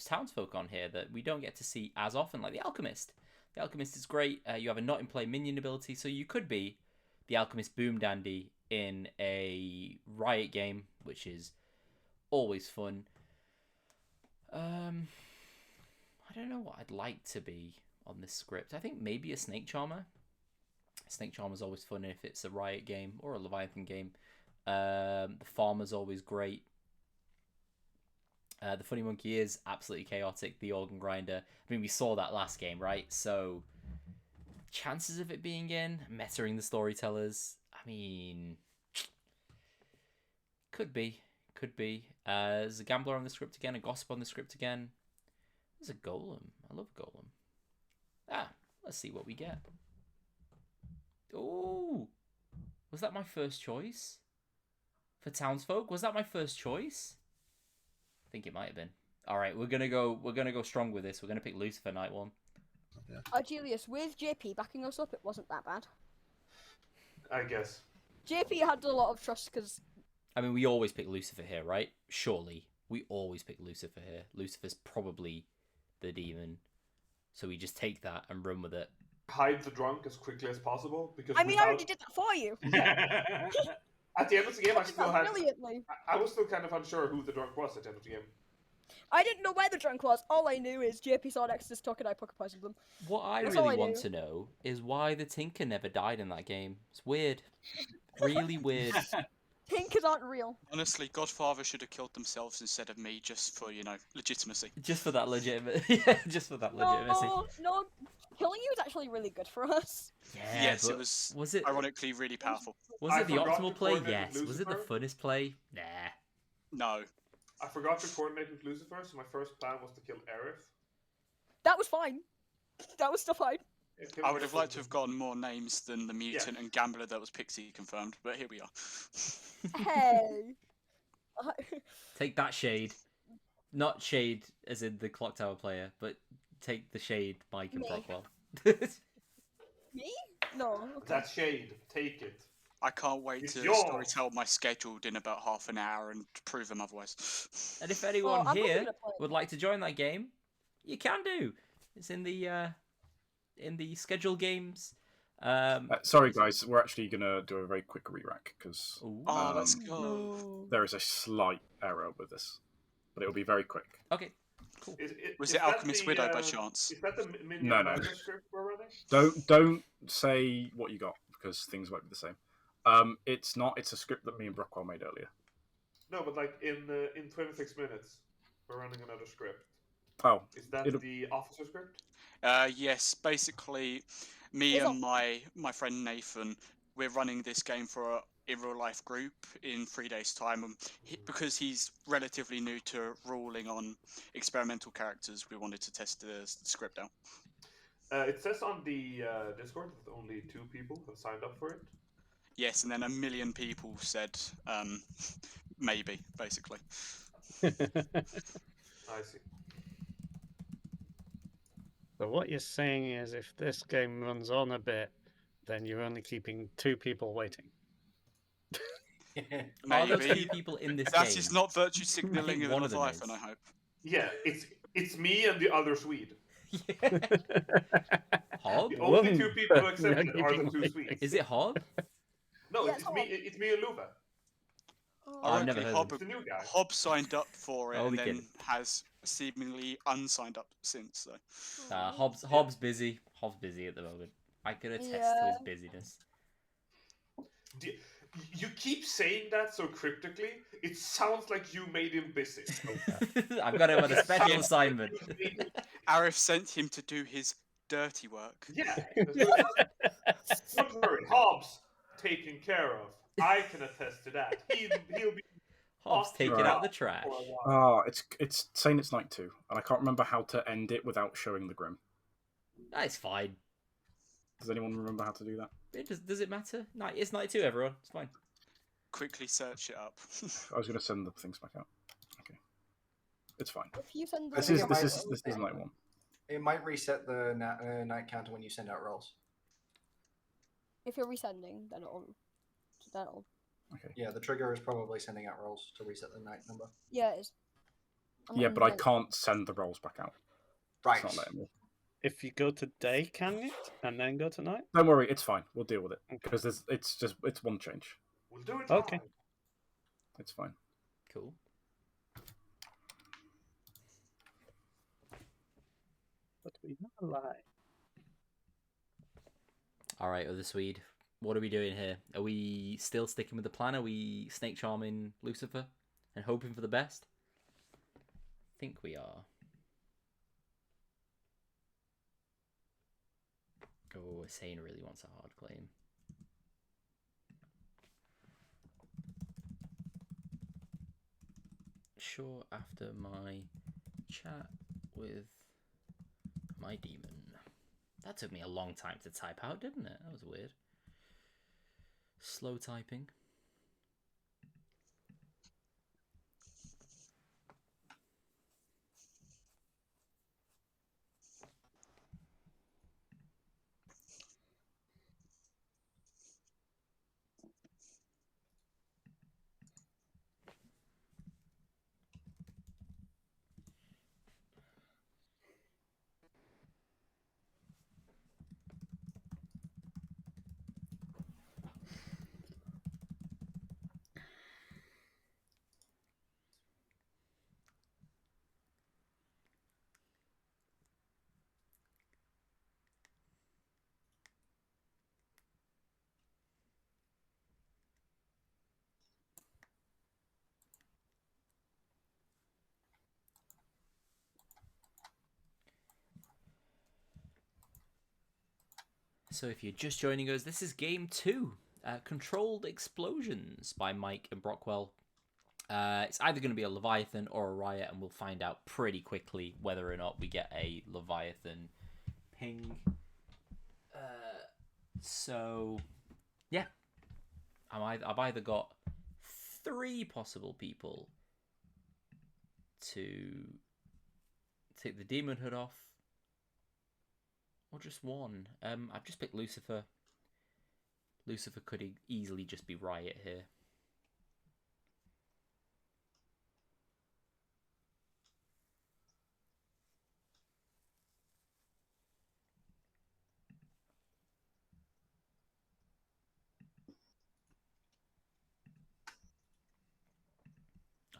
[SPEAKER 1] townsfolk on here that we don't get to see as often, like the Alchemist. The Alchemist is great. You have a not-in-play minion ability, so you could be the Alchemist Boom Dandy in a Riot game, which is always fun. I don't know what I'd like to be on this script. I think maybe a Snake Charmer. Snake Charmer's always fun if it's a Riot game or a Leviathan game. The Farmer's always great. The Funny Monkey is absolutely chaotic. The Organ Grinder. I mean, we saw that last game, right? So, chances of it being in, metaing the storytellers. I mean, could be. There's a Gambler on the script again, a Gossip on the script again. There's a Golem. I love Golem. Let's see what we get. Oh, was that my first choice for townsfolk? Was that my first choice? I think it might have been. All right, we're gonna go strong with this. We're gonna pick Lucifer Night 1.
[SPEAKER 7] Julius, with JP backing us up, it wasn't that bad.
[SPEAKER 2] I guess.
[SPEAKER 7] JP had a lot of trust because.
[SPEAKER 1] I mean, we always pick Lucifer here, right? Surely we always pick Lucifer here. Lucifer's probably the demon, so we just take that and run with it.
[SPEAKER 2] Hide the drunk as quickly as possible, because
[SPEAKER 7] I mean, I already did that for you.
[SPEAKER 2] at the end of the game,
[SPEAKER 7] Brilliantly.
[SPEAKER 2] I was still kind of unsure who the drunk was at the end of the game.
[SPEAKER 7] I didn't know where the drunk was. All I knew is JP saw next to this talk and I poker poisoned them.
[SPEAKER 1] What I
[SPEAKER 7] That's all
[SPEAKER 1] really
[SPEAKER 7] I
[SPEAKER 1] want
[SPEAKER 7] knew.
[SPEAKER 1] to know is why the Tinker never died in that game. It's weird. Really weird.
[SPEAKER 7] Tinkers aren't real.
[SPEAKER 8] Honestly, Godfather should have killed themselves instead of me, just for legitimacy.
[SPEAKER 1] Just for that legitimacy. Yeah, just for that legitimacy.
[SPEAKER 7] No, killing you is actually really good for us.
[SPEAKER 1] Yeah,
[SPEAKER 8] Yes,
[SPEAKER 1] but
[SPEAKER 8] it was.
[SPEAKER 1] Was it
[SPEAKER 8] ironically really powerful?
[SPEAKER 1] Was
[SPEAKER 2] I
[SPEAKER 1] it the
[SPEAKER 2] forgot
[SPEAKER 1] optimal
[SPEAKER 2] to
[SPEAKER 1] play?
[SPEAKER 2] coordinate with
[SPEAKER 1] Yes. Was it the
[SPEAKER 2] Lucifer.
[SPEAKER 1] funnest play? Nah.
[SPEAKER 8] No.
[SPEAKER 2] I forgot to coordinate with Lucifer, so my first plan was to kill Aerith.
[SPEAKER 7] That was fine. That was still fine.
[SPEAKER 8] I would have liked to have gotten more names than the mutant and gambler that was Pixie confirmed, but here we are.
[SPEAKER 7] Hey.
[SPEAKER 1] Take that shade. Not shade as in the Clocktower player, but take the shade, Mike and
[SPEAKER 7] Me.
[SPEAKER 1] Brockwell.
[SPEAKER 7] Me? No. Okay.
[SPEAKER 2] That's shade. Take it.
[SPEAKER 8] I can't wait
[SPEAKER 2] It's
[SPEAKER 8] to
[SPEAKER 2] yours.
[SPEAKER 8] storytell my scheduled in about half an hour and prove them otherwise.
[SPEAKER 1] And if anyone
[SPEAKER 7] I'm probably
[SPEAKER 1] here
[SPEAKER 7] gonna play it.
[SPEAKER 1] would like to join that game, you can do. It's in the schedule games.
[SPEAKER 4] Sorry, guys, we're actually gonna do a very quick re-rack because
[SPEAKER 8] Let's go.
[SPEAKER 4] there is a slight error with this, but it will be very quick.
[SPEAKER 1] Okay, cool.
[SPEAKER 8] Was it Alchemist Widow by chance?
[SPEAKER 2] Is that the minion
[SPEAKER 4] No.
[SPEAKER 2] Murder script we're running?
[SPEAKER 4] Don't say what you got because things won't be the same. It's not. It's a script that me and Brockwell made earlier.
[SPEAKER 2] No, but like in 26 minutes, we're running another script.
[SPEAKER 4] Oh,
[SPEAKER 2] Is that
[SPEAKER 4] it'll-
[SPEAKER 2] the officer script?
[SPEAKER 8] Yes, basically, me
[SPEAKER 7] It's
[SPEAKER 8] and my friend Nathan, we're running this game for a real life group in 3 days' time. And because he's relatively new to ruling on experimental characters, we wanted to test the script out.
[SPEAKER 2] It says on the Discord that only 2 people have signed up for it.
[SPEAKER 8] Yes, and then 1 million people said maybe, basically.
[SPEAKER 2] I see.
[SPEAKER 5] So what you're saying is, if this game runs on a bit, then you're only keeping 2 people waiting.
[SPEAKER 1] Are those
[SPEAKER 8] Maybe.
[SPEAKER 1] 2 people in this
[SPEAKER 8] That
[SPEAKER 1] game?
[SPEAKER 8] is not virtue
[SPEAKER 1] I
[SPEAKER 8] signaling
[SPEAKER 1] think
[SPEAKER 8] of
[SPEAKER 1] one of them
[SPEAKER 8] Leviathan,
[SPEAKER 1] is.
[SPEAKER 8] I hope.
[SPEAKER 2] Yeah, it's me and the other Swede.
[SPEAKER 1] Hob?
[SPEAKER 2] The only 2 people who accepted are the 2 Swedes.
[SPEAKER 1] Is it Hob?
[SPEAKER 2] No,
[SPEAKER 7] Yeah,
[SPEAKER 2] it's me. It's me and Luva.
[SPEAKER 1] I've never
[SPEAKER 8] Ironically,
[SPEAKER 1] heard of
[SPEAKER 2] It's the new guy.
[SPEAKER 8] Hob signed up for it
[SPEAKER 1] Only
[SPEAKER 8] and then
[SPEAKER 1] kidding.
[SPEAKER 8] has seemingly unsigned up since. So.
[SPEAKER 1] Hobbs busy. Hobbs busy at the moment. I can attest to his busyness.
[SPEAKER 2] You keep saying that so cryptically. It sounds like you made him busy.
[SPEAKER 1] I've got him on a special assignment.
[SPEAKER 8] Arif sent him to do his dirty work.
[SPEAKER 2] Yeah. Don't worry, Hobbs taken care of. I can attest to that. He'll be.
[SPEAKER 1] Hobbs taking
[SPEAKER 4] Right.
[SPEAKER 1] out the trash.
[SPEAKER 4] It's saying it's night 2, and I can't remember how to end it without showing the Grim.
[SPEAKER 1] That's fine.
[SPEAKER 4] Does anyone remember how to do that?
[SPEAKER 1] Does it matter? It's night 2, everyone. It's fine.
[SPEAKER 8] Quickly search it up.
[SPEAKER 4] I was going to send the things back out. Okay, it's fine.
[SPEAKER 7] If you send
[SPEAKER 4] This is night 1.
[SPEAKER 3] It might reset the night counter when you send out rolls.
[SPEAKER 7] If you're resending, then that'll.
[SPEAKER 4] Okay.
[SPEAKER 3] Yeah, the trigger is probably sending out rolls to reset the night number.
[SPEAKER 7] Yeah, it is.
[SPEAKER 4] Yeah, but I can't send the rolls back out.
[SPEAKER 3] Right.
[SPEAKER 4] It's not letting me.
[SPEAKER 5] If you go to day, can it? And then go to night?
[SPEAKER 4] Don't worry, it's fine. We'll deal with it because it's one change.
[SPEAKER 2] We'll do it.
[SPEAKER 5] Okay.
[SPEAKER 4] It's fine.
[SPEAKER 1] Cool.
[SPEAKER 5] But we not lie.
[SPEAKER 1] All right, other Swede. What are we doing here? Are we still sticking with the plan? Are we snake charming Lucifer and hoping for the best? I think we are. Oh, Sane really wants a hard claim. Sure, after my chat with my demon. That took me a long time to type out, didn't it? That was weird. Slow typing. So if you're just joining us, this is game 2, Controlled Explosions by Mike and Brockwell. It's either going to be a Leviathan or a Riot, and we'll find out pretty quickly whether or not we get a Leviathan ping. So, yeah. I've either got 3 possible people to take the demon hood off, or just 1. I've just picked Lucifer. Lucifer could easily just be Riot here.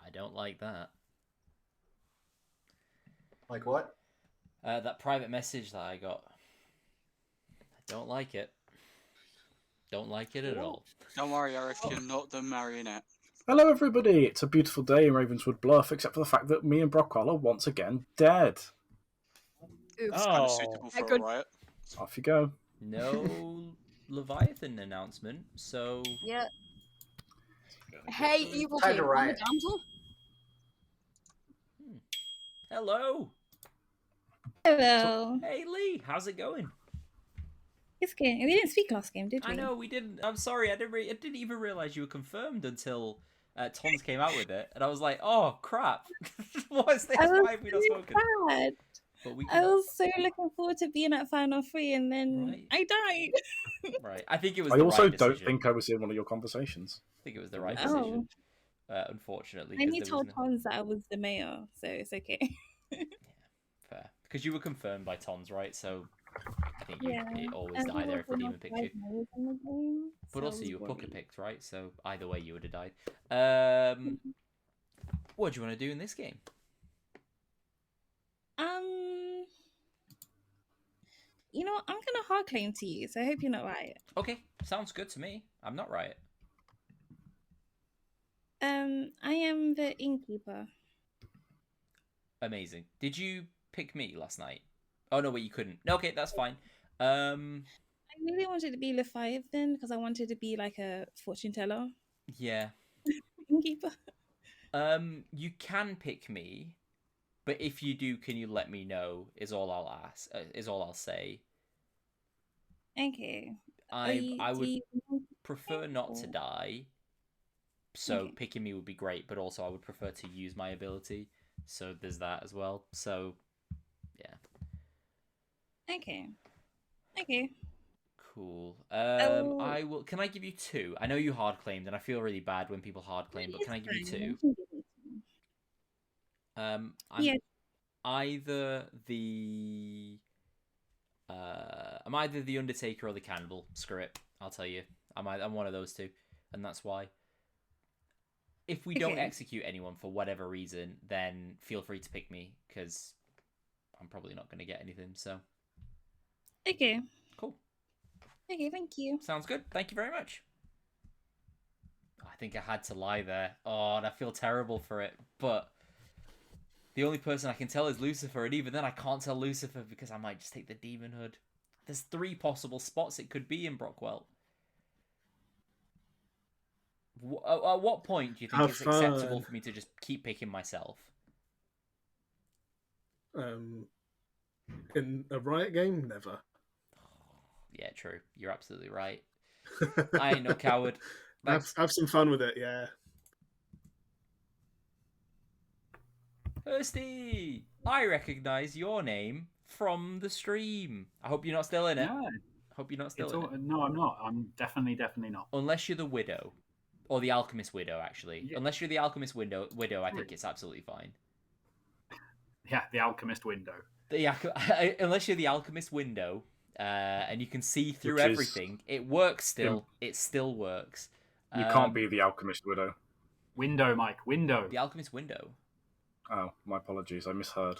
[SPEAKER 1] I don't like that.
[SPEAKER 3] Like what?
[SPEAKER 1] That private message that I got. I don't like it. Don't like it at all.
[SPEAKER 8] Don't worry, Arif, you're not the marionette.
[SPEAKER 4] Hello, everybody. It's a beautiful day in Ravenswood Bluff, except for the fact that me and Brockwell are once again dead.
[SPEAKER 8] It's kind of suitable for a riot.
[SPEAKER 4] Off you go.
[SPEAKER 1] No Leviathan announcement, so...
[SPEAKER 7] Yeah. Hey, evil
[SPEAKER 3] Time
[SPEAKER 7] team,
[SPEAKER 3] to
[SPEAKER 7] on the
[SPEAKER 3] riot.
[SPEAKER 7] damsel.
[SPEAKER 1] Hello.
[SPEAKER 13] Hello.
[SPEAKER 1] Hey, Lee. How's it going?
[SPEAKER 13] It's good. We didn't speak last game, did we?
[SPEAKER 1] I know we didn't. I'm sorry. I didn't even realize you were confirmed until Tons came out with it, and I was like, "Oh crap! What is this? Why have we not spoken?"
[SPEAKER 13] Bad.
[SPEAKER 1] But we
[SPEAKER 13] I
[SPEAKER 1] can...
[SPEAKER 13] was so looking forward to being at Final 3, and then I died.
[SPEAKER 1] Right. I think it was.
[SPEAKER 4] I
[SPEAKER 1] the
[SPEAKER 4] also
[SPEAKER 1] right
[SPEAKER 4] don't
[SPEAKER 1] decision.
[SPEAKER 4] think I was in one of your conversations.
[SPEAKER 1] I think it was the right
[SPEAKER 13] Oh.
[SPEAKER 1] decision. Unfortunately,
[SPEAKER 13] I
[SPEAKER 1] because
[SPEAKER 13] only
[SPEAKER 1] there
[SPEAKER 13] told
[SPEAKER 1] was no...
[SPEAKER 13] Tons that I was the mayor, so it's okay.
[SPEAKER 1] Fair. Because you were confirmed by Tons, right? So I think
[SPEAKER 13] Yeah,
[SPEAKER 1] it always
[SPEAKER 13] and
[SPEAKER 1] died there if the
[SPEAKER 13] also
[SPEAKER 1] demon
[SPEAKER 13] not
[SPEAKER 1] picked you.
[SPEAKER 13] 5 mayors in the game,
[SPEAKER 1] But
[SPEAKER 13] so I
[SPEAKER 1] also
[SPEAKER 13] was
[SPEAKER 1] you were Pucker
[SPEAKER 13] worried.
[SPEAKER 1] picked, right? So either way, you would have died. What do you want to do in this game?
[SPEAKER 13] You know, I'm gonna hard claim to you, so I hope you're not Riot.
[SPEAKER 1] Okay, sounds good to me. I'm not Riot.
[SPEAKER 13] I am the innkeeper.
[SPEAKER 1] Amazing. Did you pick me last night? Oh no, wait, you couldn't. No, okay, that's fine.
[SPEAKER 13] I really wanted to be Leviathan because I wanted to be like a fortune teller.
[SPEAKER 1] Yeah.
[SPEAKER 13] Innkeeper.
[SPEAKER 1] You can pick me, but if you do, can you let me know? Is all I'll ask. Is all I'll say.
[SPEAKER 13] Okay.
[SPEAKER 1] I would prefer not to die. So picking me would be great, but also I would prefer to use my ability. So there's that as well. So, yeah.
[SPEAKER 13] Okay. Okay.
[SPEAKER 1] Cool. I will. Can I give you 2? I know you hard claimed, and I feel really bad when people hard claim, but can I give you 2? I'm either the I'm either the Undertaker or the Cannibal. Screw it. I'll tell you. I'm one of those 2, and that's why. If we don't execute anyone for whatever reason, then feel free to pick me, because I'm probably not going to get anything, so...
[SPEAKER 13] Okay.
[SPEAKER 1] Cool.
[SPEAKER 13] Okay, thank you.
[SPEAKER 1] Sounds good. Thank you very much. I think I had to lie there. Oh, and I feel terrible for it, but... The only person I can tell is Lucifer, and even then I can't tell Lucifer because I might just take the Demon Hood. There's 3 possible spots it could be in Brockwell. At what point do you think it's acceptable for me to just keep picking myself?
[SPEAKER 14] In a Riot game, never.
[SPEAKER 1] Yeah, true. You're absolutely right. I ain't no coward.
[SPEAKER 14] Have some fun with it, yeah.
[SPEAKER 1] Kirsty, I recognise your name from the stream. I hope you're not still in it.
[SPEAKER 11] No.
[SPEAKER 1] Hope you're not still in it.
[SPEAKER 11] No, I'm not. I'm definitely not.
[SPEAKER 1] Unless you're the widow. Or the alchemist widow, actually.
[SPEAKER 11] Yeah.
[SPEAKER 1] Unless you're the alchemist widow, I think it's absolutely fine.
[SPEAKER 11] Yeah, the alchemist window.
[SPEAKER 1] Unless you're the alchemist window, and you can see through
[SPEAKER 4] Which is-
[SPEAKER 1] everything, it works still. It still works.
[SPEAKER 4] You can't be the alchemist widow.
[SPEAKER 11] Window, Mike. Window.
[SPEAKER 1] The alchemist window.
[SPEAKER 4] Oh, my apologies. I misheard.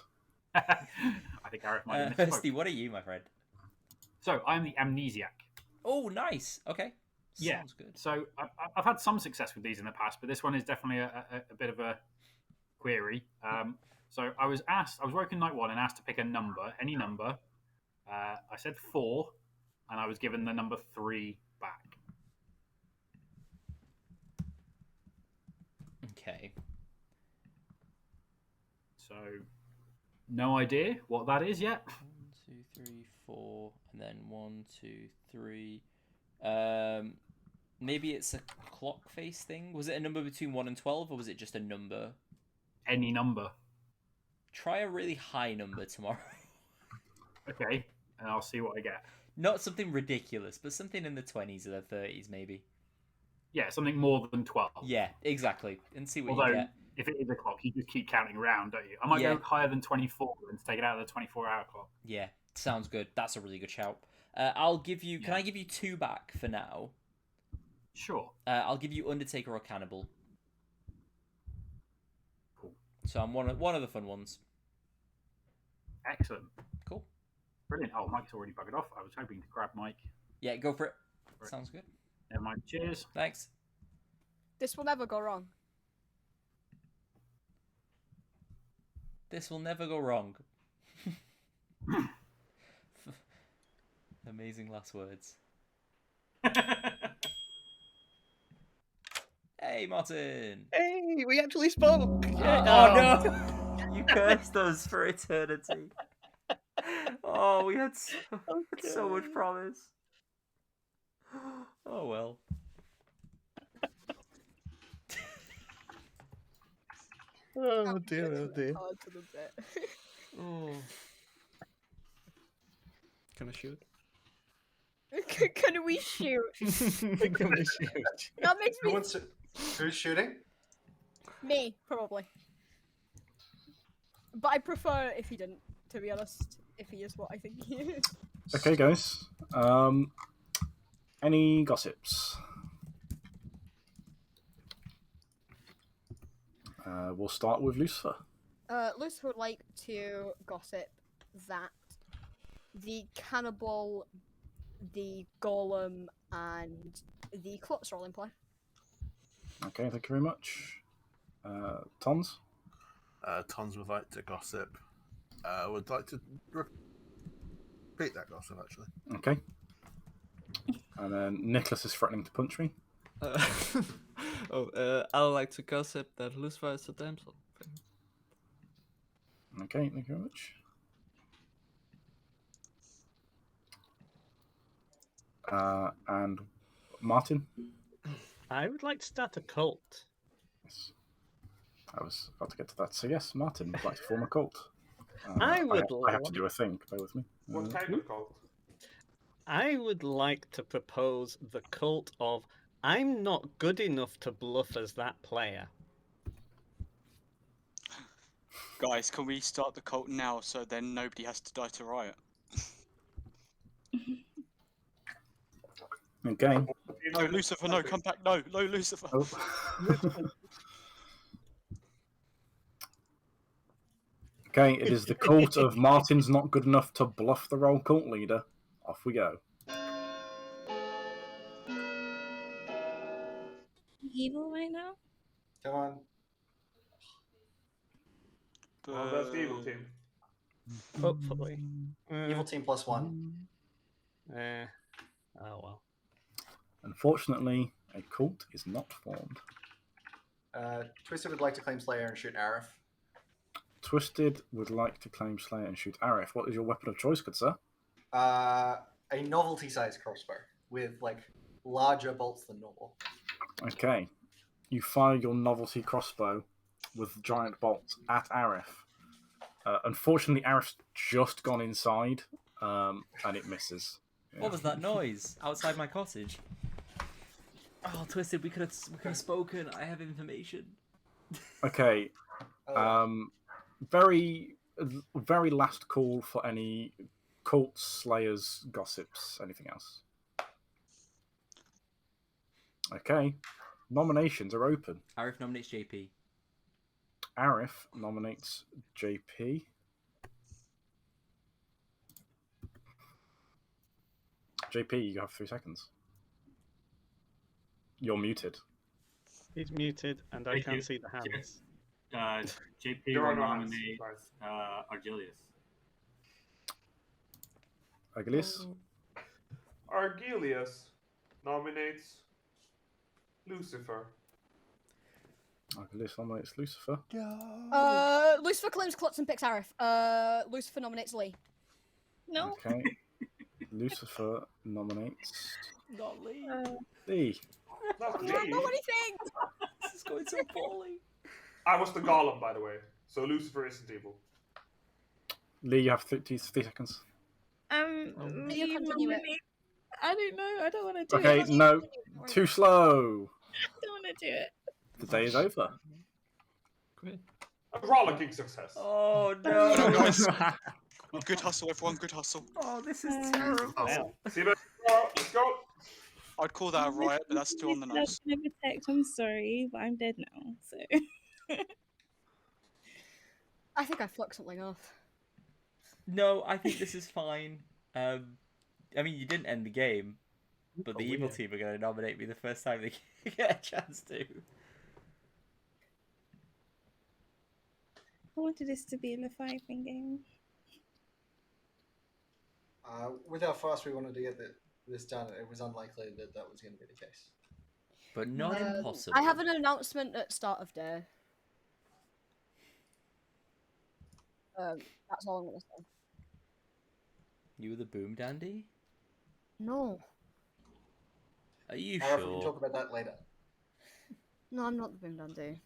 [SPEAKER 11] I think Gareth might have misspoke.
[SPEAKER 1] Steve, what are you, my friend?
[SPEAKER 11] So, I'm the amnesiac.
[SPEAKER 1] Oh, nice. Okay.
[SPEAKER 11] Yeah.
[SPEAKER 1] Sounds good.
[SPEAKER 11] So, I've had some success with these in the past, but this one is definitely a bit of a query. So, I was working night 1 and asked to pick a number, any number. I said 4, and I was given the number 3 back.
[SPEAKER 1] Okay.
[SPEAKER 11] So, no idea what that is yet.
[SPEAKER 1] 1, 2, 3, 4, and then 1, 2, 3. Maybe it's a clock face thing. Was it a number between 1 and 12, or was it just a number?
[SPEAKER 11] Any number.
[SPEAKER 1] Try a really high number tomorrow.
[SPEAKER 11] Okay, and I'll see what I get.
[SPEAKER 1] Not something ridiculous, but something in the 20s or the 30s, maybe.
[SPEAKER 11] Yeah, something more than 12.
[SPEAKER 1] Yeah, exactly. And see what
[SPEAKER 11] Although,
[SPEAKER 1] you get.
[SPEAKER 11] if it is a clock, you just keep counting around, don't you? I might go higher than 24 and take it out of the 24-hour clock.
[SPEAKER 1] Yeah, sounds good. That's a really good shout. I'll give you... Can I give you 2 back for now?
[SPEAKER 11] Sure.
[SPEAKER 1] I'll give you Undertaker or Cannibal.
[SPEAKER 11] Cool.
[SPEAKER 1] So I'm one of the fun ones.
[SPEAKER 11] Excellent.
[SPEAKER 1] Cool.
[SPEAKER 11] Brilliant. Oh, Mike's already buggered off. I was hoping to grab Mike.
[SPEAKER 1] Yeah, go for it. Sounds good.
[SPEAKER 11] Never mind. Cheers.
[SPEAKER 1] Thanks.
[SPEAKER 7] This will never go wrong.
[SPEAKER 1] This will never go wrong. Amazing last words. Hey, Martin.
[SPEAKER 5] Hey, we actually spoke.
[SPEAKER 1] Oh no! You cursed us for eternity. Oh, we had so much promise. Oh well.
[SPEAKER 5] Oh dear, oh dear.
[SPEAKER 7] Hard to the bit.
[SPEAKER 1] Oh.
[SPEAKER 12] Can I shoot?
[SPEAKER 7] Can we shoot?
[SPEAKER 5] Can we shoot?
[SPEAKER 7] That makes me
[SPEAKER 3] Who's shooting?
[SPEAKER 7] me probably. But I prefer if he didn't, to be honest. If he is what I think he is.
[SPEAKER 4] Okay, guys. Any gossips? We'll start with Lucifer.
[SPEAKER 7] Lucifer would like to gossip that the cannibal, the golem, and the clots are all in play.
[SPEAKER 4] Okay, thank you very much. Tons?
[SPEAKER 9] Tons would like to gossip. Would like to repeat that gossip, actually.
[SPEAKER 4] Okay. And then Nicholas is threatening to punch me.
[SPEAKER 12] I would like to gossip that Lucifer is a damsel.
[SPEAKER 4] Okay, thank you very much. And Martin?
[SPEAKER 5] I would like to start a cult.
[SPEAKER 4] Yes. I was about to get to that. So yes, Martin would like to form a cult.
[SPEAKER 5] I
[SPEAKER 4] I have to
[SPEAKER 5] like.
[SPEAKER 4] do a thing. Bear with me.
[SPEAKER 2] What kind of cult?
[SPEAKER 5] I would like to propose the cult of I'm not good enough to bluff as that player.
[SPEAKER 8] Guys, can we start the cult now so then nobody has to die to Riot?
[SPEAKER 4] Okay.
[SPEAKER 8] No, Lucifer, no, come back. No, Lucifer.
[SPEAKER 4] Oh. Okay, it is the cult of Martin's not good enough to bluff the role cult leader. Off we go.
[SPEAKER 13] Evil right now?
[SPEAKER 3] Come on.
[SPEAKER 2] Oh, that's the evil team.
[SPEAKER 5] Hopefully.
[SPEAKER 3] Evil team +1.
[SPEAKER 5] Oh well.
[SPEAKER 4] Unfortunately, a cult is not formed.
[SPEAKER 3] Twisted would like to claim Slayer and shoot Arif.
[SPEAKER 4] Twisted would like to claim Slayer and shoot Arif. What is your weapon of choice, good sir?
[SPEAKER 3] A novelty-sized crossbow with like larger bolts than normal.
[SPEAKER 4] Okay. You fire your novelty crossbow with giant bolts at Arif. Unfortunately, Arif's just gone inside, and it misses. Yeah.
[SPEAKER 1] What was that noise outside my cottage? Oh, Twisted, we could have spoken. I have information.
[SPEAKER 4] Okay. Very last call for any cult slayers, gossips, anything else. Okay. Nominations are open.
[SPEAKER 1] Arif nominates JP.
[SPEAKER 4] Arif nominates JP. JP, you have 3 seconds. You're muted.
[SPEAKER 5] He's muted, and I
[SPEAKER 11] Thank
[SPEAKER 5] can't
[SPEAKER 11] you.
[SPEAKER 5] see the hands.
[SPEAKER 11] JP
[SPEAKER 2] There are
[SPEAKER 11] will
[SPEAKER 2] no hands,
[SPEAKER 11] nominate Argelius.
[SPEAKER 4] Agilius?
[SPEAKER 2] Argelius nominates Lucifer.
[SPEAKER 4] Agilius nominates Lucifer.
[SPEAKER 7] Lucifer claims clots and picks Arif. Lucifer nominates Lee.
[SPEAKER 13] No.
[SPEAKER 4] Okay. Lucifer nominates
[SPEAKER 1] Not Lee.
[SPEAKER 4] Lee.
[SPEAKER 2] Not
[SPEAKER 7] I don't know
[SPEAKER 2] Lee.
[SPEAKER 7] anything!
[SPEAKER 1] This is going so poorly.
[SPEAKER 2] I was the golem, by the way, so Lucifer isn't evil.
[SPEAKER 4] Lee, you have 3 seconds.
[SPEAKER 7] You continue it.
[SPEAKER 13] nominate- I don't know. I don't want to do
[SPEAKER 4] Okay,
[SPEAKER 13] it.
[SPEAKER 4] no. Too slow.
[SPEAKER 13] I don't want to do it.
[SPEAKER 4] The day is over.
[SPEAKER 12] Great.
[SPEAKER 2] A rollicking success.
[SPEAKER 1] Oh
[SPEAKER 8] Well done,
[SPEAKER 1] no!
[SPEAKER 8] guys. Good hustle, everyone. Good hustle.
[SPEAKER 1] Oh, this is terrible.
[SPEAKER 5] Wow.
[SPEAKER 2] See you later. Let's go.
[SPEAKER 8] I'd call that a riot, but that's too on the nose.
[SPEAKER 13] I'm sorry, but I'm dead now. So
[SPEAKER 7] I think I fucked something off.
[SPEAKER 1] No, I think this is fine. I mean, you didn't end the game. but the evil team are going to nominate me the first time they get a chance to.
[SPEAKER 13] I wanted this to be a Leviathan game.
[SPEAKER 3] With how fast we wanted to get this done, it was unlikely that was going to be the case.
[SPEAKER 1] But not impossible.
[SPEAKER 7] I have an announcement at start of day. That's all I'm going to say.
[SPEAKER 1] You were the boom dandy?
[SPEAKER 7] No.
[SPEAKER 1] Are you
[SPEAKER 3] Arif,
[SPEAKER 1] sure?
[SPEAKER 3] we can talk about that later.
[SPEAKER 7] No, I'm not the boom dandy.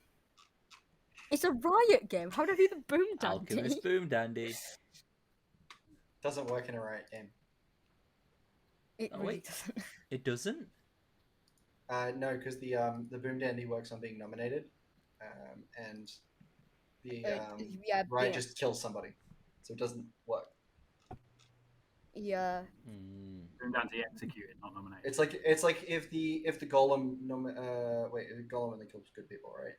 [SPEAKER 7] It's a Riot game. How do I be the boom dandy?
[SPEAKER 1] Alchemist boom dandy.
[SPEAKER 3] Doesn't work in a Riot game.
[SPEAKER 7] It really doesn't.
[SPEAKER 1] It doesn't?
[SPEAKER 3] No, because the boom dandy works on being nominated, and the Riot just kills somebody, so it doesn't work.
[SPEAKER 7] Yeah.
[SPEAKER 11] Boom dandy executed, not nominated.
[SPEAKER 3] It's like if the golem the golem only kills good people, right?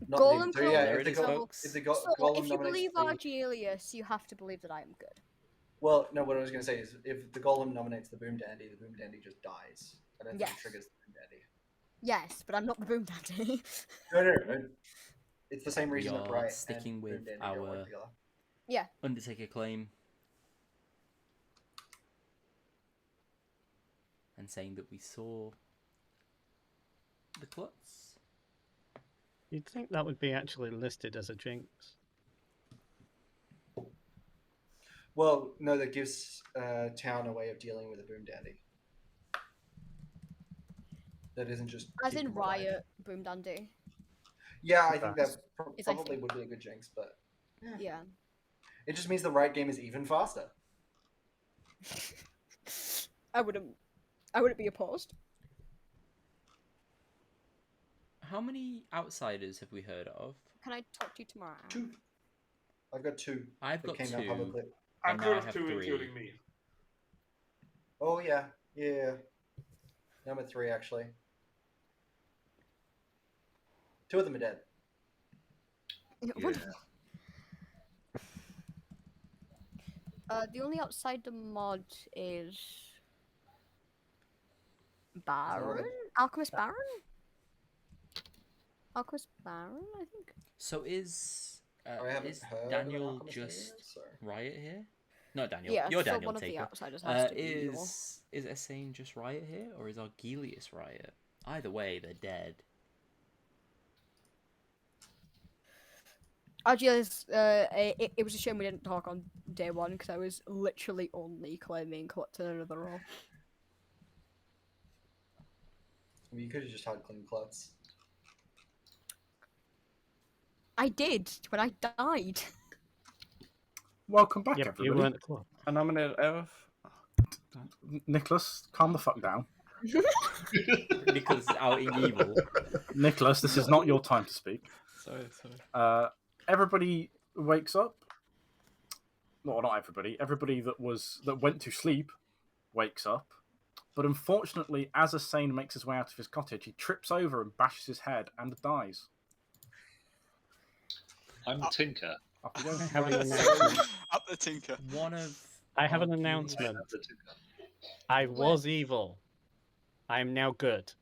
[SPEAKER 3] Not
[SPEAKER 7] Golem
[SPEAKER 3] so yeah,
[SPEAKER 1] if
[SPEAKER 7] you believe Argelius, you have to believe that I am good.
[SPEAKER 3] Well, no, what I was going to say is if the golem nominates the boom dandy just dies. I don't think it triggers the boom dandy.
[SPEAKER 7] Yes, but I'm not the boom dandy.
[SPEAKER 3] No. It's the same reason
[SPEAKER 1] we
[SPEAKER 3] that
[SPEAKER 1] are
[SPEAKER 3] Riot
[SPEAKER 1] sticking
[SPEAKER 3] and
[SPEAKER 1] with
[SPEAKER 3] boom dandy don't work
[SPEAKER 1] our
[SPEAKER 3] together.
[SPEAKER 1] Undertaker claim and saying that we saw the Klutz.
[SPEAKER 5] You'd think that would be actually listed as a jinx.
[SPEAKER 3] Well, no, that gives town a way of dealing with a boom dandy. That isn't just
[SPEAKER 7] As
[SPEAKER 3] keep
[SPEAKER 7] in
[SPEAKER 3] them alive.
[SPEAKER 7] Riot, boom dandy.
[SPEAKER 3] Yeah, I think that probably would be a good jinx, but
[SPEAKER 7] yeah,
[SPEAKER 3] it just means the Riot game is even faster.
[SPEAKER 7] I wouldn't be opposed.
[SPEAKER 1] How many outsiders have we heard of?
[SPEAKER 7] Can I talk to you tomorrow?
[SPEAKER 3] 2. I've got 2.
[SPEAKER 1] I've
[SPEAKER 3] that
[SPEAKER 1] got
[SPEAKER 3] came out
[SPEAKER 1] 2.
[SPEAKER 3] publicly.
[SPEAKER 2] I'm
[SPEAKER 1] And
[SPEAKER 2] good
[SPEAKER 1] now I
[SPEAKER 2] of
[SPEAKER 1] have
[SPEAKER 2] 2,
[SPEAKER 1] 3.
[SPEAKER 2] including me.
[SPEAKER 3] Oh yeah. Number 3 actually. 2 of them are dead.
[SPEAKER 7] Yeah. The only outsider mod is Baron? Alchemist Baron? Alchemist Baron, I think.
[SPEAKER 1] So is
[SPEAKER 3] heard of an
[SPEAKER 1] Daniel
[SPEAKER 3] Alchemist
[SPEAKER 1] just
[SPEAKER 3] anywhere, so-
[SPEAKER 1] Riot here? No, Daniel.
[SPEAKER 7] Yeah,
[SPEAKER 1] You're
[SPEAKER 7] so
[SPEAKER 1] Daniel
[SPEAKER 7] one of the
[SPEAKER 1] Taker.
[SPEAKER 7] outsiders has to be
[SPEAKER 1] Is Essane just Riot here, or is Argelius Riot? Either way, they're dead.
[SPEAKER 7] Argelius, it was a shame we didn't talk on day one because I was literally only claiming collecting another role.
[SPEAKER 3] I mean, you could have just had clean Klutz.
[SPEAKER 7] I did when I died.
[SPEAKER 4] Welcome back,
[SPEAKER 5] Yep,
[SPEAKER 4] everybody.
[SPEAKER 5] you weren't at club.
[SPEAKER 12] I nominated Aerith.
[SPEAKER 4] Nicholas, calm the fuck down.
[SPEAKER 1] Nicholas is outing evil.
[SPEAKER 4] Nicholas, this is not your time to speak.
[SPEAKER 12] Sorry.
[SPEAKER 4] Everybody wakes up. No, not everybody. Everybody that went to sleep wakes up. But unfortunately, as Essane makes his way out of his cottage, he trips over and bashes his head and dies.
[SPEAKER 10] I'm the Tinker.
[SPEAKER 4] Up you go.
[SPEAKER 5] I have an announcement.
[SPEAKER 8] Up the Tinker.
[SPEAKER 5] I have an announcement. I was evil. I am now good.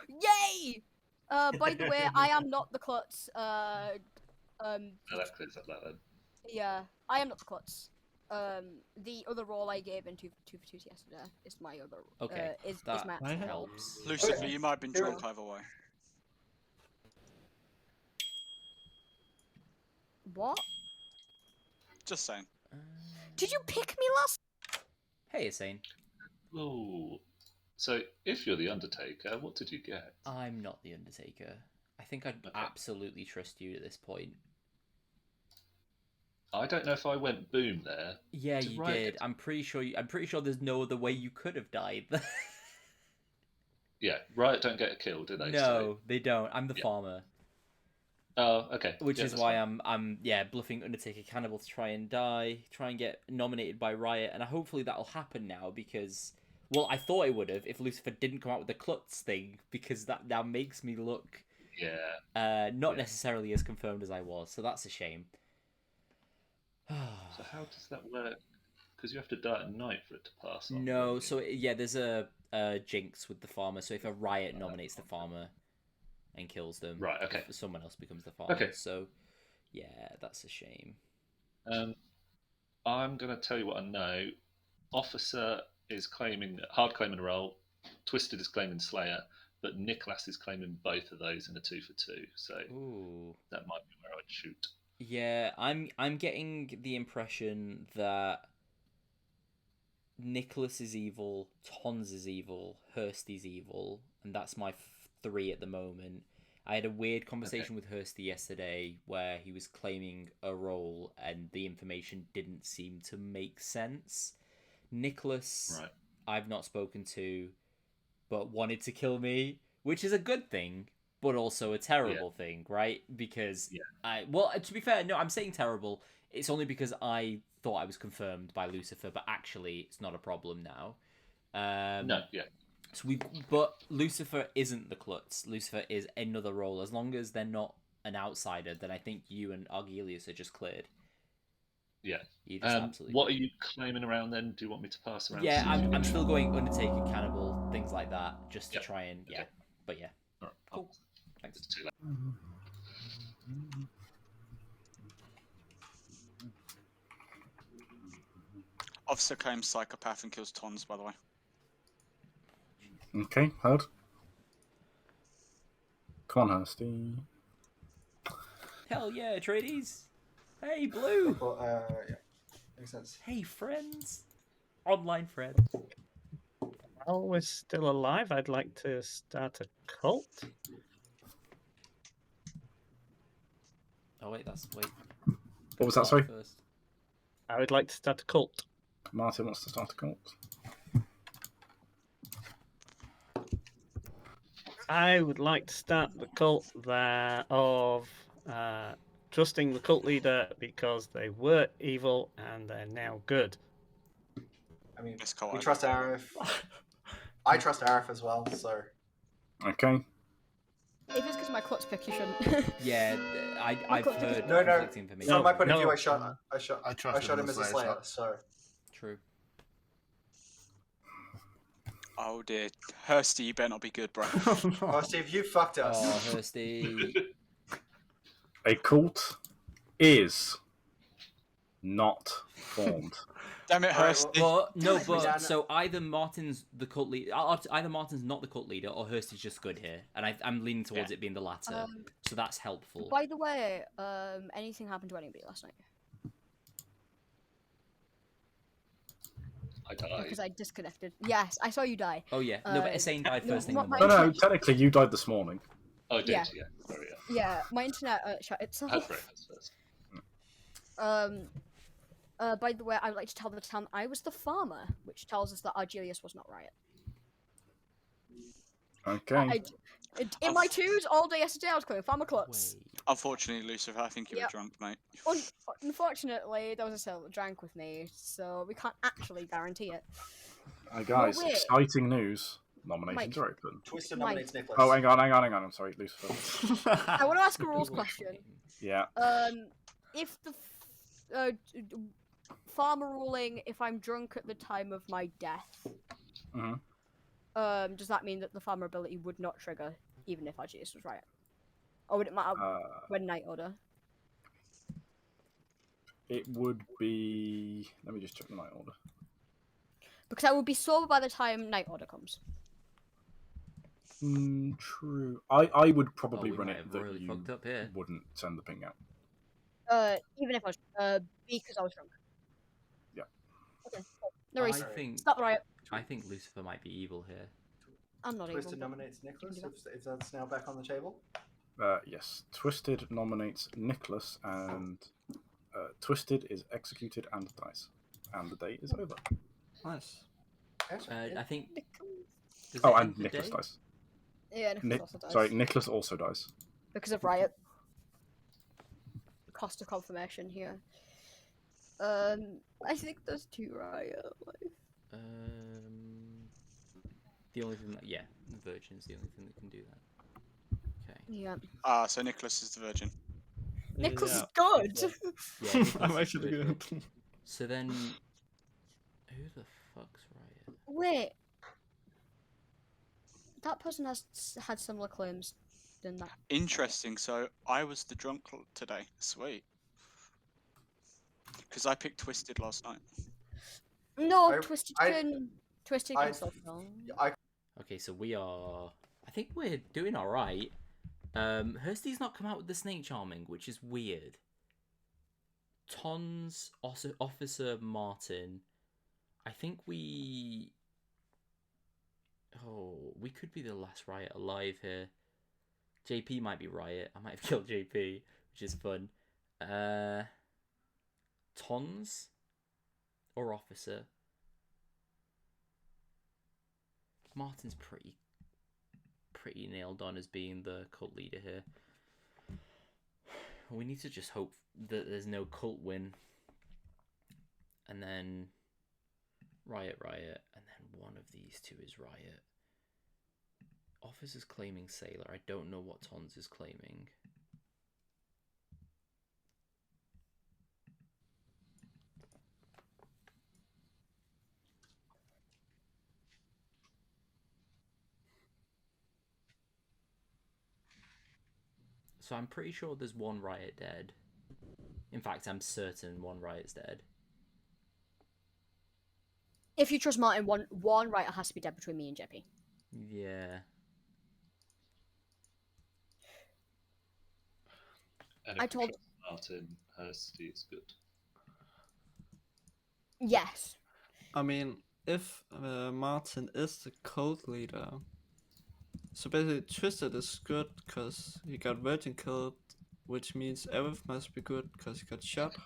[SPEAKER 7] Yay! By the way, I am not the Klutz.
[SPEAKER 10] No, that clears up that then.
[SPEAKER 7] Yeah, I am not the Klutz. The other role I gave in 2 for 2 yesterday is my other.
[SPEAKER 1] Okay,
[SPEAKER 7] is
[SPEAKER 1] that
[SPEAKER 7] my
[SPEAKER 1] helps.
[SPEAKER 8] Lucifer, you might have been drunk either way.
[SPEAKER 7] What?
[SPEAKER 8] Just saying.
[SPEAKER 7] Did you pick me last?
[SPEAKER 1] Hey, Essane.
[SPEAKER 10] Oh, so if you're the Undertaker, what did you get?
[SPEAKER 1] I'm not the Undertaker. I think I'd absolutely trust you at this point.
[SPEAKER 10] I don't know if I went boom there.
[SPEAKER 1] Yeah,
[SPEAKER 10] Did
[SPEAKER 1] you
[SPEAKER 10] Riot
[SPEAKER 1] did.
[SPEAKER 10] get-
[SPEAKER 1] I'm pretty sure there's no other way you could have died.
[SPEAKER 10] Yeah, Riot don't get killed, do they?
[SPEAKER 1] No, they don't. I'm the farmer.
[SPEAKER 10] Oh, okay.
[SPEAKER 1] Which
[SPEAKER 10] Yeah,
[SPEAKER 1] is
[SPEAKER 10] that's
[SPEAKER 1] why
[SPEAKER 10] fine.
[SPEAKER 1] I'm bluffing Undertaker Cannibal to try and get nominated by Riot, and hopefully that'll happen now because, well, I thought it would have if Lucifer didn't come out with the Klutz thing because that now makes me look not necessarily as confirmed as I was, so that's a shame.
[SPEAKER 10] So how does that work? Because you have to die at night for it to pass on.
[SPEAKER 1] No, so yeah, there's a jinx with the farmer. So if a riot nominates the farmer and kills them,
[SPEAKER 10] Right, okay.
[SPEAKER 1] someone else becomes the farmer.
[SPEAKER 10] Okay.
[SPEAKER 1] So yeah, that's a shame.
[SPEAKER 10] I'm going to tell you what I know. Officer is claiming hard claiming role. Twisted is claiming Slayer, but Nicholas is claiming both of those in a 2 for 2. So that might be where I'd shoot.
[SPEAKER 1] Yeah, I'm getting the impression that Nicholas is evil, Tons is evil, Hurst is evil, and that's my 3 at the moment. I had a weird conversation with Hursty yesterday where he was claiming a role and the information didn't seem to make sense. Nicholas, I've not spoken to, but wanted to kill me, which is a good thing, but also a terrible thing, right? Because to be fair, no, I'm saying terrible. It's only because I thought I was confirmed by Lucifer, but actually it's not a problem now. So but Lucifer isn't the Klutz. Lucifer is another role. As long as they're not an outsider, then I think you and Argelius are just cleared.
[SPEAKER 10] Yeah.
[SPEAKER 1] You just absolutely.
[SPEAKER 10] What are you claiming around then? Do you want me to pass around?
[SPEAKER 1] Yeah, I'm still going Undertaker, Cannibal, things like that, just to try and But yeah.
[SPEAKER 10] All right.
[SPEAKER 1] Cool. Thanks.
[SPEAKER 10] It's too late.
[SPEAKER 8] Officer claims psychopath and kills Tons, by the way.
[SPEAKER 4] Okay, heard. Come on, Hursty.
[SPEAKER 1] Hell yeah, tradies! Hey, Blue!
[SPEAKER 3] Yeah, makes sense.
[SPEAKER 1] Hey, friends! Online friends.
[SPEAKER 5] While we're still alive, I'd like to start a cult.
[SPEAKER 1] Oh, wait,
[SPEAKER 4] What was that, sorry?
[SPEAKER 1] First.
[SPEAKER 5] I would like to start a cult.
[SPEAKER 4] Martin wants to start a cult.
[SPEAKER 5] I would like to start the cult of trusting the cult leader because they were evil and they're now good.
[SPEAKER 3] I mean, we trust Arif. I trust Arif as well, so...
[SPEAKER 4] Okay.
[SPEAKER 7] If it's because my Klutz pick, you shouldn't.
[SPEAKER 1] Yeah, I've heard
[SPEAKER 3] No,
[SPEAKER 1] conflicting information.
[SPEAKER 3] from my point of view, I
[SPEAKER 9] I
[SPEAKER 3] shot him as a Slayer, so...
[SPEAKER 1] True.
[SPEAKER 8] Oh dear. Hursty, you better not be good, bro.
[SPEAKER 3] Oh, Steve, you fucked us.
[SPEAKER 1] Oh, Hursty.
[SPEAKER 4] A cult is not formed.
[SPEAKER 8] Damn it, Hursty.
[SPEAKER 1] So either Martin's the cult leader, either Martin's not the cult leader, or Hursty's just good here, and I'm leaning towards it being the latter. So that's helpful.
[SPEAKER 7] By the way, anything happened to anybody last night?
[SPEAKER 10] I died.
[SPEAKER 7] Because I disconnected. Yes, I saw you die.
[SPEAKER 1] Oh yeah, no, but Essane died first thing in the
[SPEAKER 4] No,
[SPEAKER 1] morning.
[SPEAKER 4] technically you died this morning.
[SPEAKER 10] Oh, did
[SPEAKER 7] Yeah.
[SPEAKER 10] yeah. Sorry,
[SPEAKER 7] Yeah, my internet shut itself.
[SPEAKER 10] Had breakfast first.
[SPEAKER 7] By the way, I would like to tell the town I was the farmer, which tells us that Argelius was not Riot.
[SPEAKER 4] Okay.
[SPEAKER 7] In my twos all day yesterday, I was calling Farmer Klutz.
[SPEAKER 8] Unfortunately, Lucifer, I think you were drunk, mate.
[SPEAKER 7] Unfortunately, there was a cell that drank with me, so we can't actually guarantee it.
[SPEAKER 4] Guys,
[SPEAKER 7] wait.
[SPEAKER 4] exciting news. Nominations
[SPEAKER 7] Mike.
[SPEAKER 4] are open.
[SPEAKER 3] Twister
[SPEAKER 7] Mike.
[SPEAKER 3] nominates Nicholas.
[SPEAKER 4] Oh, hang on. I'm sorry, Lucifer.
[SPEAKER 7] I want to ask a rules question.
[SPEAKER 4] Yeah.
[SPEAKER 7] If the farmer ruling, if I'm drunk at the time of my death, does that mean that the farmer ability would not trigger, even if Argelius was Riot? Or would it matter when Night Order?
[SPEAKER 4] It would be... Let me just check the Night Order.
[SPEAKER 7] Because I would be sober by the time Night Order comes.
[SPEAKER 4] True. I would probably
[SPEAKER 1] we
[SPEAKER 4] run
[SPEAKER 1] might
[SPEAKER 4] it
[SPEAKER 1] have
[SPEAKER 4] that
[SPEAKER 1] really
[SPEAKER 4] you
[SPEAKER 1] fucked up here.
[SPEAKER 4] wouldn't send the ping out.
[SPEAKER 7] Even if I was because I was drunk.
[SPEAKER 4] Yeah.
[SPEAKER 7] Okay. Cool. No worries.
[SPEAKER 1] think
[SPEAKER 7] Stop the Riot.
[SPEAKER 1] I think Lucifer might be evil here.
[SPEAKER 7] I'm not
[SPEAKER 3] Twister
[SPEAKER 7] evil.
[SPEAKER 3] nominates Nicholas, if that's now back on the table.
[SPEAKER 4] Yes. Twisted nominates Nicholas, and Twisted is executed and dies. And the day is over.
[SPEAKER 12] Nice.
[SPEAKER 1] I think... does
[SPEAKER 4] Oh,
[SPEAKER 1] it
[SPEAKER 4] and
[SPEAKER 1] end the
[SPEAKER 4] Nicholas
[SPEAKER 1] day?
[SPEAKER 4] dies.
[SPEAKER 7] Yeah, Nicholas also dies.
[SPEAKER 4] Sorry, Nicholas also dies.
[SPEAKER 7] Because of Riot. Cost of confirmation here. I think there's 2 Riot life.
[SPEAKER 1] The only thing that... Yeah, the Virgin's the only thing that can do that. Okay.
[SPEAKER 7] Yeah.
[SPEAKER 8] So Nicholas is the virgin.
[SPEAKER 7] Nicholas is good!
[SPEAKER 1] Yeah, Nicholas
[SPEAKER 12] I'm
[SPEAKER 1] is
[SPEAKER 12] actually good.
[SPEAKER 1] So then... Who the fuck's Riot?
[SPEAKER 7] Wait. That person has had similar claims than that.
[SPEAKER 8] Interesting. So I was the drunk today. Sweet. Because I picked Twisted last night.
[SPEAKER 7] No, Twisted can still film.
[SPEAKER 1] Okay, so we are. I think we're doing all right. Hursty's not come out with the snake charming, which is weird. Tons, Officer Martin. I think we. Oh, we could be the last Riot alive here. JP might be Riot. I might have killed JP, which is fun. Tons or Officer. Martin's pretty nailed on as being the cult leader here. We need to just hope that there's no cult win. And then Riot, and then one of these two is Riot. Officer's claiming Sailor. I don't know what Tons is claiming. So I'm pretty sure there's one Riot dead. In fact, I'm certain one Riot's dead.
[SPEAKER 7] If you trust Martin, one Riot has to be dead between me and JP.
[SPEAKER 1] Yeah.
[SPEAKER 10] And
[SPEAKER 7] I told
[SPEAKER 10] Martin Hursty is good.
[SPEAKER 7] Yes.
[SPEAKER 12] I mean, if Martin is the cult leader, so basically Twisted is good because he got Virgin killed, which means Aerith must be good because he got shot,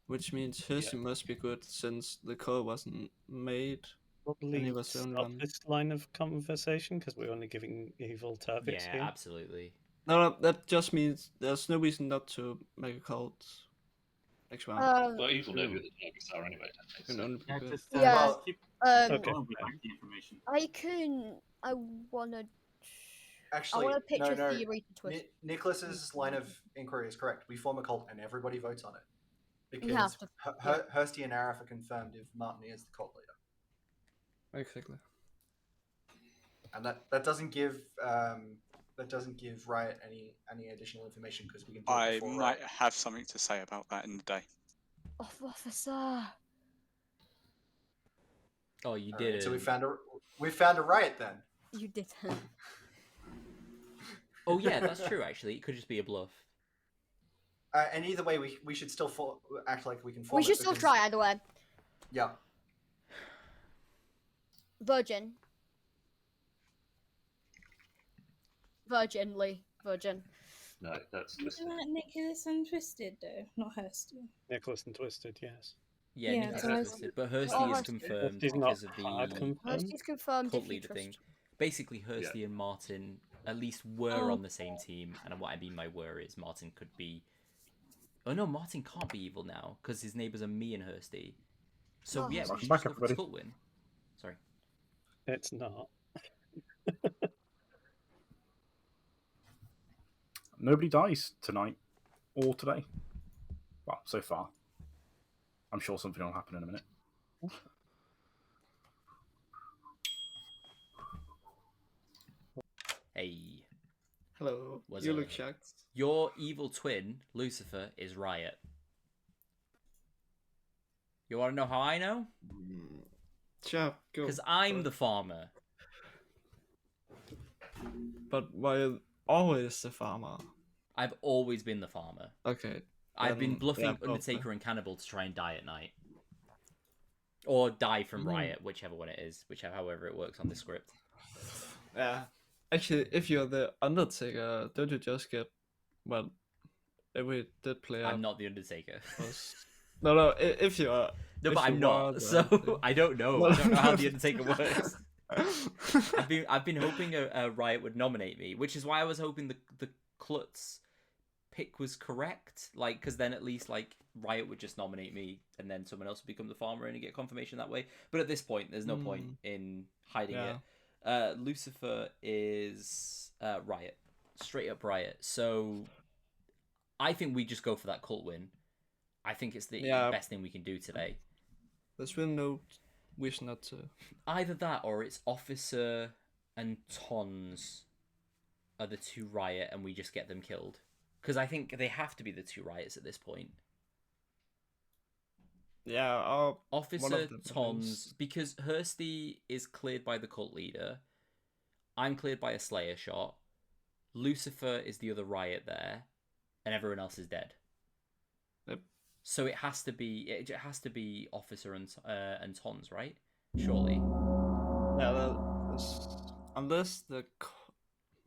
[SPEAKER 12] which means Hirsty must be good since the call wasn't made.
[SPEAKER 5] Probably
[SPEAKER 12] and he was the only
[SPEAKER 5] stop
[SPEAKER 12] one.
[SPEAKER 5] this line of conversation because we're only giving evil targets
[SPEAKER 1] Yeah,
[SPEAKER 5] here.
[SPEAKER 1] absolutely.
[SPEAKER 12] No, that just means there's no reason not to make a cult next round.
[SPEAKER 10] Well, evil know who the targets are anyway, don't they?
[SPEAKER 11] Yeah, just,
[SPEAKER 7] Yeah.
[SPEAKER 11] just keep
[SPEAKER 7] Okay.
[SPEAKER 11] going with the information.
[SPEAKER 7] I wanna
[SPEAKER 3] Actually,
[SPEAKER 7] I wanna pitch
[SPEAKER 3] no,
[SPEAKER 7] a
[SPEAKER 3] no.
[SPEAKER 7] theory to Twist.
[SPEAKER 3] Nicholas's line of inquiry is correct. We form a cult and everybody votes on it.
[SPEAKER 7] We have
[SPEAKER 3] Because Hursty and Arif are confirmed if Martin is the cult leader.
[SPEAKER 12] Exactly.
[SPEAKER 3] And that doesn't give Riot any additional information because we can do it
[SPEAKER 8] I
[SPEAKER 3] before
[SPEAKER 8] might
[SPEAKER 3] Riot.
[SPEAKER 8] have something to say about that in the day.
[SPEAKER 7] Officer.
[SPEAKER 1] Oh, you
[SPEAKER 3] All right,
[SPEAKER 1] did.
[SPEAKER 3] so we found a Riot then.
[SPEAKER 7] You didn't.
[SPEAKER 1] Oh yeah, that's true. Actually, it could just be a bluff.
[SPEAKER 3] And either way, we should still act like we can form
[SPEAKER 7] We
[SPEAKER 3] it
[SPEAKER 7] should still
[SPEAKER 3] because-
[SPEAKER 7] try either way.
[SPEAKER 3] Yeah.
[SPEAKER 7] Virgin. Virgin.
[SPEAKER 10] No, that's
[SPEAKER 13] Isn't that Nicholas and Twisted though, not Hursty?
[SPEAKER 5] Nicholas and Twisted, yes.
[SPEAKER 1] Yeah,
[SPEAKER 13] Yeah,
[SPEAKER 1] Nicholas
[SPEAKER 13] so
[SPEAKER 1] is twisted, but Hursty
[SPEAKER 7] Oh,
[SPEAKER 1] is
[SPEAKER 7] Hursty.
[SPEAKER 1] confirmed
[SPEAKER 5] Hursty's not
[SPEAKER 1] because of
[SPEAKER 5] hard
[SPEAKER 1] the
[SPEAKER 5] confirmed.
[SPEAKER 7] Hursty's confirmed
[SPEAKER 1] cult
[SPEAKER 7] if you
[SPEAKER 1] leader
[SPEAKER 7] trust.
[SPEAKER 1] thing. Basically, Hursty and Martin at least were
[SPEAKER 13] Oh.
[SPEAKER 1] on the same team, and what I mean by were is Martin could be. Oh no, Martin can't be evil now because his neighbours are me and Hursty. So
[SPEAKER 7] Oh,
[SPEAKER 1] yeah,
[SPEAKER 7] Welcome
[SPEAKER 1] we should
[SPEAKER 4] back,
[SPEAKER 1] just go for the
[SPEAKER 4] everybody.
[SPEAKER 1] cult win. Sorry.
[SPEAKER 5] It's not.
[SPEAKER 4] Nobody dies tonight or today. Well, so far. I'm sure something will happen in a minute.
[SPEAKER 1] Hey.
[SPEAKER 12] Hello.
[SPEAKER 1] Was
[SPEAKER 12] You
[SPEAKER 1] it-
[SPEAKER 12] look shocked.
[SPEAKER 1] Your evil twin, Lucifer, is Riot. You want to know how I know?
[SPEAKER 12] Sure, go.
[SPEAKER 1] Because I'm the farmer.
[SPEAKER 12] But while always the farmer.
[SPEAKER 1] I've always been the farmer.
[SPEAKER 12] Okay.
[SPEAKER 1] I've been
[SPEAKER 12] then
[SPEAKER 1] bluffing
[SPEAKER 12] they are both
[SPEAKER 1] Undertaker and Cannibal to try and die at night. Or die from Riot, whichever one it is. However it works on the script.
[SPEAKER 12] Yeah. Actually, if you're the Undertaker, don't you just get, well, every dead player.
[SPEAKER 1] I'm not the Undertaker.
[SPEAKER 12] No, if you are.
[SPEAKER 1] No,
[SPEAKER 12] if
[SPEAKER 1] but I'm
[SPEAKER 12] you
[SPEAKER 1] not.
[SPEAKER 12] are
[SPEAKER 1] So
[SPEAKER 12] the-
[SPEAKER 1] I don't know.
[SPEAKER 12] No.
[SPEAKER 1] I don't know how the Undertaker works. I've been hoping a Riot would nominate me, which is why I was hoping the Klutz pick was correct. Like, because then at least like Riot would just nominate me, and then someone else would become the farmer, and you get confirmation that way. But at this point, there's no point in hiding it. Lucifer is Riot, straight up Riot. So I think we just go for that cult win. I think it's the best thing we can do today.
[SPEAKER 12] There's really no reason not to.
[SPEAKER 1] Either that or it's Officer and Tons are the two Riot and we just get them killed. Because I think they have to be the two Riots at this point.
[SPEAKER 12] Yeah,
[SPEAKER 1] Officer Tons, because Hursty is cleared by the cult leader. I'm cleared by a Slayer shot. Lucifer is the other Riot there, and everyone else is dead.
[SPEAKER 12] Yep.
[SPEAKER 1] So it has to be Officer and Tons, right? Surely.
[SPEAKER 12] Yeah, unless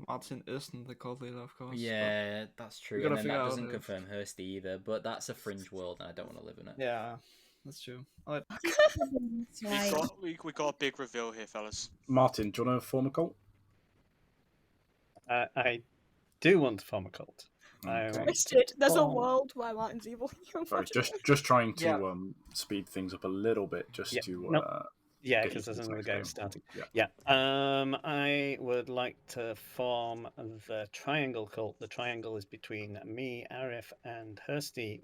[SPEAKER 12] Martin isn't the cult leader, of course.
[SPEAKER 1] Yeah, that's true. And then that doesn't confirm Hursty either, but that's a fringe world, and I don't want to live in it.
[SPEAKER 12] Yeah, that's true.
[SPEAKER 8] We got a big reveal here, fellas.
[SPEAKER 4] Martin, do you want to form a cult?
[SPEAKER 5] I do want to form a cult.
[SPEAKER 7] Twisted. There's a world where Martin's evil.
[SPEAKER 4] Sorry, just trying to speed things up a little bit, just
[SPEAKER 5] Yeah, because there's another game starting. Yeah. I would like to form the Triangle Cult. The Triangle is between me, Arif, and Hursty.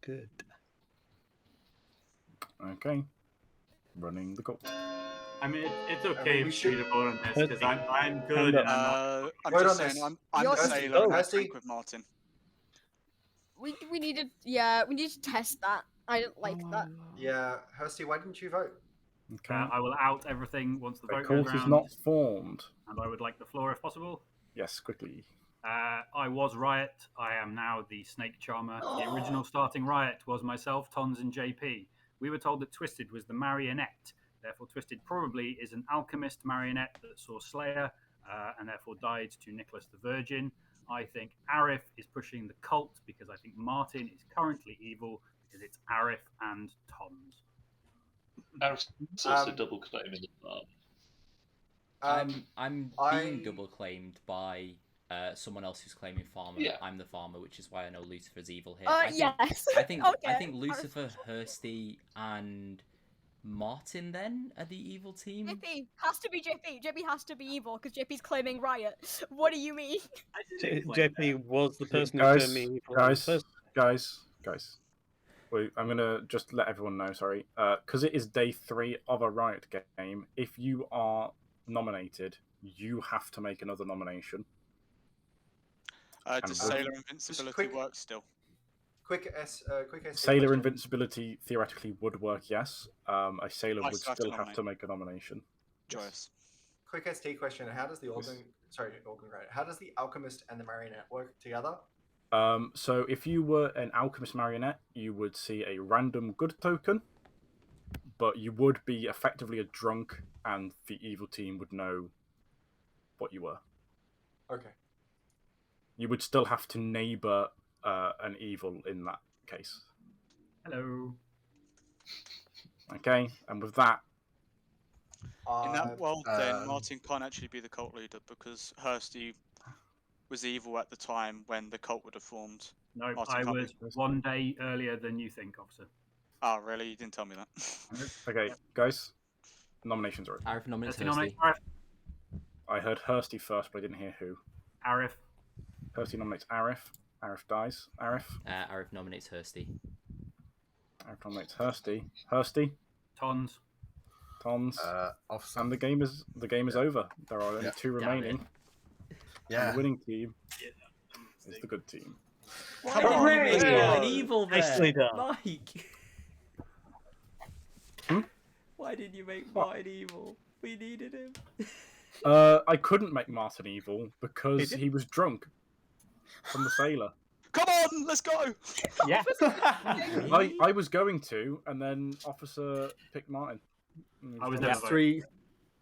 [SPEAKER 5] Good.
[SPEAKER 4] Okay. Running the cult.
[SPEAKER 11] I mean, it's okay if you vote on this because I'm good.
[SPEAKER 8] I'm just saying, I'm the sailor and I drink with Martin.
[SPEAKER 7] We needed to test that. I didn't like that.
[SPEAKER 3] Yeah, Hursty, why didn't you vote?
[SPEAKER 4] Okay.
[SPEAKER 11] I will out everything once the vote
[SPEAKER 4] cult
[SPEAKER 11] goes around.
[SPEAKER 4] is not formed.
[SPEAKER 11] And I would like the floor if possible.
[SPEAKER 4] Yes, quickly.
[SPEAKER 11] I was Riot. I am now the Snake Charmer. The original starting Riot was myself, Tons, and JP. We were told that Twisted was the marionette. Therefore, Twisted probably is an alchemist marionette that saw Slayer and therefore died to Nicholas the Virgin. I think Arif is pushing the cult because I think Martin is currently evil because it's Arif and Tons.
[SPEAKER 10] Arif's also double claiming the farm.
[SPEAKER 1] I'm being double claimed by someone else who's claiming farmer.
[SPEAKER 10] Yeah.
[SPEAKER 1] I'm the farmer, which is why I know Lucifer's evil here.
[SPEAKER 7] Yes.
[SPEAKER 1] I think
[SPEAKER 7] Okay.
[SPEAKER 1] I think Lucifer, Hursty, and Martin then are the evil team.
[SPEAKER 7] JP has to be JP. JP has to be evil because JP's claiming Riot. What do you mean?
[SPEAKER 5] JP was the person who turned me evil.
[SPEAKER 4] Guys. Wait, I'm gonna just let everyone know. Sorry, because it is day 3 of a Riot game. If you are nominated, you have to make another nomination.
[SPEAKER 8] Does Sailor Invincibility work still?
[SPEAKER 3] Quick
[SPEAKER 4] Sailor Invincibility theoretically would work, yes. A sailor would still have to make a nomination.
[SPEAKER 8] Joyous.
[SPEAKER 3] Quick ST question: how does the how does the alchemist and the marionette work together?
[SPEAKER 4] So if you were an alchemist marionette, you would see a random good token, but you would be effectively a drunk, and the evil team would know what you were.
[SPEAKER 3] Okay.
[SPEAKER 4] You would still have to neighbour an evil in that case.
[SPEAKER 11] Hello.
[SPEAKER 4] Okay, and with that...
[SPEAKER 8] In that world, then, Martin can't actually be the cult leader because Hursty was evil at the time when the cult would have formed.
[SPEAKER 11] No,
[SPEAKER 8] Martin
[SPEAKER 11] I
[SPEAKER 8] can't
[SPEAKER 11] was
[SPEAKER 8] be.
[SPEAKER 11] 1 day earlier than you think, officer.
[SPEAKER 8] Oh, really? You didn't tell me that.
[SPEAKER 4] Okay, guys, nominations are open.
[SPEAKER 1] Arif nominates
[SPEAKER 11] Hursty.
[SPEAKER 1] Hursty.
[SPEAKER 4] I heard Hursty first, but I didn't hear who.
[SPEAKER 11] Arif.
[SPEAKER 4] Hursty nominates Arif. Arif dies. Arif.
[SPEAKER 1] Arif nominates Hursty.
[SPEAKER 4] Arif nominates Hursty. Hursty.
[SPEAKER 11] Tons.
[SPEAKER 4] And the game is over. There are only 2 remaining.
[SPEAKER 9] Yeah.
[SPEAKER 4] And the winning team is the good team.
[SPEAKER 1] Why did you make Martin evil there? Mike! Why did you make Martin evil? We needed him.
[SPEAKER 4] I couldn't make Martin evil because he was drunk from the sailor.
[SPEAKER 8] Come on, let's go!
[SPEAKER 5] Yeah.
[SPEAKER 4] I was going to, and then Officer picked Martin.
[SPEAKER 11] I was
[SPEAKER 14] never three.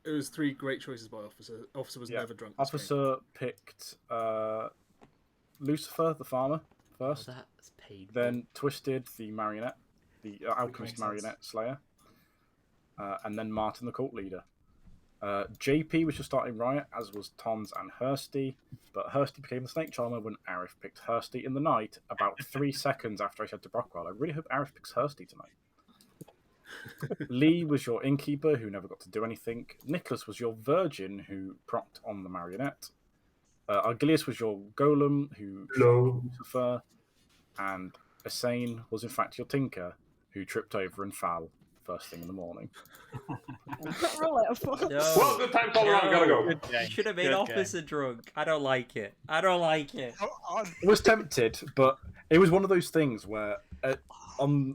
[SPEAKER 14] It was 3 great choices by Officer. Officer was never drunk.
[SPEAKER 4] Officer picked Lucifer, the farmer, first.
[SPEAKER 1] Oh, that's paid.
[SPEAKER 4] Then Twisted, the marionette, the alchemist marionette slayer. And then Martin, the cult leader. JP was just starting Riot, as was Tons and Hursty, but Hursty became the Snake Charmer when Arif picked Hursty in the night, about 3 seconds after I said to Brockwell, I really hope Arif picks Hursty tonight. Lee was your innkeeper, who never got to do anything. Nicholas was your virgin, who propped on the marionette. Argilius was your golem, who shot Lucifer. And Asane was in fact your tinker, who tripped over and fell first thing in the morning.
[SPEAKER 7] Roll it.
[SPEAKER 1] No.
[SPEAKER 2] Well, good time, all around. Gotta go.
[SPEAKER 1] You should have made Officer drunk. I don't like it. I don't like it.
[SPEAKER 4] I was tempted, but it was one of those things where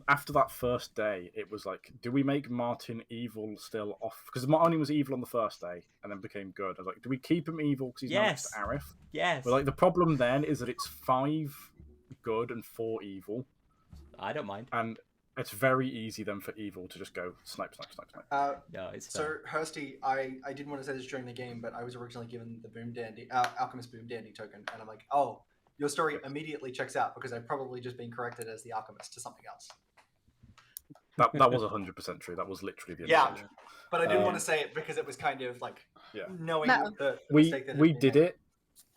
[SPEAKER 4] after that first day, it was like, do we make Martin evil still off? Because Martin was evil on the first day and then became good. I was like, do we keep him evil because he's now next to Arif?
[SPEAKER 1] Yes.
[SPEAKER 4] But like the problem then is that it's 5 good and 4 evil.
[SPEAKER 1] I don't mind.
[SPEAKER 4] And it's very easy then for evil to just go snipe.
[SPEAKER 1] No, it's
[SPEAKER 3] so Hursty, I didn't want to say this during the game, but I was originally given the Boom Dandy, Alchemist Boom Dandy token, and I'm like, oh, your story immediately checks out because I've probably just been corrected as the Alchemist to something else.
[SPEAKER 4] That was 100% true. That was literally the
[SPEAKER 3] Yeah, but I didn't want to say it because it was kind of like knowing the mistake that
[SPEAKER 4] we did it,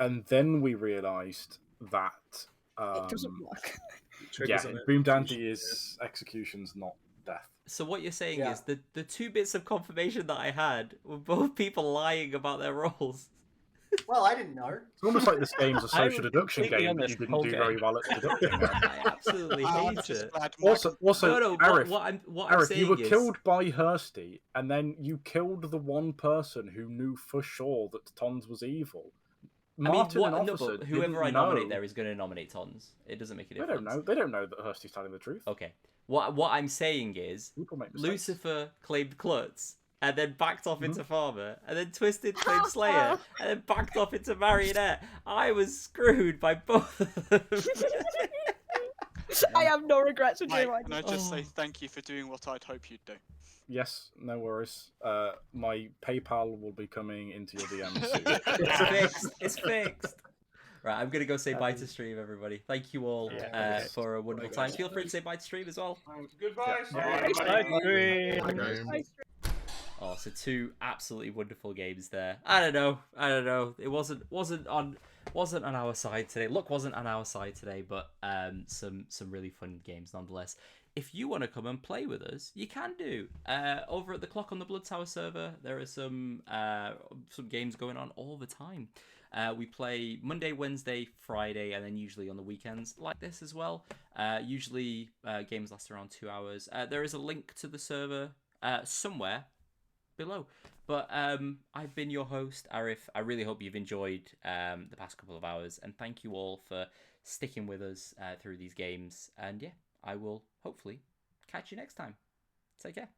[SPEAKER 4] and then we realised that
[SPEAKER 7] it doesn't work.
[SPEAKER 4] Boom Dandy is executions, not death.
[SPEAKER 1] So what you're saying is the 2 bits of confirmation that I had were both people lying about their roles.
[SPEAKER 3] Well, I didn't know.
[SPEAKER 4] It's almost like this game's a social deduction game that you didn't do very well at deducting.
[SPEAKER 1] I absolutely hate it.
[SPEAKER 4] Also, Arif,
[SPEAKER 1] what I'm saying
[SPEAKER 4] you were
[SPEAKER 1] is...
[SPEAKER 4] killed by Hursty, and then you killed the one person who knew for sure that Tons was evil. Martin and Officer
[SPEAKER 1] but whoever I
[SPEAKER 4] didn't know.
[SPEAKER 1] nominate there is going to nominate Tons. It doesn't make a difference.
[SPEAKER 4] They don't know. They don't know that Hursty's telling the truth.
[SPEAKER 1] Okay. What I'm saying is, Lucifer claimed Klutz, and then backed off into Farmer, and then Twisted claimed Slayer, and then backed off into Marionette. I was screwed by both of them.
[SPEAKER 7] I have no regrets for doing
[SPEAKER 8] Can I just say thank you for doing what I'd hope you'd do?
[SPEAKER 4] Yes, no worries. My PayPal will be coming into your DMs soon.
[SPEAKER 1] It's fixed. It's fixed. Right, I'm gonna go say bye to stream, everybody. Thank you all for a wonderful time. Feel free to say bye to stream as well.
[SPEAKER 2] Goodbye.
[SPEAKER 1] Oh, so 2 absolutely wonderful games there. I don't know. It wasn't on our side today. Luck wasn't on our side today, but some really fun games nonetheless. If you want to come and play with us, you can do. Over at the Clock on the Blood Tower server, there are some games going on all the time. We play Monday, Wednesday, Friday, and then usually on the weekends like this as well. Usually games last around 2 hours. There is a link to the server somewhere below. But I've been your host, Arif. I really hope you've enjoyed the past couple of hours, and thank you all for sticking with us through these games. And yeah, I will hopefully catch you next time. Take care.